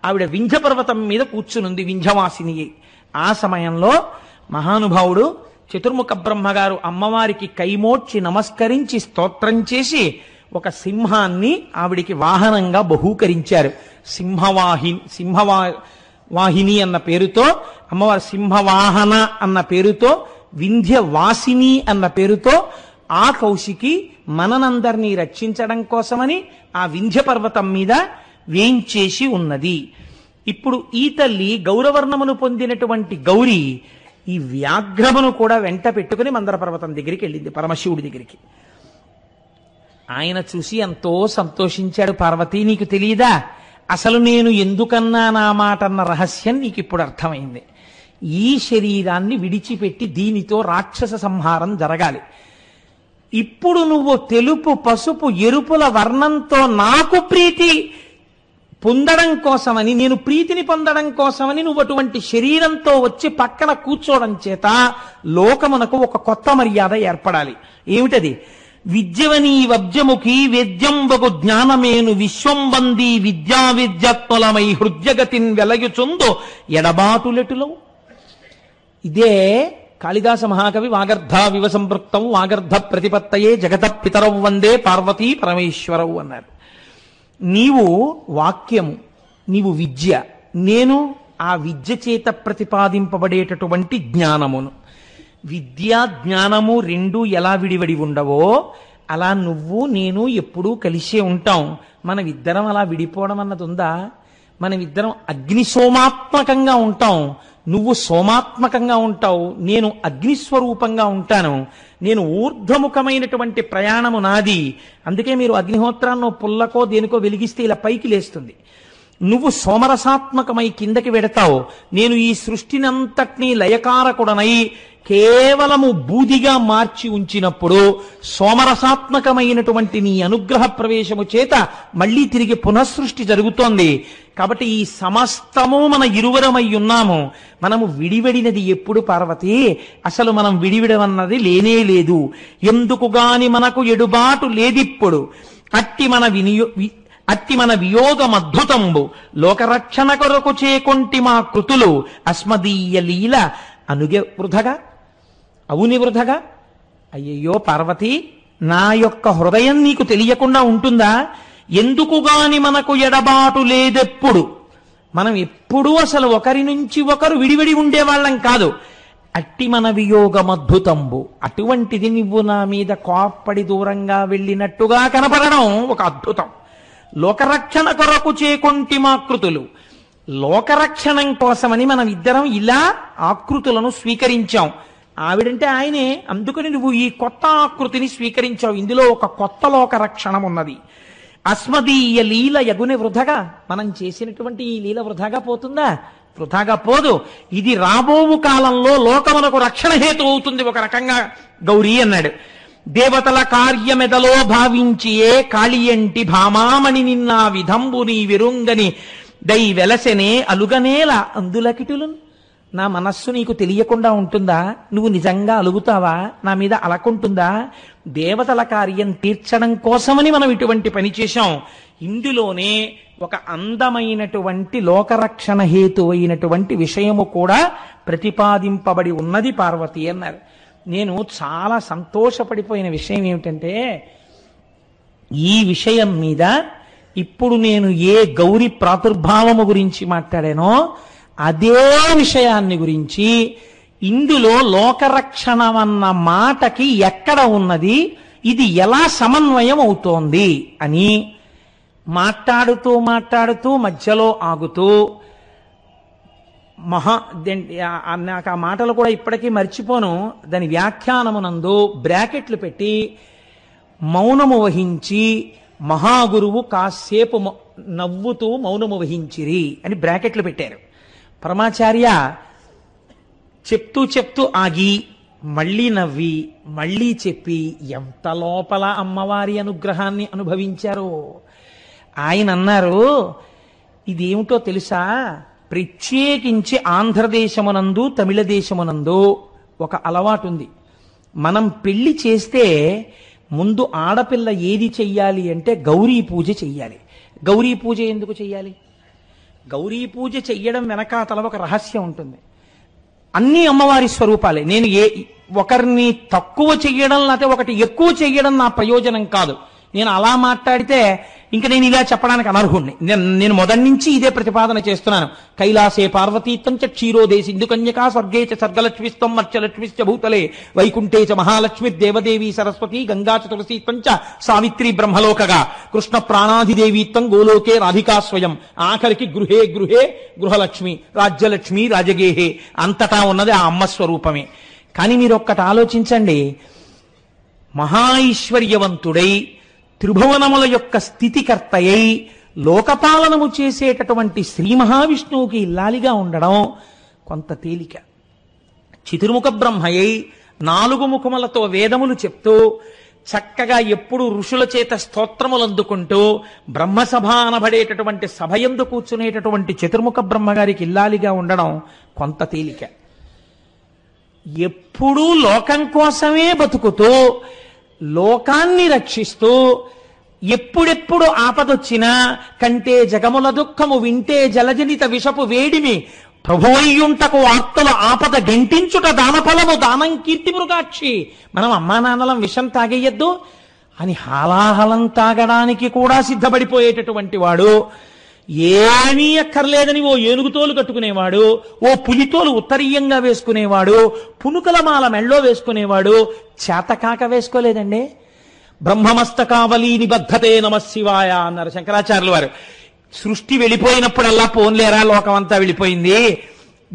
ఆవిడ వింధ్య పర్వతం మీద కూర్చునుంది, వింధ్యవాసిని. ఆ సమయంలో మహానుభావుడు చతుర్ముఖ బ్రహ్మగారు అమ్మవారికి కైమోడ్చి నమస్కరించి స్తోత్రం చేసి ఒక సింహాన్ని ఆవిడికి వాహనంగా బహూకరించారు. సింహవాహిని అన్న పేరుతో అమ్మవారు, సింహవాహన అన్న పేరుతో, వింధ్యవాసిని అన్న పేరుతో ఆ కౌశికి మననందరినీ రక్షించడం కోసమని ఆ వింధ్య పర్వతం మీద వేంచేసి ఉన్నది. ఇప్పుడు ఈ తల్లి గౌరవర్ణమును పొందినటువంటి గౌరీ ఈ వ్యాఘ్రమును కూడా వెంట పెట్టుకుని మందర పర్వతం దగ్గరికి వెళ్ళింది, పరమశివుడి దగ్గరికి. ఆయన చూసి ఎంతో సంతోషించాడు. పార్వతీ, నీకు తెలియదా అసలు నేను ఎందుకన్నా నా మాట అన్న రహస్యం నీకు ఇప్పుడు అర్థమైంది. ఈ శరీరాన్ని విడిచిపెట్టి దీనితో రాక్షస సంహారం జరగాలి. ఇప్పుడు నువ్వు తెలుపు పసుపు ఎరుపుల వర్ణంతో నాకు ప్రీతి పొందడం కోసమని, నేను ప్రీతిని పొందడం కోసమని నువ్వు అటువంటి శరీరంతో వచ్చి పక్కన కూర్చోవడం చేత లోకమునకు ఒక కొత్త మర్యాద ఏర్పడాలి. ఏమిటది? విద్యవనీ వబ్జముఖి వేద్యంబగు జ్ఞానమేను విశ్వంబందీ విద్యా విద్యాత్మలమై హృద్యగతిన్ వెలయుచుందో ఎడబాటులెటులో. ఇదే కాళిదాస మహాకవి వాగర్ధ వివ సంపృక్తం వాగర్ధ ప్రతిపత్తయే జగత పితరౌ వందే పార్వతీ పరమేశ్వరవు అన్నారు. నీవు వాక్యము, నీవు విద్య, నేను ఆ విద్య చేత ప్రతిపాదింపబడేటటువంటి జ్ఞానమును. విద్య జ్ఞానము రెండు ఎలా విడివడి ఉండవో అలా నువ్వు నేను ఎప్పుడూ కలిసే ఉంటాం. మనమిద్దరం అలా విడిపోవడం అన్నది ఉందా? మనమిద్దరం అగ్నిసోమాత్మకంగా ఉంటాం. నువ్వు సోమాత్మకంగా ఉంటావు, నేను అగ్నిస్వరూపంగా ఉంటాను. నేను ఊర్ధ్వముఖమైనటువంటి ప్రయాణము నాది. అందుకే మీరు అగ్నిహోత్రాన్నో పుల్లకో దేనికో వెలిగిస్తే ఇలా పైకి లేస్తుంది. నువ్వు సోమరసాత్మకమై కిందకి వెడతావు. నేను ఈ సృష్టినంతటినీ లయకారకుడనై కేవలము బూదిగా మార్చి ఉంచినప్పుడు సోమరసాత్మకమైనటువంటి నీ అనుగ్రహ ప్రవేశము చేత మళ్ళీ తిరిగి పునఃసృష్టి జరుగుతోంది. కాబట్టి ఈ సమస్తము మన ఇరువరమై ఉన్నాము. మనము విడివడినది ఎప్పుడు పార్వతి? అసలు మనం విడివిడమన్నది లేనే లేదు. ఎందుకు గాని మనకు ఎడుబాటు లేదిప్పుడు. అట్టి మన వియోగమద్భుతంబు లోకరక్షణ కొరకు చేకొంటి మా కృతులు అస్మదీయ లీల అనుగే వృధగా అవుని వృధగా. అయ్యయ్యో పార్వతి, నా యొక్క హృదయం నీకు తెలియకుండా ఉంటుందా? ఎందుకుగాని మనకు ఎడబాటు లేదెప్పుడు. మనం ఎప్పుడూ అసలు ఒకరి నుంచి ఒకరు విడివిడి ఉండేవాళ్ళం కాదు. అట్టి మన వియోగమద్భుతంబు, అటువంటిది నువ్వు నా మీద కోప్పడి దూరంగా వెళ్ళినట్టుగా కనపడడం ఒక అద్భుతం. లోకరక్షణ కొరకు చేకొంటి మాకృతులు, లోకరక్షణం కోసమని మనం ఇద్దరం ఇలా ఆకృతులను స్వీకరించాం. ఆవిడంటే ఆయనే, అందుకని నువ్వు ఈ కొత్త ఆకృతిని స్వీకరించావు. ఇందులో ఒక కొత్త లోకరక్షణం ఉన్నది. అస్మదీయ లీల యగుని వృధగా, మనం చేసినటువంటి ఈ లీల వృధాగా పోతుందా? వృధాగా పోదు. ఇది రాబోవు కాలంలో లోకమునకు రక్షణ హేతు అవుతుంది ఒక రకంగా గౌరీ అన్నాడు. దేవతల కార్యమెదలో భావించియే కాళియంటి భామామణి నిన్న విధంబు నీ విరుంగని దై వెలసెనే అలుగనేల అందులకిటులు. నా మనస్సు నీకు తెలియకుండా ఉంటుందా? నువ్వు నిజంగా అలుగుతావా? నా మీద అలకుంటుందా? దేవతల కార్యం తీర్చడం కోసమని మనం ఇటువంటి పని చేశాం. ఇందులోనే ఒక అందమైనటువంటి లోకరక్షణ హేతు అయినటువంటి విషయము కూడా ప్రతిపాదింపబడి ఉన్నది పార్వతి అన్నారు. నేను చాలా సంతోషపడిపోయిన విషయం ఏమిటంటే, ఈ విషయం మీద ఇప్పుడు నేను ఏ గౌరి ప్రాదుర్భావము గురించి మాట్లాడానో అదే విషయాన్ని గురించి ఇందులో లోకరక్షణ అన్న మాటకి ఎక్కడ ఉన్నది, ఇది ఎలా సమన్వయం అవుతోంది అని మాట్లాడుతూ మధ్యలో ఆగుతూ నాకు ఆ మాటలు కూడా ఇప్పటికీ మర్చిపోను. దాని వ్యాఖ్యానమునందు బ్రాకెట్లు పెట్టి మౌనము వహించి మహాగురువు కాసేపు నవ్వుతూ మౌనము వహించిరి అని బ్రాకెట్లు పెట్టారు. పరమాచార్య చెప్తూ ఆగి మళ్ళీ నవ్వి మళ్ళీ చెప్పి ఎంత లోపల అమ్మవారి అనుగ్రహాన్ని అనుభవించారో. ఆయన అన్నారు, ఇదేమిటో తెలుసా, ప్రత్యేకించి ఆంధ్రదేశమునందు తమిళ దేశమునందు ఒక అలవాటు ఉంది. మనం పెళ్లి చేస్తే ముందు ఆడపిల్ల ఏది చెయ్యాలి అంటే గౌరీ పూజ చెయ్యాలి. గౌరీ పూజ ఎందుకు చెయ్యాలి? గౌరీ పూజ చెయ్యడం వెనకాతల ఒక రహస్యం ఉంటుంది. అన్ని అమ్మవారి స్వరూపాలే. నేను ఒకరిని తక్కువ చెయ్యడం లేకపోతే ఒకటి ఎక్కువ చెయ్యడం నా ప్రయోజనం కాదు. నేను అలా మాట్లాడితే ఇంక నేను ఇలా చెప్పడానికి అనర్హుణ్ణి. నేను మొదటి నుంచి ఇదే ప్రతిపాదన చేస్తున్నాను. కైలాసే పార్వతీత్వం చ క్షీరోదే సింధు కన్యకా స్వర్గే చ సర్గలక్ష్మిస్తం మర్చలక్ష్మిశ్చ భూతలే వైకుంఠే చ మహాలక్ష్మి దేవదేవి సరస్వతి గంగా చ తులసీత్వం చ సావిత్రి బ్రహ్మలోకగా కృష్ణ ప్రాణాధిదేవీత్వం గోలోకే రాధికా స్వయం. ఆఖరికి గృహే గృహే గృహలక్ష్మి రాజ్యలక్ష్మి రాజగేహే. అంతటా ఉన్నది ఆ అమ్మ స్వరూపమే. కానీ మీరు ఒక్కటి ఆలోచించండి, మహాఐశ్వర్యవంతుడై త్రిభువనముల యొక్క స్థితికర్తయై లోకపాలనము చేసేటటువంటి శ్రీ మహావిష్ణువుకి ఇల్లాలిగా ఉండడం కొంత తేలిక. చతుర్ముఖ బ్రహ్మయ్యై 4 ముఖములతో వేదములు చెప్తూ చక్కగా ఎప్పుడు ఋషుల చేత స్తోత్రములు అందుకుంటూ బ్రహ్మసభ అనబడేటటువంటి సభయందు కూర్చునేటటువంటి చతుర్ముఖ బ్రహ్మగారికి ఇల్లాలిగా ఉండడం కొంత తేలిక. ఎప్పుడూ లోకం కోసమే బతుకుతూ లోకాన్ని రక్షిస్తూ ఎప్పుడెప్పుడు ఆపదొచ్చినా కంటే జగముల దుఃఖము వింటే జలజనిత విషపు వేడిమి ప్రభువయ్యుంటకు ఆర్తుల ఆపద గెంటించుట దానఫలము దానం కీర్తి మృగాక్షి. మనం అమ్మా నాన్నలం విషం తాగేయద్దు అని హాలాహలం తాగడానికి కూడా సిద్ధపడిపోయేటటువంటి వాడు, ఏమీ అక్కర్లేదని ఓ ఏనుగుతోలు కట్టుకునేవాడు, ఓ పులితోలు ఉత్తరీయంగా వేసుకునేవాడు, పునుకల మాల మెళ్ళో వేసుకునేవాడు చేతకాక వేసుకోలేదండి. బ్రహ్మమస్తకావలి నిబద్ధతే నమశివాయ అన్నారు శంకరాచార్యుల వారు. సృష్టి వెళ్ళిపోయినప్పుడల్లా పోన్లేరా లోకమంతా వెళ్ళిపోయింది,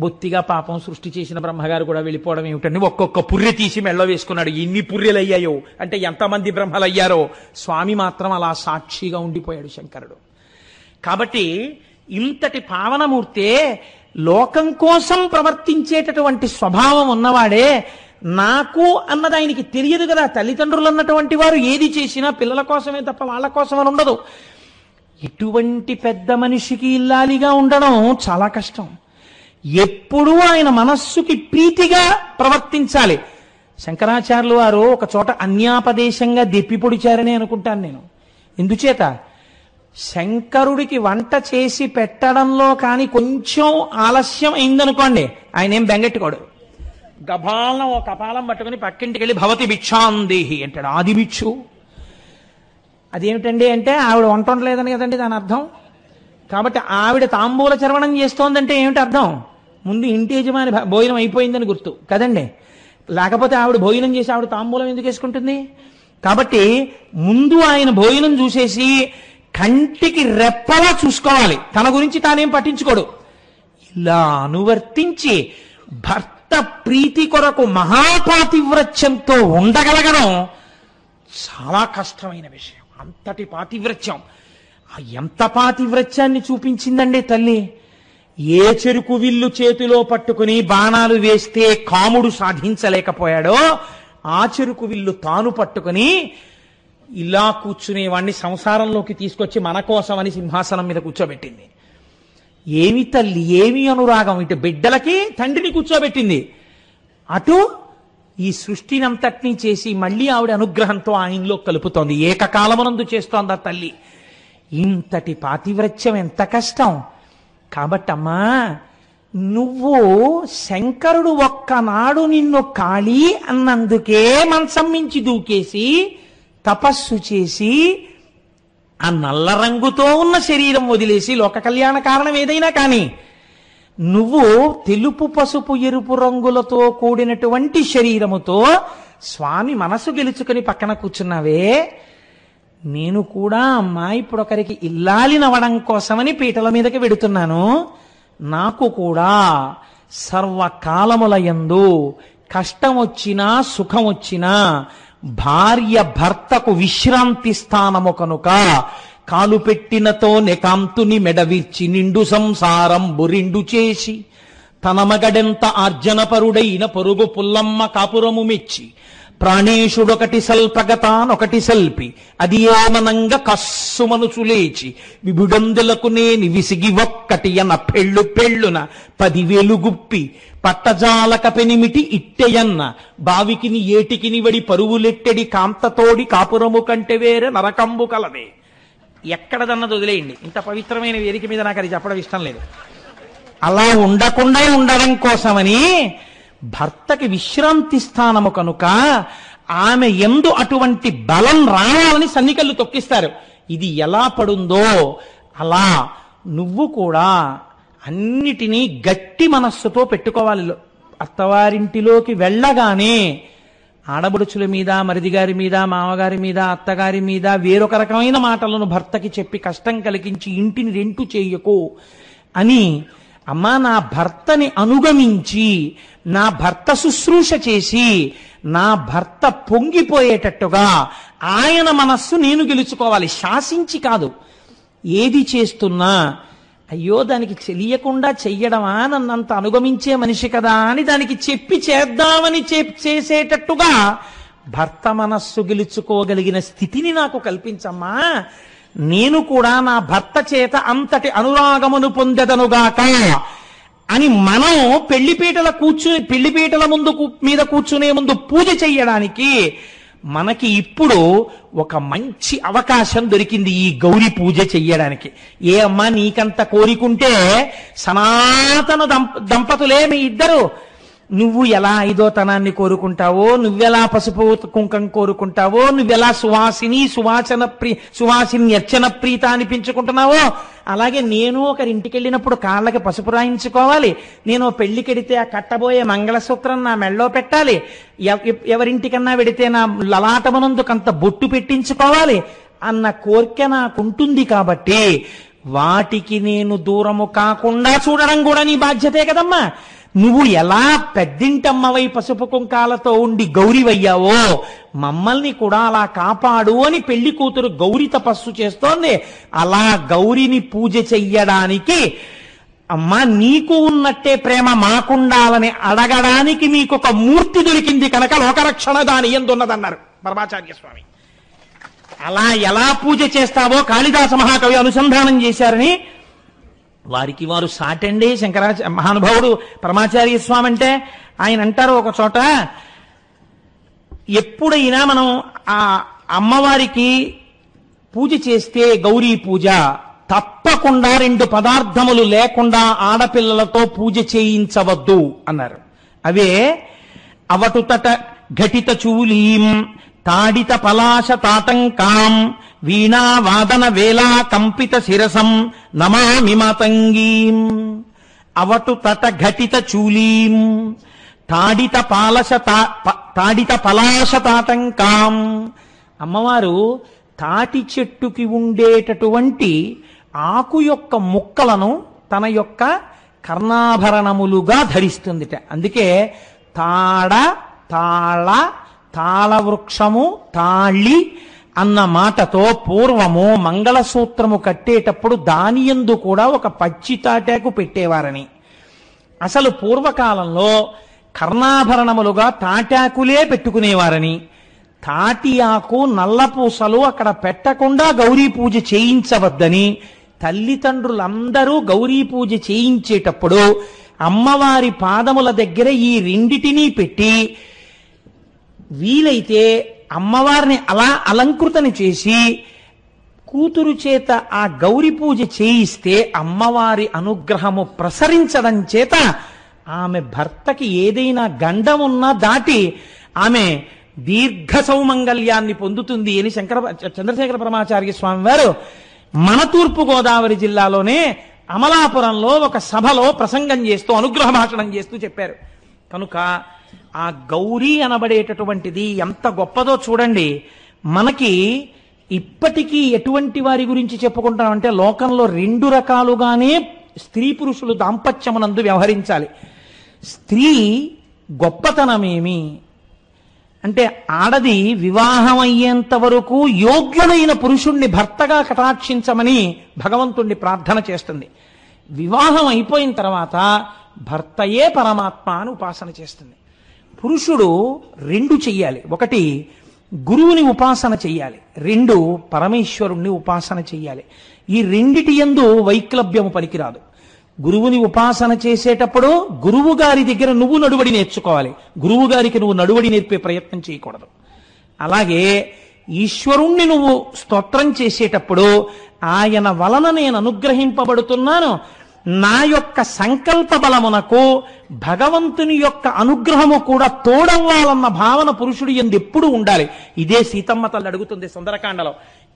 బొత్తిగా పాపం సృష్టి చేసిన బ్రహ్మగారు కూడా వెళ్ళిపోవడం ఏమిటండి, ఒక్కొక్క పుర్రె తీసి మెళ్ళో వేసుకున్నాడు. ఎన్ని పుర్రెలయ్యాయో అంటే ఎంతమంది బ్రహ్మలయ్యారో. స్వామి మాత్రం అలా సాక్షిగా ఉండిపోయాడు శంకరుడు. కాబట్టి ఇంతటి పావనమూర్తే లోకం కోసం ప్రవర్తించేటటువంటి స్వభావం ఉన్నవాడే నాకు అన్నది ఆయనకి తెలియదు కదా. తల్లిదండ్రులు అన్నటువంటి వారు ఏది చేసినా పిల్లల కోసమే తప్ప వాళ్ళ కోసమని ఉండదు. ఇటువంటి పెద్ద మనిషికి ఇల్లాలిగా ఉండడం చాలా కష్టం. ఎప్పుడూ ఆయన మనస్సుకి ప్రీతిగా ప్రవర్తించాలి. శంకరాచార్యులు వారు ఒక చోట అన్యాపదేశంగా దెప్పి పొడిచారని అనుకుంటాను నేను. ఎందుచేత శంకరుడికి వంట చేసి పెట్టడంలో కానీ కొంచెం ఆలస్యం అయిందనుకోండి, ఆయన ఏం బెంగెట్టుకోడు. గభాలను ఒక కపాలం పట్టుకుని పక్కింటికి వెళ్ళి భవతి భిక్షాందేహి అంటాడు. ఆది భిక్షు అదేమిటండి అంటే ఆవిడ వంట వండలేదని కదండి దాని అర్థం. కాబట్టి ఆవిడ తాంబూల చర్వణం చేస్తోందంటే ఏమిటి అర్థం? ముందు ఇంటి యజమాని భోజనం అయిపోయిందని గుర్తు కదండి. లేకపోతే ఆవిడ భోజనం చేసి ఆవిడ తాంబూలం ఎందుకు వేసుకుంటుంది? కాబట్టి ముందు ఆయన భోజనం చూసేసి కంటికి రెప్పలా చూసుకోవాలి. తన గురించి తానేం పట్టించుకోడు. ఇలా అనువర్తించి భర్త ప్రీతి కొరకు మహాపాతివ్రత్యంతో ఉండగలగడం చాలా కష్టమైన విషయం. అంతటి పాతివ్రత్యం, ఎంత పాతివ్రత్యాన్ని చూపించిందండి తల్లి. ఏ చెరుకు విల్లు చేతిలో పట్టుకుని బాణాలు వేస్తే కాముడు సాధించలేకపోయాడో ఆ చెరుకు విల్లు తాను పట్టుకుని ఇలా కూర్చునేవాడిని సంసారంలోకి తీసుకొచ్చి మన కోసమని సింహాసనం మీద కూర్చోబెట్టింది. ఏమి తల్లి, ఏమి అనురాగం! ఇటు బిడ్డలకి తండ్రిని కూర్చోబెట్టింది, అటు ఈ సృష్టినంతటినీ చేసి మళ్ళీ ఆవిడ అనుగ్రహంతో ఆయనలో కలుపుతోంది. ఏకకాలమునందు చేస్తోంది ఆ తల్లి. ఇంతటి పాతివ్రత్యం ఎంత కష్టం! కాబట్టమ్మా, నువ్వు శంకరుడు ఒక్కనాడు నిన్ను ఖాళీ అన్నందుకే మంచం మించి దూకేసి తపస్సు చేసి ఆ నల్ల రంగుతో ఉన్న శరీరం వదిలేసి, లోక కళ్యాణ కారణం ఏదైనా కానీ, నువ్వు తెలుపు పసుపు ఎరుపు రంగులతో కూడినటువంటి శరీరముతో స్వామి మనసు గెలుచుకుని పక్కన కూర్చున్నావే, నేను కూడా అమ్మా ఇప్పుడు ఒకరికి ఇల్లాలినవడం కోసమని పీటల మీదకి వెడుతున్నాను. నాకు కూడా సర్వకాలములయందు కష్టం వచ్చినా సుఖం వచ్చినా భార్య భర్తకు విశ్రాంతి స్థానము కనుక కాలు పెట్టినతో నెకాంతుని మెడవిర్చి నిండు సంసారం బురిండు చేసి తన మగడెంత ఆర్జనపరుడైన పొరుగు పుల్లమ్మ కాపురము మెచ్చి ప్రాణేశుడొకటి సల్పగతానొకటి సల్పి అది ఏమనంగా కస్సు మనసు లేచి విభుడందులకు నేని విసిగి ఒక్కటి అన్న పెళ్ళున 10,000 గుప్పి పట్టజాలక పెనిమిటి ఇట్టెయన్న బావికిని ఏటికిని వడి పరువులెట్టెడి కాంతతోడి కాపురము కంటే వేరే నరకంబు కలదే. ఎక్కడదన్నది వదిలేయండి, ఇంత పవిత్రమైన వేదిక మీద నాకు అది చెప్పడం ఇష్టం లేదు. అలా ఉండకుండా ఉండడం కోసమని భర్తకి విశ్రాంతి స్థానము కనుక ఆమె యందు అటువంటి బలం రావాలని సన్నికళ్ళు తొక్కిస్తారు. ఇది ఎలా పడుందో అలా నువ్వు కూడా అన్నిటినీ గట్టి మనస్సుతో పెట్టుకోవాలి. అత్తవారింటిలోకి వెళ్ళగానే ఆడబడుచుల మీద, మరిదిగారి మీద, మామగారి మీద, అత్తగారి మీద వేరొక రకమైన మాటలను భర్తకి చెప్పి కష్టం కలిగించి ఇంటిని రెంటు చేయకు అని, అమ్మా నా భర్తని అనుగమించి నా భర్త శుశ్రూష చేసి నా భర్త పొంగిపోయేటట్టుగా ఆయన మనస్సు నేను గెలుచుకోవాలి, శాసించి కాదు. ఏది చేస్తున్నా అయ్యో దానికి తెలియకుండా చెయ్యడమా, నన్నంత అనుగమించే మనిషి కదా అని దానికి చెప్పి చేద్దామని చేసేటట్టుగా భర్త మనస్సు గెలుచుకోగలిగిన స్థితిని నాకు కల్పించమ్మా. నేను కూడా నా భర్త చేత అంతటి అనురాగమును పొందెదనుగాక అని మనం పెళ్లిపీటల మీద కూర్చునే ముందు పూజ చెయ్యడానికి మనకి ఇప్పుడు ఒక మంచి అవకాశం దొరికింది ఈ గౌరీ పూజ చెయ్యడానికి. ఏ అమ్మా నీకంత కోరికుంటే సనాతన దంపతులే మీ ఇద్దరు, నువ్వు ఎలా ఐదోతనాన్ని కోరుకుంటావో, నువ్వెలా పసుపు కుంకం కోరుకుంటావో, నువ్వెలా సువాసిని అర్చన ప్రీత అనిపించుకుంటున్నావో, అలాగే నేను ఒకరింటికి వెళ్ళినప్పుడు కాళ్ళకి పసుపు రాయించుకోవాలి, నేను పెళ్లికెడితే ఆ కట్టబోయే మంగళసూత్రం నా మెళ్ళో పెట్టాలి, ఎవరింటికన్నా వెడితే నా లలాటమనందుకంత బొట్టు పెట్టించుకోవాలి అన్న కోరిక నాకుంటుంది. కాబట్టి వాటికి నేను దూరము కాకుండా చూడడం కూడా నీ బాధ్యతే కదమ్మా. నువ్వు ఎలా పెద్దింటమ్మవై పసుపు కుంకాలతో ఉండి గౌరివయ్యావో మమ్మల్ని కూడా అలా కాపాడు అని పెళ్లి కూతురు గౌరి తపస్సు చేస్తోంది. అలా గౌరిని పూజ చెయ్యడానికి అమ్మా నీకు ఉన్నట్టే ప్రేమ మాకుండాలని అడగడానికి మీకు ఒక మూర్తి దొరికింది కనుక లోకరక్షణ దాని ఎందున్నదన్నారు పరమాచార్య స్వామి. అలా ఎలా పూజ చేస్తావో కాళిదాస మహాకవి అనుసంధానం చేశారని వారికి వారు సాటండి మహానుభావుడు పరమాచార్య స్వామి అంటే. ఆయన అంటారు ఒక చోట, ఎప్పుడైనా మనం ఆ అమ్మవారికి పూజ చేస్తే గౌరీ పూజ తప్పకుండా 2 పదార్థములు లేకుండా ఆడపిల్లలతో పూజ చేయించవద్దు అన్నారు. అవే అవటుతట ఘటిత చూలీం తాడిత పలాశ తాటంకాం వీణా వాదన వేళా కంపిత శిరసం నమామి మాతంగీం. అవటుతట ఘటిత చూలీం తాడిత పలాశ తాటంకాం. అమ్మవారు తాటి చెట్టుకి ఉండేటటువంటి ఆకు యొక్క ముక్కలను తన యొక్క కర్ణాభరణములుగా ధరిస్తుందిట. అందుకే తాళవృక్షము తాళి అన్న మాటతో పూర్వము మంగళసూత్రము కట్టేటప్పుడు దానియందు కూడా ఒక పచ్చి తాటాకు పెట్టేవారని. అసలు పూర్వకాలంలో కర్ణాభరణములుగా తాటాకులే పెట్టుకునేవారని, తాటి ఆకు నల్లపూసలు అక్కడ పెట్టకుండా గౌరీ పూజ చేయించవద్దని తల్లిదండ్రులందరూ గౌరీ పూజ చేయించేటప్పుడు అమ్మవారి పాదముల దగ్గర ఈ 2 పెట్టి వీలైతే అమ్మవారిని అలా అలంకృతని చేసి కూతురు చేత ఆ గౌరీ పూజ చేయిస్తే అమ్మవారి అనుగ్రహము ప్రసరించడం చేత ఆమె భర్తకి ఏదైనా గండం ఉన్నా దాటి ఆమె దీర్ఘ సౌమంగళ్యాన్ని పొందుతుంది అని చంద్రశేఖర పరమాచార్య స్వామి వారు మన తూర్పు గోదావరి జిల్లాలోనే అమలాపురంలో ఒక సభలో ప్రసంగం చేస్తూ అనుగ్రహ భాషణం చేస్తూ చెప్పారు. కనుక ఆ గౌరీ అనబడేటటువంటిది ఎంత గొప్పదో చూడండి. మనకి ఇప్పటికీ ఎటువంటి వారి గురించి చెప్పుకుంటామంటే లోకంలో 2 రకాలుగానే స్త్రీ పురుషులు దాంపత్యమునందు వ్యవహరించాలి. స్త్రీ గొప్పతనమేమి అంటే ఆడది వివాహం అయ్యేంత వరకు యోగ్యుడైన పురుషుణ్ణి భర్తగా కటాక్షించమని భగవంతుణ్ణి ప్రార్థన చేస్తుంది. వివాహం అయిపోయిన తర్వాత భర్తయే పరమాత్మ అని ఉపాసన చేస్తుంది. పురుషుడు 2 చెయ్యాలి. 1 గురువుని ఉపాసన చెయ్యాలి, 2 పరమేశ్వరుణ్ణి ఉపాసన చెయ్యాలి. ఈ 2 యందు వైక్లభ్యము పనికిరాదు. గురువుని ఉపాసన చేసేటప్పుడు గురువు గారి దగ్గర నువ్వు నడువడి నేర్చుకోవాలి, గురువు గారికి నువ్వు నడువడి నేర్పే ప్రయత్నం చేయకూడదు. అలాగే ఈశ్వరుణ్ణి నువ్వు స్తోత్రం చేసేటప్పుడు ఆయన వలన నేను అనుగ్రహింపబడుతున్నాను, నా యొక్క సంకల్ప బలమునకు భగవంతుని యొక్క అనుగ్రహము కూడా తోడవ్వాలన్న భావన పురుషుడు యందు ఎప్పుడూ ఉండాలి. ఇదే సీతమ్మ తల్లి అడుగుతుంది సుందరకాండలో,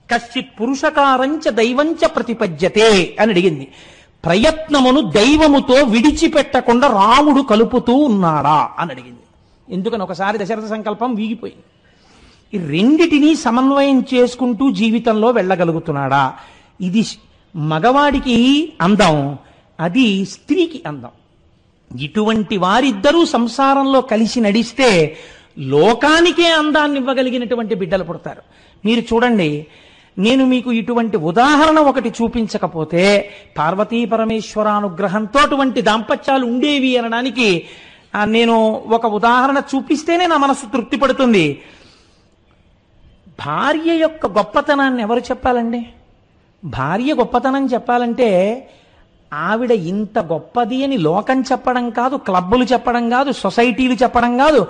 కశ్చిత్ పురుషకారంచ దైవంచ ప్రతిపద్యతే అని అడిగింది. ప్రయత్నమును దైవముతో విడిచిపెట్టకుండా రాముడు కలుపుతూ ఉన్నాడా అని అడిగింది. ఎందుకని ఒకసారి దశరథ సంకల్పం వీగిపోయింది. ఈ 2 సమన్వయం చేసుకుంటూ జీవితంలో వెళ్ళగలుగుతున్నాడా? ఇది మగవాడికి అందం, అది స్త్రీకి అందం. ఇటువంటి వారిద్దరూ సంసారంలో కలిసి నడిస్తే లోకానికే అందాన్ని ఇవ్వగలిగినటువంటి బిడ్డలు పుడతారు. మీరు చూడండి, నేను మీకు ఇటువంటి ఉదాహరణ ఒకటి చూపించకపోతే పార్వతీ పరమేశ్వరానుగ్రహంతో అటువంటి దాంపత్యాలు ఉండేవి అనడానికి నేను ఒక ఉదాహరణ చూపిస్తేనే నా మనసు తృప్తి పడుతుంది. భార్య యొక్క గొప్పతనాన్ని ఎవరు చెప్పాలండి? భార్య గొప్పతనం చెప్పాలంటే ఆవిడ ఇంత గొప్పది అని లోకం చెప్పడం కాదు, క్లబ్బులు చెప్పడం కాదు, సొసైటీలు చెప్పడం కాదు,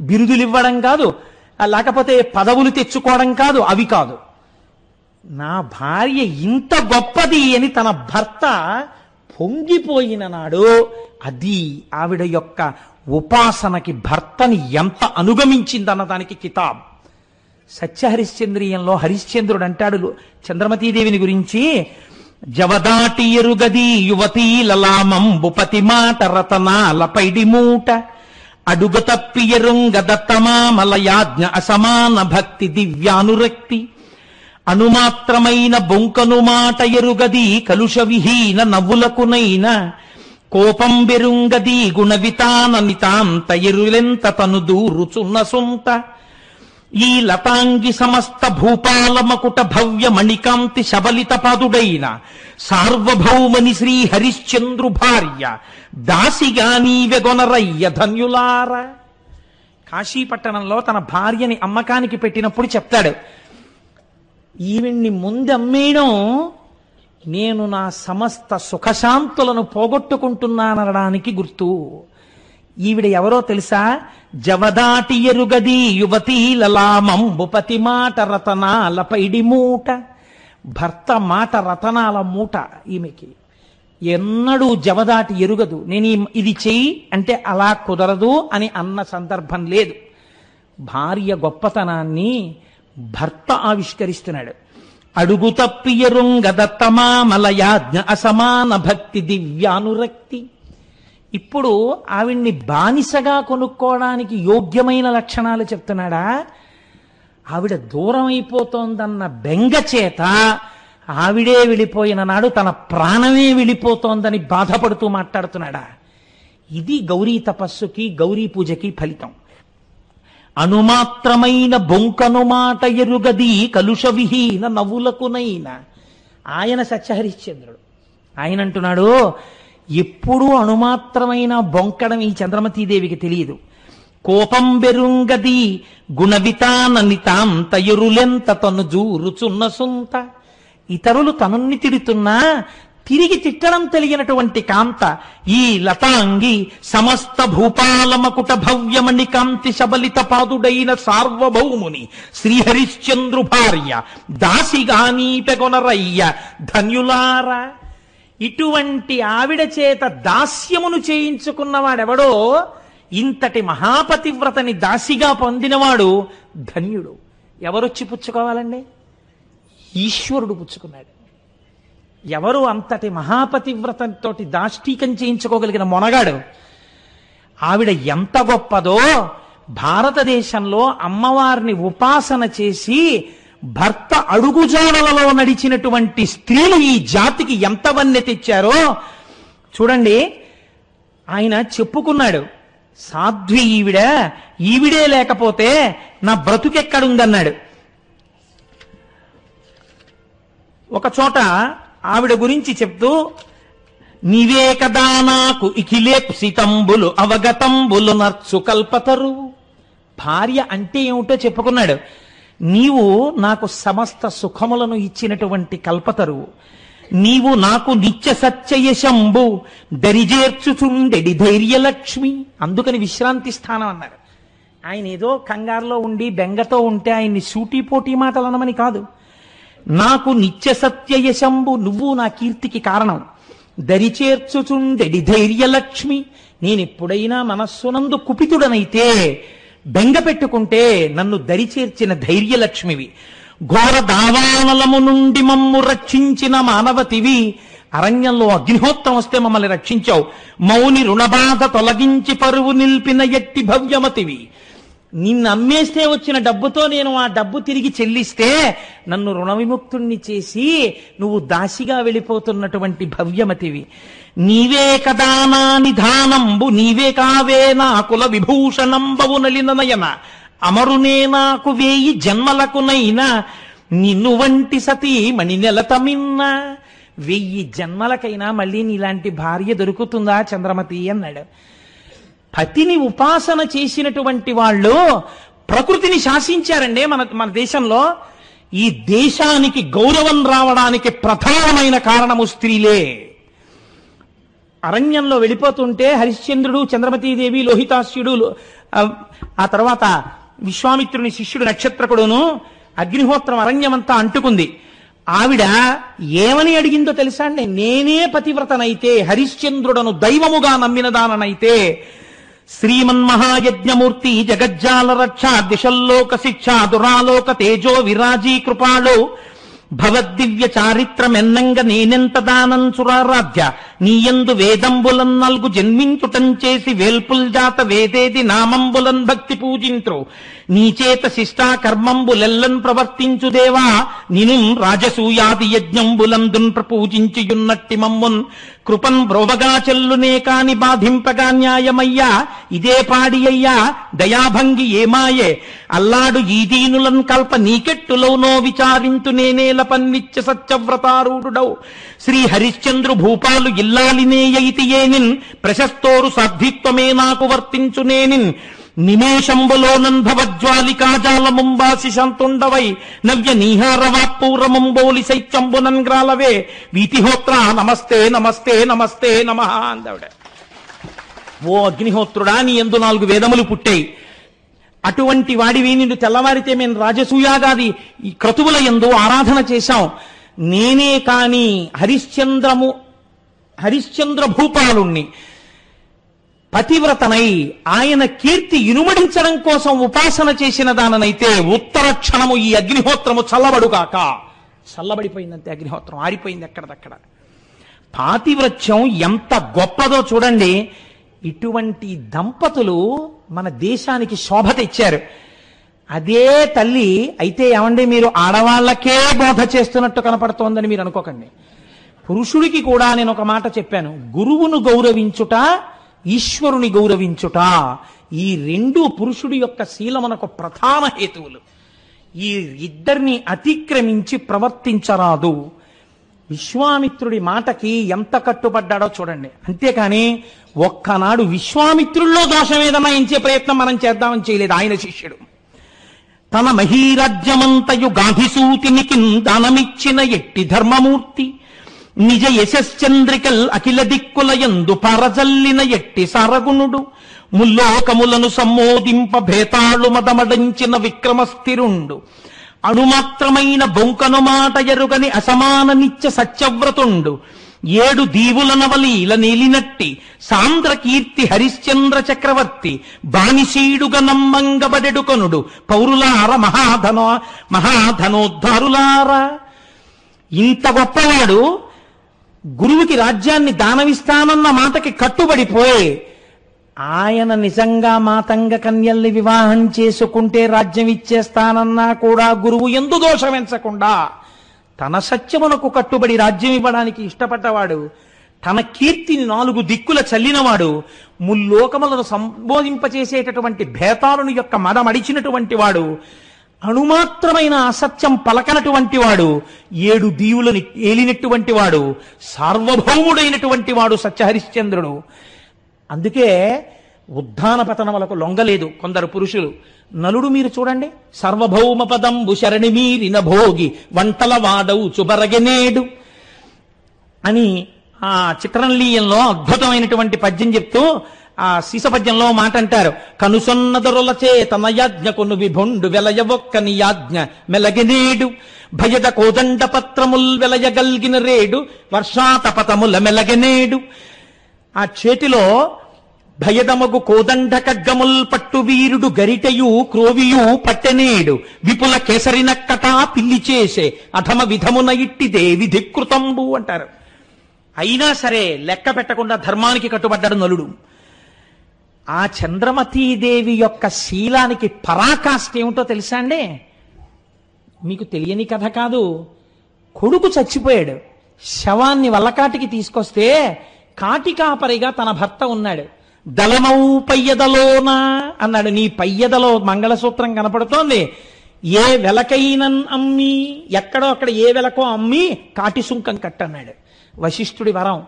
బిరుదులు ఇవ్వడం కాదు, లేకపోతే పదవులు తెచ్చుకోవడం కాదు, అవి కాదు. నా భార్య ఇంత గొప్పది అని తన భర్త పొంగిపోయిన నాడు అది ఆవిడ యొక్క ఉపాసనకి భర్తని ఎంత అనుగమించిందన్న దానికి కితాబ్. సత్యహరిశ్చంద్రీయంలో హరిశ్చంద్రుడు అంటాడు చంద్రమతీదేవిని గురించి, జవదాటి ఎరుగది యువతీ లలామంబు పతి మాట రతనాల పైడి మూట అడుగు తప్పి ఎరుంగదత్తమా మలయాజ్ఞ అసమాన భక్తి దివ్యానురక్తి అణుమాత్రమైన బొంకను మాట ఎరుగది కలుష విహీన నవ్వులకునైన కోపం బెరుంగది గుణవితాన నితాంత ఎరులెంత తను దూరుచున్న సొంత ఈ లతాంగి సమస్త భూపాలమకుట భవ్య మణికాంతి శబలిత పాదుడైన సార్వభౌమని శ్రీ హరిశ్చంద్రు భార్య దాసిగా నీవెగొనరయ్య ధన్యులార. కాశీపట్టణంలో తన భార్యని అమ్మకానికి పెట్టినప్పుడు చెప్తాడు, ఈవిడ్ని ముందమ్మేయడం నేను నా సమస్త సుఖశాంతులను పోగొట్టుకుంటున్నాననడానికి గుర్తు. ఈవిడ ఎవరో తెలుసా? జవదాటి ఎరుగది యువతీ లలామంబుపతి మాట రతనాల పైడి మూట. భర్త మాట రతనాల మూట ఈమెకి. ఎన్నడూ జవదాటి ఎరుగదు. నేను ఇది చెయ్యి అంటే అలా కుదరదు అని అన్న సందర్భం లేదు. భార్య గొప్పతనాన్ని భర్త ఆవిష్కరిస్తున్నాడు. అడుగు తప్పి ఎరుంగదత్తమామలయాజ్ఞ అసమాన భక్తి దివ్యానురక్తి. ఇప్పుడు ఆవిడ్ని బానిసగా కొనుక్కోవడానికి యోగ్యమైన లక్షణాలు చెప్తున్నాడా? ఆవిడ దూరం అయిపోతోందన్న బెంగ చేత ఆవిడే వెళ్ళిపోయిన నాడు తన ప్రాణమే వెళ్ళిపోతోందని బాధపడుతూ మాట్లాడుతున్నాడా? ఇది గౌరీ తపస్సుకి గౌరీ పూజకి ఫలితం. అణుమాత్రమైన బొంకను మాట ఎరుగది కలుష విహీన నవ్వులకునైన. ఆయన సత్యహరిశ్చంద్రుడు. ఆయన అంటున్నాడు, ఎప్పుడూ అణుమాత్రమైన బొంకడం ఈ చంద్రమతీదేవికి తెలియదు. కోపం బెరుంగది గుణవితాననితాంత ఎరులెంత తను జూరుచున్న సొంత. ఇతరులు తనన్ని తిడుతున్నా తిరిగి తిట్టడం తెలియనటువంటి కాంత ఈ లతాంగి సమస్త భూపాలమకుట భవ్యమణి కాంతి శబలిత పాదుడైన సార్వభౌముని శ్రీహరిశ్చంద్రు భార్య దాసిగా నీపెగొనరయ్య ధన్యులారా. ఇటువంటి ఆవిడ చేత దాస్యమును చేయించుకున్నవాడెవడో, ఇంతటి మహాపతివ్రతని దాసిగా పొందినవాడు ధన్యుడు. ఎవరొచ్చి పుచ్చుకోవాలండి? ఈశ్వరుడు పుచ్చుకున్నాడు. ఎవరు అంతటి మహాపతివ్రతంతో దాష్టీకం చేయించుకోగలిగిన మొనగాడు? ఆవిడ ఎంత గొప్పదో. భారతదేశంలో అమ్మవారిని ఉపాసన చేసి భర్త అడుగుజాడలలో నడిచినటువంటి స్త్రీలు ఈ జాతికి ఎంత వన్నె తెచ్చారో చూడండి. ఆయన చెప్పుకున్నాడు, సాధ్వి ఈవిడే లేకపోతే నా బ్రతుకెక్కడుందన్నాడు. ఒక చోట ఆవిడ గురించి చెప్తూ, నీవే కదా నాకు ఇఖిలేప్సితంబులు అవగతంబులు నర్చు కల్పతరు. భార్య అంటే ఏమిటో చెప్పుకున్నాడు. నీవు నాకు సమస్త సుఖములను ఇచ్చినటువంటి కల్పతరువు. నీవు నాకు నిత్య సత్యయశంబు దరిజేర్చుచుండెడి ధైర్యలక్ష్మి. అందుకని విశ్రాంతి స్థానం అన్నారు. ఆయన ఏదో కంగారులో ఉండి బెంగతో ఉంటే ఆయన్ని సూటిపోటీ మాటలు అనమని కాదు. నాకు నిత్య సత్యయశంబు, నువ్వు నా కీర్తికి కారణం. దరిచేర్చుచుండెడి ధైర్యలక్ష్మి. నేనెప్పుడైనా మనస్సునందు కుపితుడనైతే బెంగ పెట్టుకుంటే నన్ను దరిచేర్చిన ధైర్యలక్ష్మివి. ఘోర దావానలము నుండి మమ్ము రక్షించిన మానవతివి. అరణ్యంలో అగ్నిహోత్రం వస్తే మమ్మల్ని రక్షించావు. మౌని రుణబాధ తొలగించి పరువు నిల్పిన ఎట్టి భవ్యమతివి. నిన్ను అమ్మేస్తే వచ్చిన డబ్బుతో నేను ఆ డబ్బు తిరిగి చెల్లిస్తే నన్ను రుణ విముక్తుణ్ణి చేసి నువ్వు దాసిగా వెళ్ళిపోతున్నటువంటి భవ్యమతివి. నీవే కదా నా నిధానంబు, నీవే కావే నా కుల విభూషణంబవు నలిన నయన. అమరునే నాకు వేయి జన్మలకునైనా నిన్ను వంటి సతీ మణి నెలతమిన్న. 1000 జన్మలకైనా మళ్ళీ నీలాంటి భార్య దొరుకుతుందా చంద్రమతి అన్నాడు. పతిని ఉపాసన చేసినటువంటి వాళ్ళు ప్రకృతిని శాసించారండి. మన దేశంలో ఈ దేశానికి గౌరవం రావడానికి ప్రధానమైన కారణము స్త్రీలే. అరణ్యంలో వెళ్ళిపోతుంటే హరిశ్చంద్రుడు, చంద్రమతీదేవి, లోహితాస్యుడు, ఆ తర్వాత విశ్వామిత్రుని శిష్యుడు నక్షత్రకుడును అగ్నిహోత్రం అరణ్యమంతా అంటుకుంది. ఆవిడ ఏమని అడిగిందో తెలుసా అండి? నేనే పతివ్రతనైతే, హరిశ్చంద్రుడను దైవముగా నమ్మినదాననైతే, శ్రీమన్మహాయజ్ఞమూర్తి జగజ్జాల రక్ష దిశల్లోక శిక్ష దురాలోక తేజో విరాజీ కృపాళో భవద్దివ్య చారిత్రమెన్నంగ నేనెంత దానం సురారాధ్య. నీయందు వేదంబులన్ నల్గు జన్మించుటం చేసి వేల్పుల్ జాత వేదేది నామంబులన్ భక్తి పూజింత్రు. నీచేత శిష్టా కర్మంబులెల్లన్ ప్రవర్తించుదేవా నిను రాజసూయాది యజ్ఞంబులందున్ ప్రపూజించియున్నట్టి మమ్మున్ కృపన్ బ్రోవగా చెల్లునే కాని బాధింపగా న్యాయమయ్యా ఇదే పాడి అయ్యా దయాభంగి ఏమాయే అల్లాడు ఈ దీనులన్ కల్ప నీకెట్టులోనో విచారింతు నేనేల పన్నిత్య సత్యవ్రతారూఢుడౌ శ్రీ హరిశ్చంద్రు భూపాలు ఇల్లాలినేయయితియేనిన్ ప్రశస్తోరు సాధ్విత్వమే నాకు వర్తించునేనిన్ నిమేషంబులోనన్ భవజ్వాలికాజాలముంబాసి సంతుండవై నవ్య నీహారవాపూరముంబోలి శైత్యంబునన్ గ్రాలవే వీతిహోత్ర నమస్తే నమస్తే నమస్తే నమః అందావిడ. ఓ అగ్నిహోత్రుడా, నీ యందు 4 వేదములు పుట్టాయి. అటువంటి వాడివి నిన్ను తెల్లవారితే మేము రాజసూయాగాది ఈ క్రతువుల యందు ఆరాధన చేశాం. నేనే కాని హరిశ్చంద్ర భూపాలుణ్ణి పతివ్రతనై ఆయన కీర్తి ఇనుమడించడం కోసం ఉపాసన చేసిన దాననైతే ఉత్తర క్షణము ఈ అగ్నిహోత్రము చల్లబడుగాక. చల్లబడిపోయిందంతే, అగ్నిహోత్రం ఆరిపోయింది ఎక్కడదక్కడ. పాతివ్రత్యం ఎంత గొప్పదో చూడండి. ఇటువంటి దంపతులు మన దేశానికి శోభ తెచ్చారు. అదే తల్లి అయితే ఏమండి మీరు ఆడవాళ్లకే బోధ చేస్తున్నట్టు కనపడుతోందని మీరు అనుకోకండి. పురుషుడికి కూడా నేను ఒక మాట చెప్పాను, గురువును గౌరవించుట ఈశ్వరుని గౌరవించుట, ఈ 2 పురుషుడి యొక్క శీలమునకు ప్రధాన హేతువులు. ఈ ఇద్దరిని అతిక్రమించి ప్రవర్తించరాదు. విశ్వామిత్రుడి మాటకి ఎంత కట్టుబడ్డాడో చూడండి. అంతేకాని ఒక్కనాడు విశ్వామిత్రుల్లో దోషం ఏదన్నా ఎంచే ప్రయత్నం మనం చేద్దామని చేయలేదు ఆయన శిష్యుడు. తన మహీరాజ్యమంతయు గాధిసూతినికి దానమిచ్చిన ఎట్టి ధర్మమూర్తి నిజ యశశ్చంద్రికల్ అఖిల దిక్కులయందు పరజల్లిన ఎట్టి సారగుణుడు ముల్లోకములను సమ్మోదింప భేతాళు మదమడంచిన విక్రమస్థిరుండు అణుమాత్రమైన బొంకను మాట ఎరుగని అసమాన నిత్య సత్యవ్రతుండు 7 దీవుల నవలీల నీలినట్టి సాంద్ర కీర్తి హరిశ్చంద్ర చక్రవర్తి బానిసీడుగా నమ్మంగబడెడుకొనుడు పౌరులార మహాధనోద్ధారులారా. ఇంత గొప్పవాడు గురువుకి రాజ్యాన్ని దానమిస్తానన్న మాటకి కట్టుబడిపోయి ఆయన నిజంగా మాతంగ కన్యల్ని వివాహం చేసుకుంటే రాజ్యం ఇచ్చేస్తానన్నా కూడా గురువు ఎందు దోషమెంచకుండా తన సత్యమునకు కట్టుబడి రాజ్యం ఇవ్వడానికి ఇష్టపడ్డవాడు, తన కీర్తిని 4 దిక్కుల చల్లినవాడు, ముల్లోకములను సంబోధింపచేసేటటువంటి భేతాళుని యొక్క మదమడిచినటువంటి వాడు, అణుమాత్రమైన అసత్యం పలకనటువంటి వాడు, 7 దీవులను ఏలినటువంటి వాడు, సార్వభౌముడైనటువంటి వాడు సత్యహరిశ్చంద్రుడు. అందుకే ఉద్ధాన పతనములకు లొంగలేదు కొందరు పురుషులు. నలుడు మీరు చూడండి, సర్వభౌమ పదంబు శరణి మీరిన భోగి వంటల వాడవు చుబరగనేడు అని ఆ చిత్రలీయంలో అద్భుతమైనటువంటి పద్యం చెప్తూ ఆ సీసపద్యంలో మాట అంటారు. కనుసొన్నదొరలచే తన యాజ్ఞ కొను విభుండు వెలయవొక్కని యాజ్ఞ మెలగనేడు భయద కోదండ పత్రముల్ వెలయగల్గిన రేడు వర్షాతపతముల మెలగనేడు. ఆ చేతిలో భయదమగు కోదండ ఖడ్గముల్ పట్టు వీరుడు గరిటయు క్రోవియు పట్టెనేడు విపుల కేసరినక్కటా పిల్లి చేసే అధమ విధమున ఇట్టిదే విధికృతంబు అంటారు. అయినా సరే లెక్క పెట్టకుండా ధర్మానికి కట్టుబడ్డాడు నలుడు. ఆ చంద్రమతీదేవి యొక్క శీలానికి పరాకాష్ఠ ఏమిటో తెలుసా అండి? మీకు తెలియని కథ కాదు. కొడుకు చచ్చిపోయాడు, శవాన్ని వల్లకాటికి తీసుకొస్తే కాటికాపరిగా తన భర్త ఉన్నాడు. దళమౌ పయ్యదలోనా అన్నాడు. నీ పయ్యదలో మంగళసూత్రం కనపడుతోంది, ఏ వెలకైనన్ అమ్మి, ఎక్కడో అక్కడ ఏ వెలకో అమ్మి కాటి సుంకం కట్టన్నాడు. వశిష్ఠుడి వరం,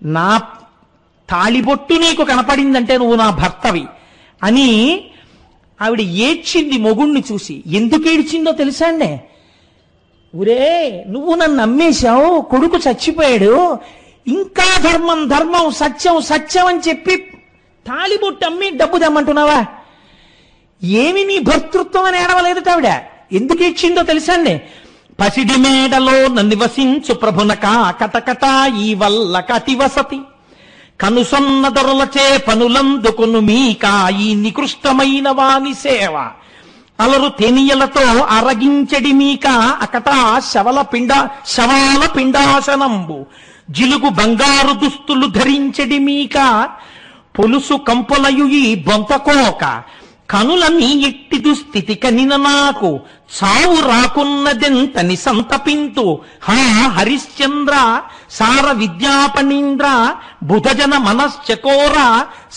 నా తాళిబొట్టు నీకు కనపడిందంటే నువ్వు నా భర్తవి అని ఆవిడ ఏడ్చింది మొగుణ్ణి చూసి. ఎందుకు ఏడ్చిందో తెలుసా అండి? ఊరే నువ్వు నన్ను నమ్మేశావు, కొడుకు చచ్చిపోయాడు, ఇంకా ధర్మం ధర్మం సత్యం సత్యం అని చెప్పి తాళిబొట్టు అమ్మి డబ్బు తెమ్మంటున్నావా? ఏమి నీ భర్తృత్వం అని ఏడవలేదు ఆవిడ. ఎందుకు ఏడ్చిందో తెలుసా అండి? పసిడి మేడలో నివసించు ప్రభునక కటకట ఈ వల్ల కటి వసతి కనుసొన్న దొరలచే పనులందుకును మీకా ఈ నికృష్టమైన వాని సేవ అలరు తెనియలతో అరగించడి మీక అకట శవాల పిండాసనంబు జిలుగు బంగారు దుస్తులు ధరించడి మీక పొలుసు కంపలయు ఈ బొంతకోక కనుల నీ ఇట్టి దుస్థితి కనిన నాకు చావు రాకున్నదెంతని సంతపింతు హా హరిశ్చంద్ర సార విద్యాపణీంద్ర బుధజన మనశ్చకోర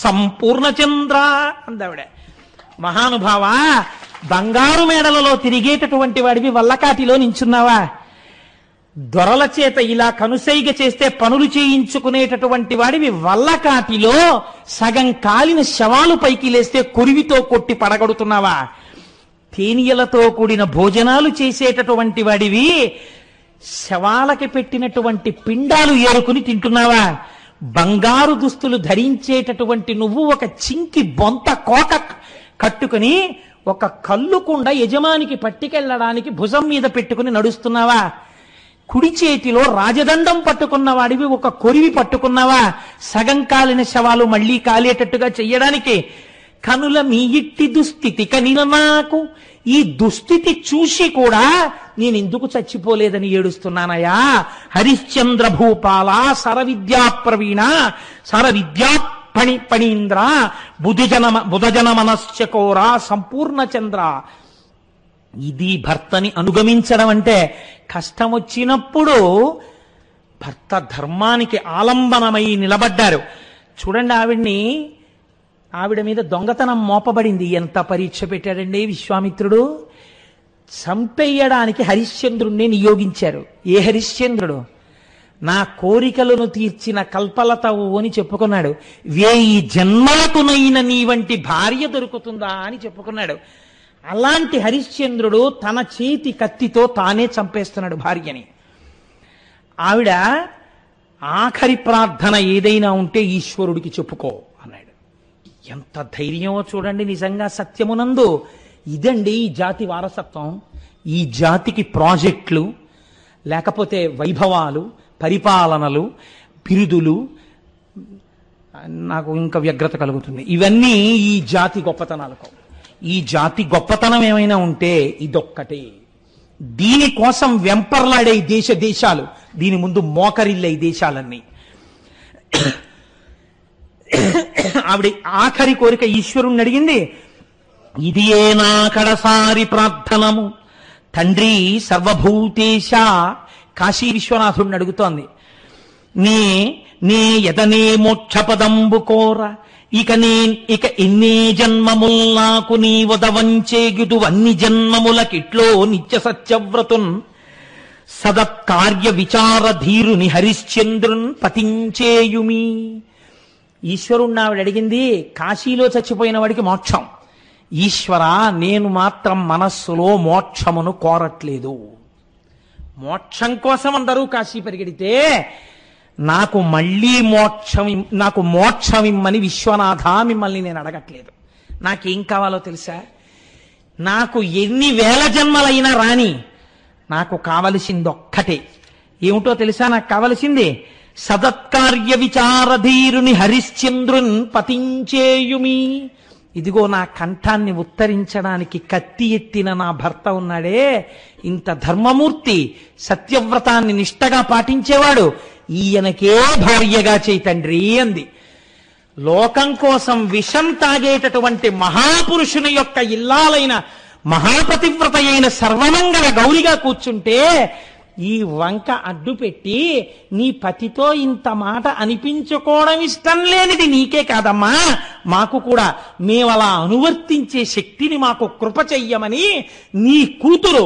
సంపూర్ణచంద్ర అందావిడ. మహానుభావ, బంగారు మేడలలో తిరిగేటటువంటి వాడివి వల్లకాటిలో నించున్నావా? దొరల చేత ఇలా కనుసైగ చేస్తే పనులు చేయించుకునేటటువంటి వాడివి వల్లకాటిలో సగం కాలిన శవాలు పైకి లేస్తే కురివితో కొట్టి పడగొడుతున్నావా? తేనీయలతో కూడిన భోజనాలు చేసేటటువంటి వాడివి శవాలకి పెట్టినటువంటి పిండాలు ఏరుకుని తింటున్నావా? బంగారు దుస్తులు ధరించేటటువంటి నువ్వు ఒక చింకి బొంత కోక కట్టుకుని ఒక కల్లుకుండా యజమానికి పట్టుకెళ్ళడానికి భుజం మీద పెట్టుకుని నడుస్తున్నావా? కుడి చేతిలో రాజదండం పట్టుకున్న వాడివి ఒక కొరివి పట్టుకున్నావా? సగం కాలిన శవాలు మళ్లీ కాలేటట్టుగా చెయ్యడానికి. కనుల మీ ఇట్టి దుస్థితి కనిన నాకు, ఈ దుస్థితి చూసి కూడా నేనెందుకు చచ్చిపోలేదని ఏడుస్తున్నానయా? హరిశ్చంద్ర భూపాల సర విద్యా ప్రవీణ సర విద్యా పణీంద్ర బుధజన మనశ్చకోర సంపూర్ణ చంద్ర. ఇది భర్తని అనుగమించడం అంటే. కష్టం వచ్చినప్పుడు భర్త ధర్మానికి ఆలంబనమై నిలబడ్డారు. చూడండి, ఆవిడ మీద దొంగతనం మోపబడింది. ఎంత పరీక్ష పెట్టాడండి విశ్వామిత్రుడు. చంపేయడానికి హరిశ్చంద్రుణ్ణి నియోగించారు. ఏ హరిశ్చంద్రుడు? నా కోరికలను తీర్చిన కల్పలతవు అని చెప్పుకున్నాడు. 1000 జన్మలకునైన నీ వంటి భార్య దొరుకుతుందా అని చెప్పుకున్నాడు. అలాంటి హరిశ్చంద్రుడు తన చేతి కత్తితో తానే చంపేస్తున్నాడు భార్యని. ఆవిడ ఆఖరి ప్రార్థన ఏదైనా ఉంటే ఈశ్వరుడికి చెప్పుకో అన్నాడు. ఎంత ధైర్యమో చూడండి. నిజంగా సత్యమునందు ఇదండి ఈ జాతి వారసత్వం. ఈ జాతికి ప్రాజెక్టులు, లేకపోతే వైభవాలు, పరిపాలనలు, బిరుదులు, నాకు ఇంకా వ్యగ్రత కలుగుతుంది. ఇవన్నీ ఈ జాతి గొప్పతనాలకు. ఈ జాతి గొప్పతనం ఏమైనా ఉంటే ఇదొక్కటే. దీనికోసం వెంపర్లాడే దేశాలు, దీని ముందు మోకరిల్లే ఈ దేశాలన్నీ. ఆవిడ ఆఖరి కోరిక ఈశ్వరుణ్ణి అడిగింది. ఇది ఏ నా కడసారి ప్రార్థనము తండ్రి సర్వభూతేశ. కాశీ విశ్వనాథుడిని అడుగుతోంది. నే ఎదనే మోక్షపదంబు కోర, ఇక ఎన్నే జన్మముల్ నాకు నీ వదవంచేగుదు అన్ని జన్మములకిట్లో నిత్య సత్యవ్రతున్ సదత్కార్య విచార ధీరుని హరిశ్చంద్రున్ పతించేయుమి. ఈశ్వరుణ్ణి ఆవిడ అడిగింది. కాశీలో చచ్చిపోయిన వాడికి మోక్షం. ఈశ్వర, నేను మాత్రం మనస్సులో మోక్షమును కోరట్లేదు. మోక్షం కోసం అందరూ కాశీ పరిగెడితే నాకు మోక్షం ఇమ్మని విశ్వనాథ మిమ్మల్ని నేను అడగట్లేదు. నాకేం కావాలో తెలుసా? నాకు ఎన్ని వేల జన్మలైనా రాని, నాకు కావలసింది ఒక్కటే. ఏమిటో తెలుసా? నాకు కావలసింది సదత్కార్య విచారధీరుని హరిశ్చంద్రున్ పతించేయుమి. ఇదిగో నా కంఠాన్ని ఉత్తరించడానికి కత్తి ఎత్తిన నా భర్త ఉన్నాడే, ఇంత ధర్మమూర్తి, సత్యవ్రతాన్ని నిష్టగా పాటించేవాడు, ఈయనకే భార్యగా చేయి తండ్రి అంది. లోకం కోసం విషం తాగేటటువంటి మహాపురుషుని యొక్క ఇల్లాలైన మహాపతివ్రత అయిన సర్వమంగళ గౌరిగా కూర్చుంటే ఈ వంక అడ్డు పెట్టి నీ పతితో ఇంత మాట అనిపించుకోవడం ఇష్టం లేనిది నీకే కాదమ్మా, మాకు కూడా, మేమలా అనువర్తించే శక్తిని మాకు కృప చెయ్యమని నీ కూతురు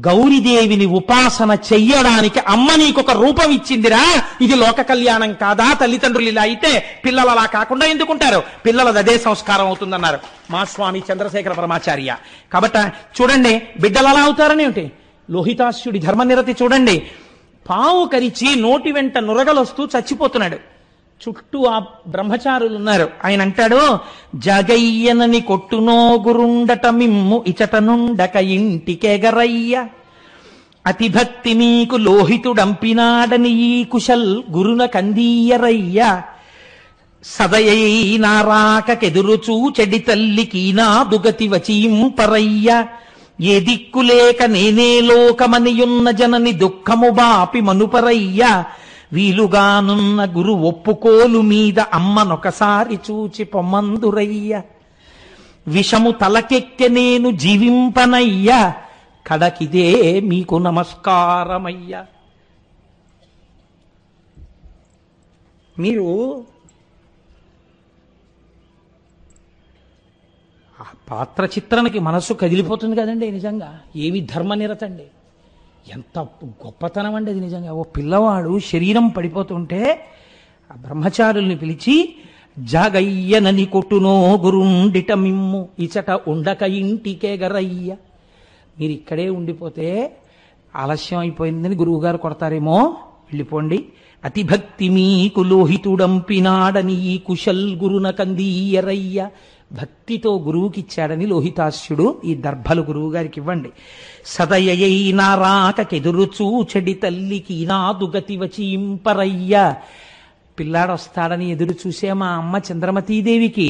గౌరీదేవిని ఉపాసన చెయ్యడానికి అమ్మ నీకొక రూపం ఇచ్చిందిరా. ఇది లోక కళ్యాణం కాదా? తల్లిదండ్రులు ఇలా అయితే పిల్లలు అలా కాకుండా ఎందుకుంటారు? పిల్లలది అదే సంస్కారం అవుతుందన్నారు మా స్వామి చంద్రశేఖర పరమాచార్య. కాబట్టి చూడండి, బిడ్డలు అలా అవుతారని ఏమిటి? లోహితాస్యుడి ధర్మనిరతి చూడండి. పావు కరిచి నోటి వెంట నురగలొస్తూ చచ్చిపోతున్నాడు. చుట్టూ ఆ బ్రహ్మచారులు ఉన్నారు. ఆయన అంటాడు, జగయ్యనని కొట్టునో గురుండట మిమ్ము ఇచటనుండక ఇంటికెగరయ్య, అతిభక్తి నీకు లోహితుడంపినాడని ఈ కుశల్ గురున కందీయరయ్య, సదయై నారాకెదురు చూచెడి తల్లికి నా దుగతి వచీంపరయ్య, ఏ దిక్కులేక నేనే లోకమనియున్న జనని దుఃఖము బాపి మనుపరయ్య, వీలుగానున్న గురు ఒప్పుకోలు మీద అమ్మనొకసారి చూచి పొమ్మందురయ్య. విషము తలకెక్కె నేను జీవింపనయ్యా, కడకిదే మీకు నమస్కారమయ్యా. మీరు ఆ పాత్ర చిత్రణకి మనస్సు కదిలిపోతుంది కదండి. నిజంగా ఏమి ధర్మనిరతండి, ఎంత గొప్పతనం అండి అది. నిజంగా ఓ పిల్లవాడు శరీరం పడిపోతుంటే ఆ బ్రహ్మచారుల్ని పిలిచి, జాగయ్యనని కొట్టునో గురుండిట మిమ్ము ఇచట ఉండక ఇంటికేగరయ్య. మీరు ఇక్కడే ఉండిపోతే ఆలస్యం అయిపోయిందని గురువుగారు కొడతారేమో, వెళ్ళిపోండి. అతిభక్తి మీకు లోహితుడంపినాడని ఈ కుశల్ గురున కందీయరయ్య. భక్తితో గురువుకిచ్చాడని లోహితాస్యుడు ఈ దర్భలు గురువు గారికి ఇవ్వండి. సదయైనా రాకెదురు చూచెడి తల్లికి నాదు గతి వచింపరయ్య. పిల్లాడొస్తాడని ఎదురు చూసే మా అమ్మ చంద్రమతీదేవికి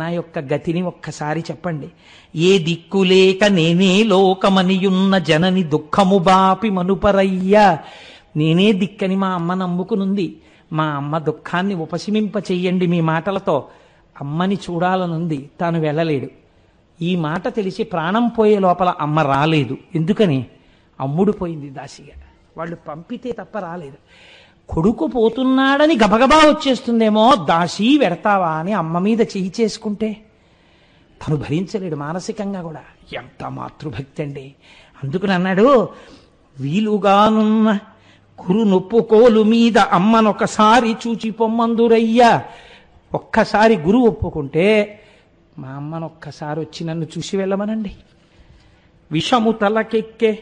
నా యొక్క గతిని ఒక్కసారి చెప్పండి. ఏ దిక్కులేక నేనే లోకమనియున్న జనని దుఃఖము బాపి మనుపరయ్య. నేనే దిక్కని మా అమ్మ నమ్ముకునుంది. మా అమ్మ దుఃఖాన్ని ఉపశమింప చెయ్యండి మీ మాటలతో. అమ్మని చూడాలనుంది, తాను వెళ్ళలేడు. ఈ మాట తెలిసి ప్రాణం పోయే లోపల అమ్మ రాలేదు. ఎందుకని? అమ్ముడు పోయింది దాసిగా. వాళ్ళు పంపితే తప్ప రాలేదు. కొడుకు పోతున్నాడని గబగబా వచ్చేస్తుందేమో, దాసి వెడతావా అని అమ్మ మీద చెయ్యి చేసుకుంటే తను భరించలేడు మానసికంగా కూడా. ఎంత మాతృభక్తి అండి. అందుకని అన్నాడు, వీలుగానున్న కురు నొప్పుకోలు మీద అమ్మనొకసారి చూచి పొమ్మందురయ్యా. ఒక్కసారి గురువు ఒప్పుకుంటే మా అమ్మనొక్కసారి వచ్చి నన్ను చూసి వెళ్ళమనండి. విషము తలకెక్కే.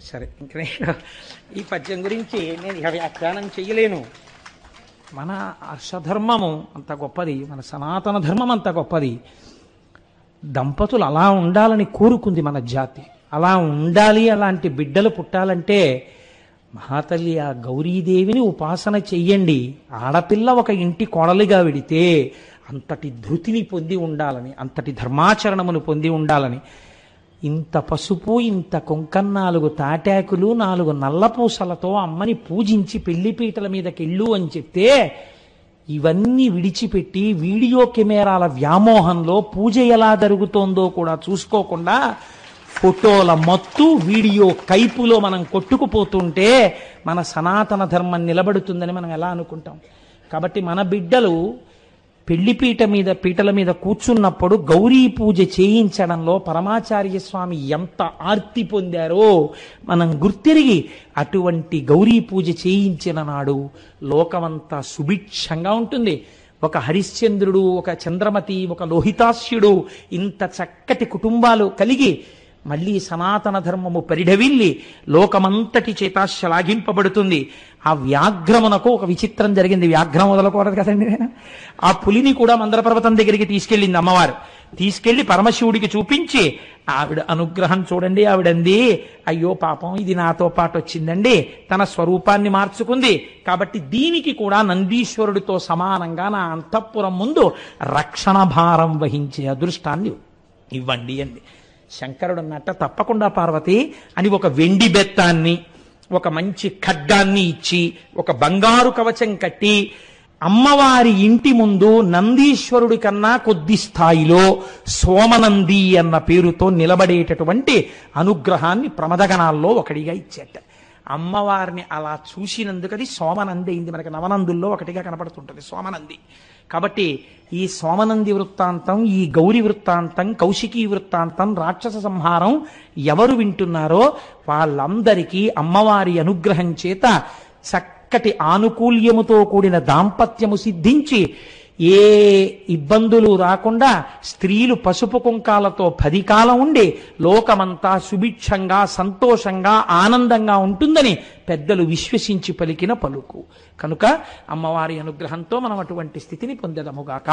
సరే, ఇంక నేను ఈ పద్యం గురించి నేను ఇక వ్యాఖ్యానం చెయ్యలేను. మన హర్షధర్మము అంత గొప్పది, మన సనాతన ధర్మం అంత గొప్పది. దంపతులు అలా ఉండాలని కోరుకుంది మన జాతి. అలా ఉండాలి, అలాంటి బిడ్డలు పుట్టాలంటే మహాతల్లి ఆ గౌరీదేవిని ఉపాసన చెయ్యండి. ఆడపిల్ల ఒక ఇంటి కోడలిగా విడితే అంతటి ధృతిని పొంది ఉండాలని, అంతటి ధర్మాచరణమును పొంది ఉండాలని. ఇంత పసుపు, ఇంత కుంకం, 4 తాటాకులు, 4 నల్లపూసలతో అమ్మని పూజించి పెళ్లిపీటల మీదకెళ్ళు అని చెప్తే ఇవన్నీ విడిచిపెట్టి వీడియో కెమెరాల వ్యామోహంలో పూజ ఎలా జరుగుతోందో కూడా చూసుకోకుండా ఫోటోల మత్తు, వీడియో కైపులో మనం కొట్టుకుపోతుంటే మన సనాతన ధర్మం నిలబడుతుందని మనం ఎలా అనుకుంటాం? కాబట్టి మన బిడ్డలు పీటల మీద కూర్చున్నప్పుడు గౌరీ పూజ చేయించడంలో పరమాచార్య స్వామి ఎంత ఆర్తి పొందారో మనం గుర్తిరిగి అటువంటి గౌరీ పూజ చేయించిన నాడు లోకమంతా సుభిక్షంగా ఉంటుంది. ఒక హరిశ్చంద్రుడు, ఒక చంద్రమతి, ఒక లోహితాస్యుడు, ఇంత చక్కటి కుటుంబాలు కలిగి మళ్ళీ సనాతన ధర్మము పరిఢవిల్లి లోకమంతటి చేత శ్లాఘింపబడుతుంది. ఆ వ్యాఘ్రమునకు ఒక విచిత్రం జరిగింది. వ్యాఘ్రం వదలకూడదు కదండి. నేను ఆ పులిని కూడా మందరపర్వతం దగ్గరికి తీసుకెళ్ళింది అమ్మవారు. తీసుకెళ్లి పరమశివుడికి చూపించి, ఆవిడ అనుగ్రహం చూడండి. ఆవిడంది, అయ్యో పాపం ఇది నాతో పాటు వచ్చిందండి, తన స్వరూపాన్ని మార్చుకుంది, కాబట్టి దీనికి కూడా నందీశ్వరుడితో సమానంగా నా అంతఃపురం ముందు రక్షణ భారం వహించే అదృష్టాన్ని ఇవ్వండి అంది. శంకరుడు అన్నట్ట, తప్పకుండా పార్వతి అని ఒక వెండి బెత్తాన్ని, ఒక మంచి ఖడ్గాన్ని ఇచ్చి, ఒక బంగారు కవచం కట్టి అమ్మవారి ఇంటి ముందు నందీశ్వరుడి కన్నా కొద్ది స్థాయిలో సోమనంది అన్న పేరుతో నిలబడేటటువంటి అనుగ్రహాన్ని ప్రమదగణాల్లో ఒకటిగా ఇచ్చేట. అమ్మవారిని అలా చూసినందుకు అది సోమనంది అయింది. మనకి నవనందుల్లో ఒకటిగా కనపడుతుంటుంది సోమనంది. కాబట్టి ఈ సోమనంది వృత్తాంతం, ఈ గౌరి వృత్తాంతం, కౌశికీ వృత్తాంతం, రాక్షస సంహారం ఎవరు వింటున్నారో వాళ్ళందరికీ అమ్మవారి అనుగ్రహం చేత చక్కటి ఆనుకూల్యముతో కూడిన దాంపత్యము సిద్ధించి ఏ ఇబ్బందులు రాకుండా స్త్రీలు పసుపు కుంకాలతో 10 కాలం ఉండి లోకమంతా సుభిక్షంగా, సంతోషంగా, ఆనందంగా ఉంటుందని పెద్దలు విశ్వసించి పలికిన పలుకు. కనుక అమ్మవారి అనుగ్రహంతో మనం అటువంటి స్థితిని పొందెదముగాక.